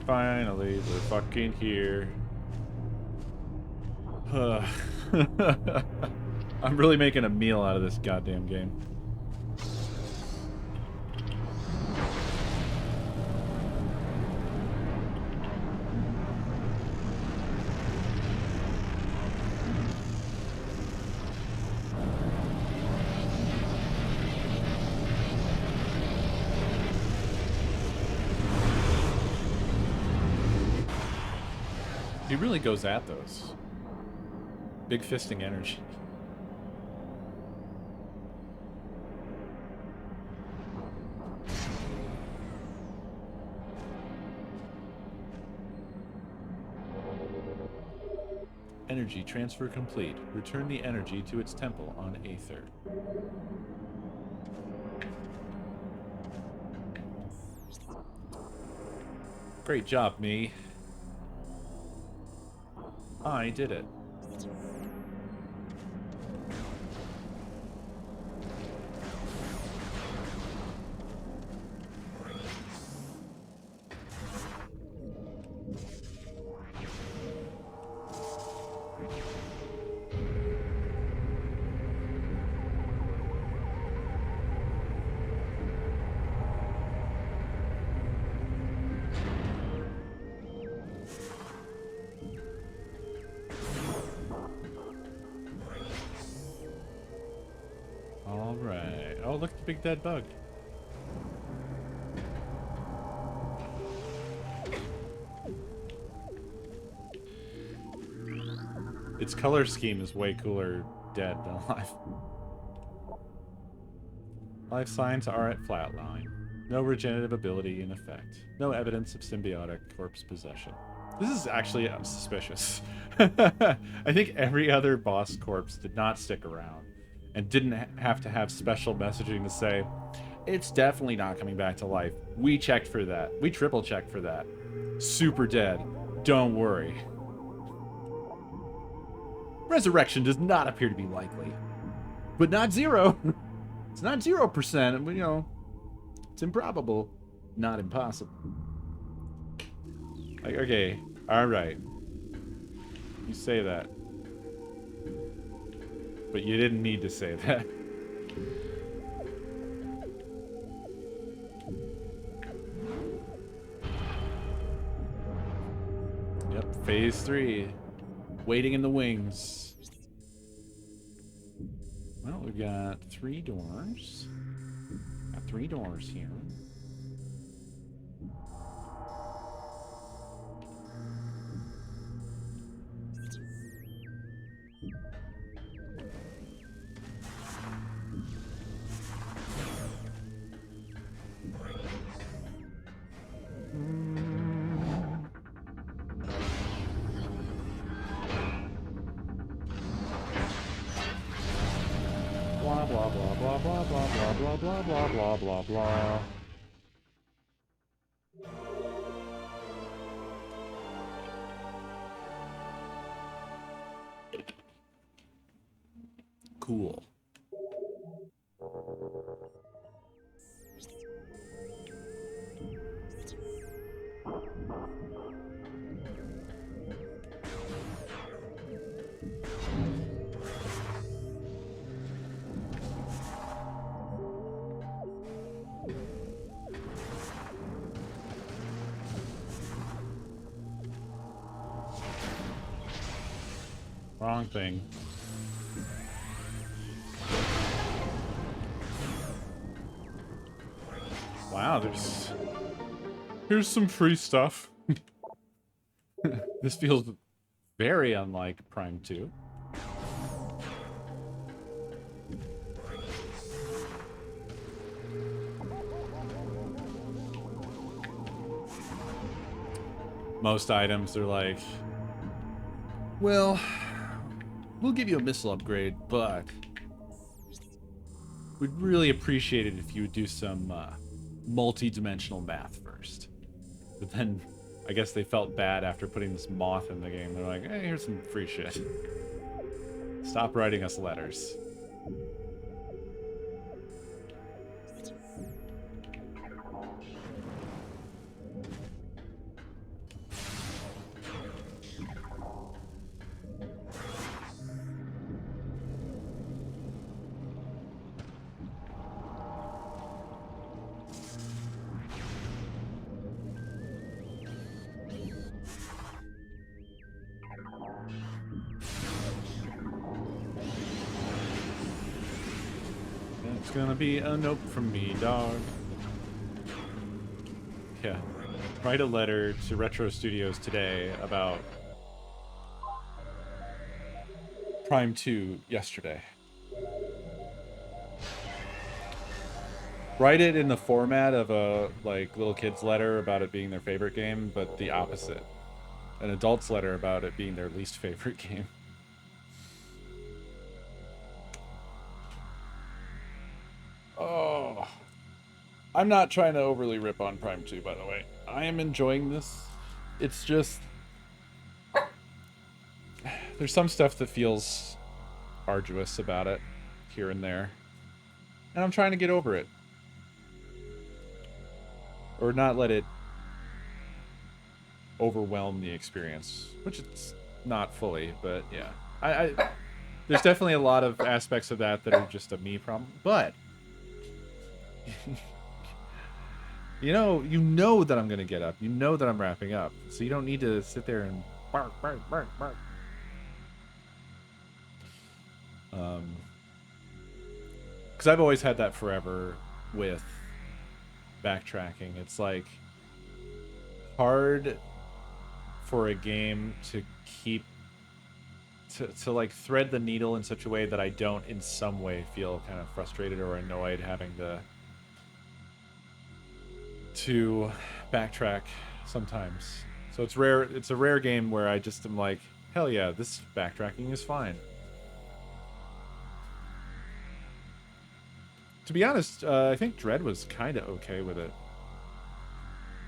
Finally, we're fucking here. I'm really making a meal out of this goddamn game. He really goes at those. Big fisting energy. Energy transfer complete. Return the energy to its temple on Aether. Great job, me. I did it. All right. Oh, look, the big dead bug. Its color scheme is way cooler dead than alive. Life signs are at flatline. No regenerative ability in effect. No evidence of symbiotic corpse possession. This is actually suspicious. I think every other boss corpse did not stick around and didn't have to have special messaging to say, it's definitely not coming back to life. We checked for that. We triple checked for that. Super dead. Don't worry. Resurrection does not appear to be likely. But not zero. It's not 0%. You know, it's improbable. Not impossible. Okay. All right. You say that. But you didn't need to say that. Yep, phase 3. Waiting in the wings. Well, we've got 3 doors. Got 3 doors here. Blah, blah, blah, blah, blah, blah, blah, blah, blah, blah, blah, blah. Cool. Wrong thing. Wow, here's some free stuff. This feels very unlike Prime 2. Most items are like, well, we'll give you a missile upgrade, but we'd really appreciate it if you would do some multi-dimensional math first. But then I guess they felt bad after putting this moth in the game. They're like, hey, here's some free shit. Stop writing us letters. It's gonna be a note from me, dog. Yeah. Write a letter to Retro Studios today about Prime 2 yesterday. Write it in the format of a like little kid's letter about it being their favorite game, but the opposite. An adult's letter about it being their least favorite game. I'm not trying to overly rip on Prime 2, by the way. I am enjoying this. It's just there's some stuff that feels arduous about it here and there. And I'm trying to get over it. Or not let it overwhelm the experience, which it's not fully, but yeah. I there's definitely a lot of aspects of that that are just a me problem, but you know that I'm gonna get up. You know that I'm wrapping up, so you don't need to sit there and bark, bark, bark, bark. Because I've always had that forever with backtracking. It's like hard for a game to keep to like thread the needle in such a way that I don't in some way feel kind of frustrated or annoyed having to backtrack sometimes. So it's rare. It's a rare game where I just am like, hell yeah, this backtracking is fine. To be honest, I think Dread was kind of okay with it.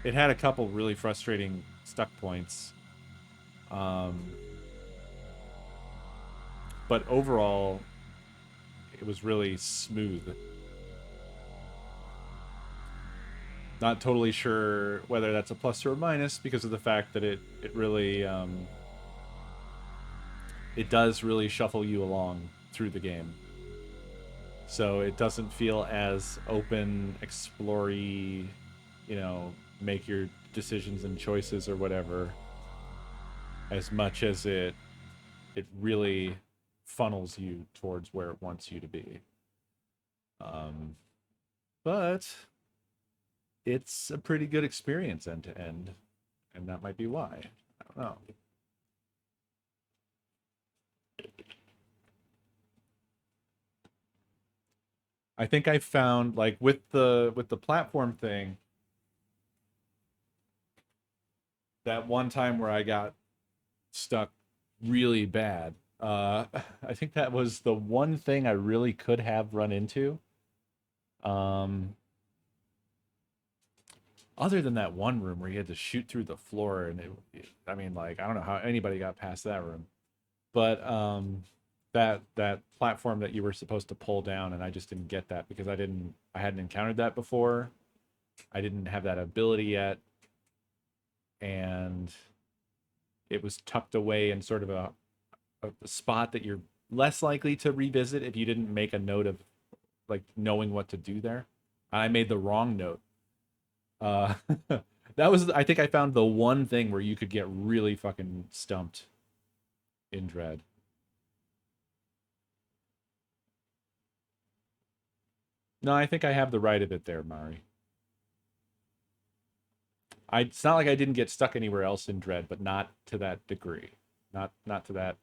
It had a couple really frustrating stuck points. But overall, it was really smooth. Not totally sure whether that's a plus or a minus because of the fact that it really it does really shuffle you along through the game. So it doesn't feel as open, explory, make your decisions and choices or whatever, as much as it really funnels you towards where it wants you to be. But it's a pretty good experience end to end, and that might be why. I don't know. I think I found like with the platform thing, that one time where I got stuck really bad. I think that was the one thing I really could have run into. Other than that one room where you had to shoot through the floor, and I mean, like, I don't know how anybody got past that room, but that platform that you were supposed to pull down, and I just didn't get that because I hadn't encountered that before. I didn't have that ability yet, and it was tucked away in sort of a spot that you're less likely to revisit if you didn't make a note of like knowing what to do there. I made the wrong note. Uh, that was, I think I found the one thing where you could get really fucking stumped in Dread. No, I think I have the right of it there, Mari. It's not like I didn't get stuck anywhere else in Dread, but not to that degree. Not to that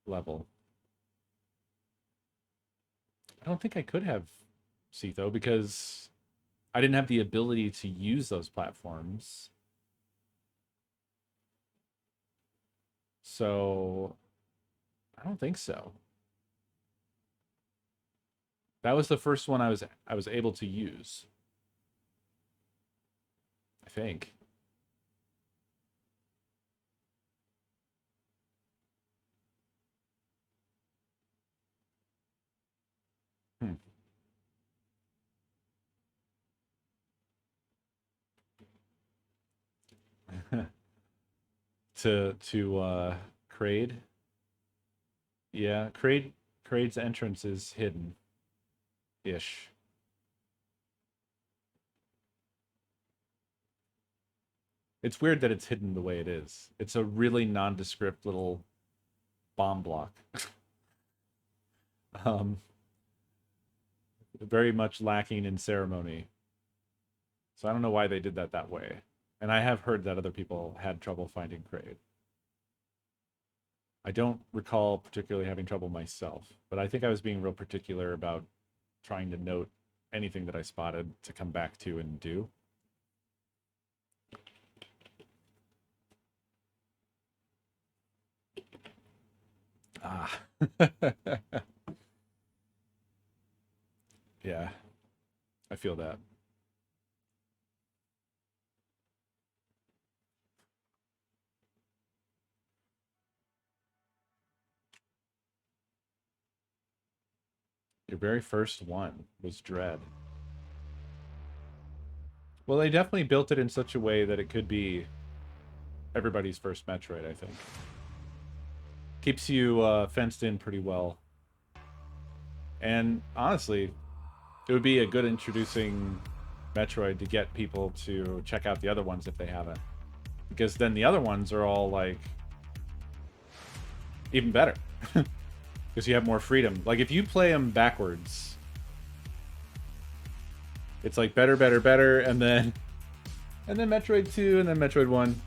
level. I don't think I could have Cetho because I didn't have the ability to use those platforms. So I don't think so. That was the first one I was able to use. I think. Hmm. To Kraid. Yeah, Kraid's entrance is hidden ish. It's weird that it's hidden the way it is. It's a really nondescript little bomb block. um Very much lacking in ceremony. So I don't know why they did that way. And I have heard that other people had trouble finding Kraid. I don't recall particularly having trouble myself, but I think I was being real particular about trying to note anything that I spotted to come back to and do. Ah. Yeah. I feel that. Your very first one was Dread. Well, they definitely built it in such a way that it could be everybody's first Metroid, I think. Keeps you fenced in pretty well. And honestly, it would be a good introducing Metroid to get people to check out the other ones if they haven't. Because then the other ones are all, like, even better. Because you have more freedom. Like, if you play them backwards, it's like better, better, better, and then Metroid 2, and then Metroid 1.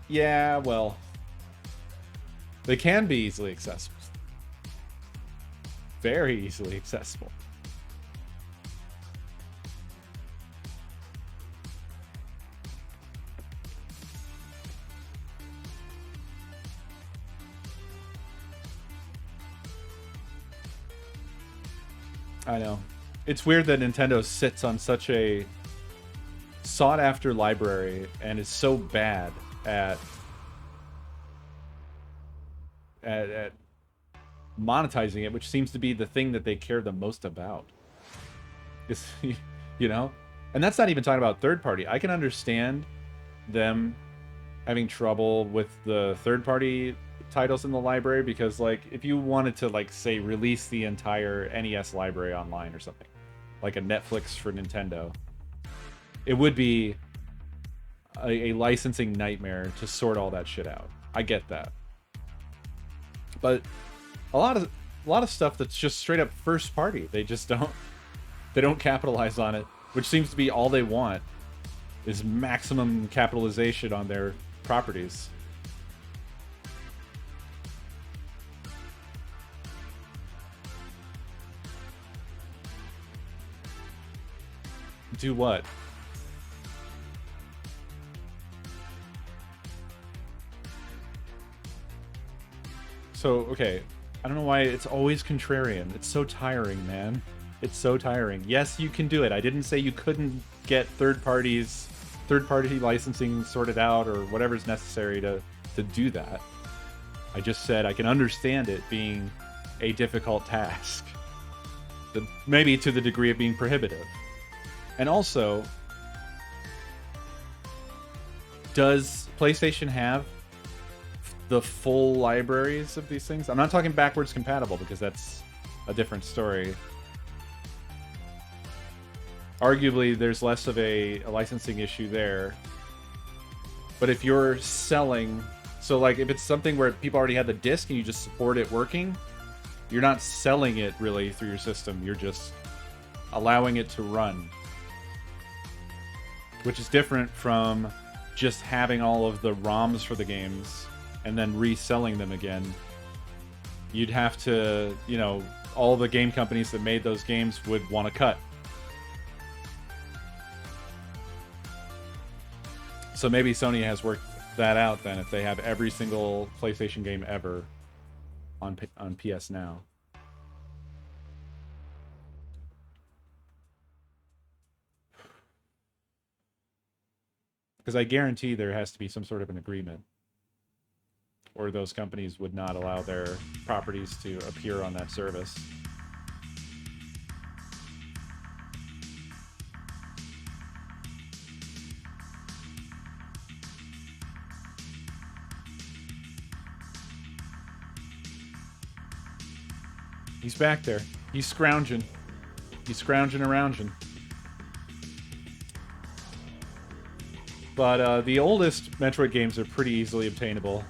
Yeah, well, they can be easily accessible. Very easily accessible. I know. It's weird that Nintendo sits on such a sought-after library and is so bad at monetizing it, which seems to be the thing that they care the most about. Is, you know? And that's not even talking about third party. I can understand them having trouble with the third party titles in the library because, like, if you wanted to, like, say, release the entire NES library online or something, like a Netflix for Nintendo, it would be a licensing nightmare to sort all that shit out. I get that. But a lot of stuff that's just straight up first party, they don't capitalize on it, which seems to be all they want is maximum capitalization on their properties. Do what? So, okay, I don't know why it's always contrarian. It's so tiring, man. It's so tiring. Yes, you can do it. I didn't say you couldn't get third-party licensing sorted out or whatever's necessary to do that. I just said I can understand it being a difficult task. Maybe to the degree of being prohibitive. And also, does PlayStation have the full libraries of these things? I'm not talking backwards compatible because that's a different story. Arguably, there's less of a licensing issue there. But if you're selling... So, like, if it's something where people already have the disc and you just support it working, you're not selling it, really, through your system. You're just allowing it to run. Which is different from just having all of the ROMs for the games and then reselling them again. You'd have to, you know, all the game companies that made those games would want to cut. So maybe Sony has worked that out then, if they have every single PlayStation game ever on PS Now. Because I guarantee there has to be some sort of an agreement, or those companies would not allow their properties to appear on that service. He's back there. He's scrounging. He's scrounging around. But the oldest Metroid games are pretty easily obtainable,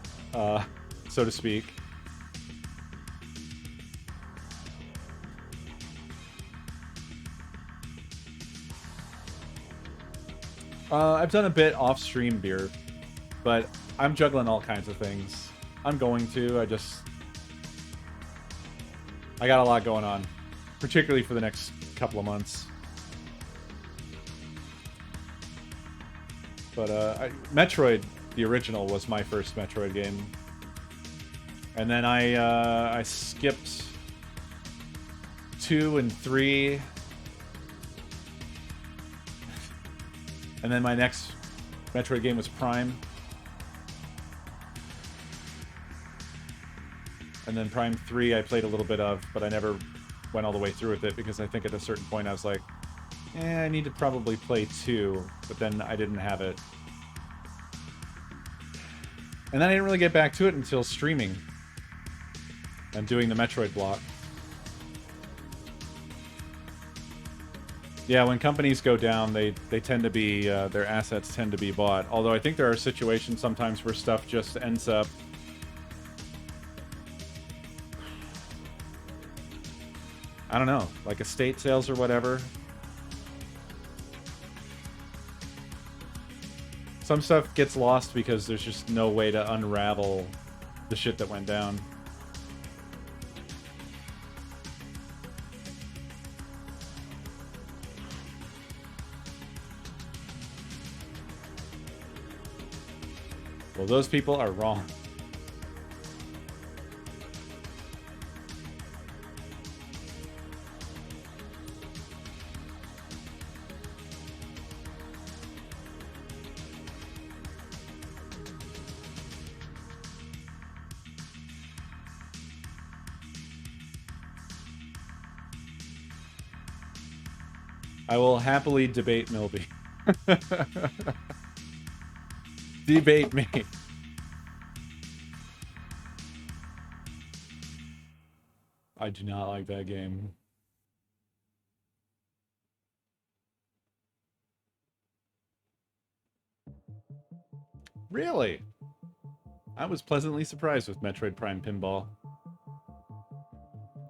so to speak. I've done a bit off-stream beer, but I'm juggling all kinds of things. I'm going to. I got a lot going on, particularly for the next couple of months. But Metroid, the original, was my first Metroid game. And then I skipped 2 and 3. And then my next Metroid game was Prime. And then Prime 3 I played a little bit of, but I never went all the way through with it because I think at a certain point I was like, I need to probably play 2, but then I didn't have it. And then I didn't really get back to it until streaming and doing the Metroid block. Yeah, when companies go down, they tend to be, their assets tend to be bought. Although I think there are situations sometimes where stuff just ends up I don't know, like estate sales or whatever. Some stuff gets lost because there's just no way to unravel the shit that went down. Well, those people are wrong. I will happily debate Milby. Debate me. I do not like that game. Really? I was pleasantly surprised with Metroid Prime Pinball.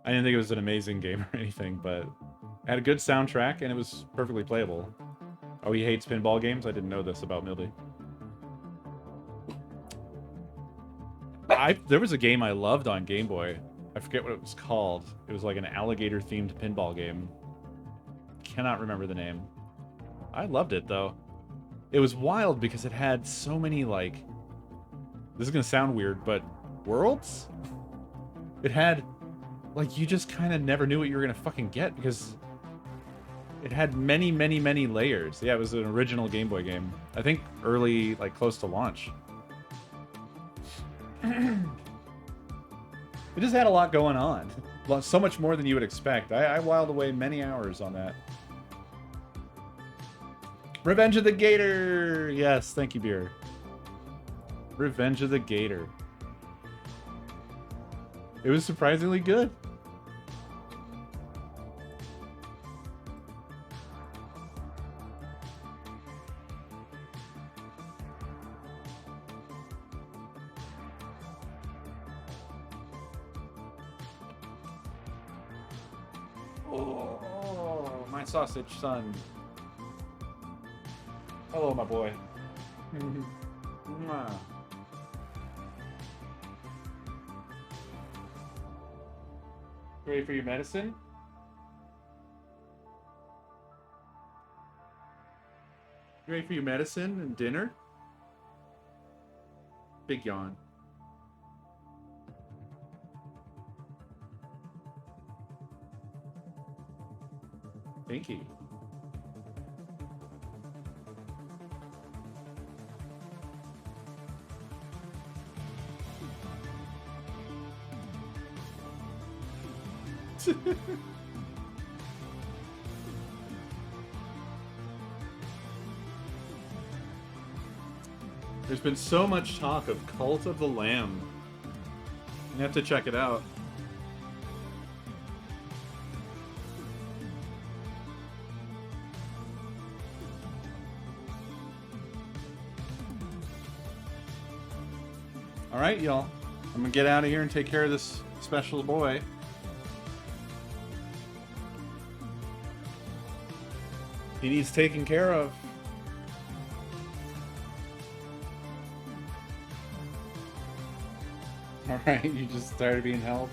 I didn't think it was an amazing game or anything, but it had a good soundtrack and it was perfectly playable. Oh, he hates pinball games? I didn't know this about Milby. There was a game I loved on Game Boy. I forget what it was called. It was like an alligator-themed pinball game. Cannot remember the name. I loved it, though. It was wild because it had so many, like... This is gonna sound weird, but... worlds? It had... Like, you just kind of never knew what you were gonna fucking get because... It had many, many, many layers. Yeah, it was an original Game Boy game. I think early, like, close to launch. It just had a lot going on. So much more than you would expect. I whiled away many hours on that. Revenge of the Gator! Yes, thank you, Beer. Revenge of the Gator. It was surprisingly good. Oh, my sausage son. Hello, my boy. Mwah. Ready for your medicine? You ready for your medicine and dinner? Big yawn. Thank you. There's been so much talk of Cult of the Lamb. You have to check it out. Alright, y'all. I'm gonna get out of here and take care of this special boy. He needs taken care of. Alright, you just tired of being held?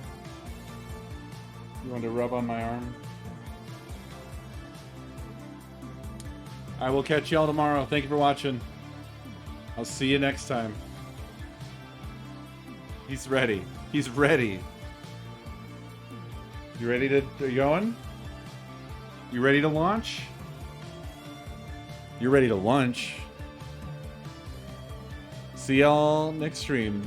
You want to rub on my arm? I will catch y'all tomorrow. Thank you for watching. I'll see you next time. He's ready. He's ready. You ready to... Are you going? You ready to launch? You're ready to lunch. See y'all next stream.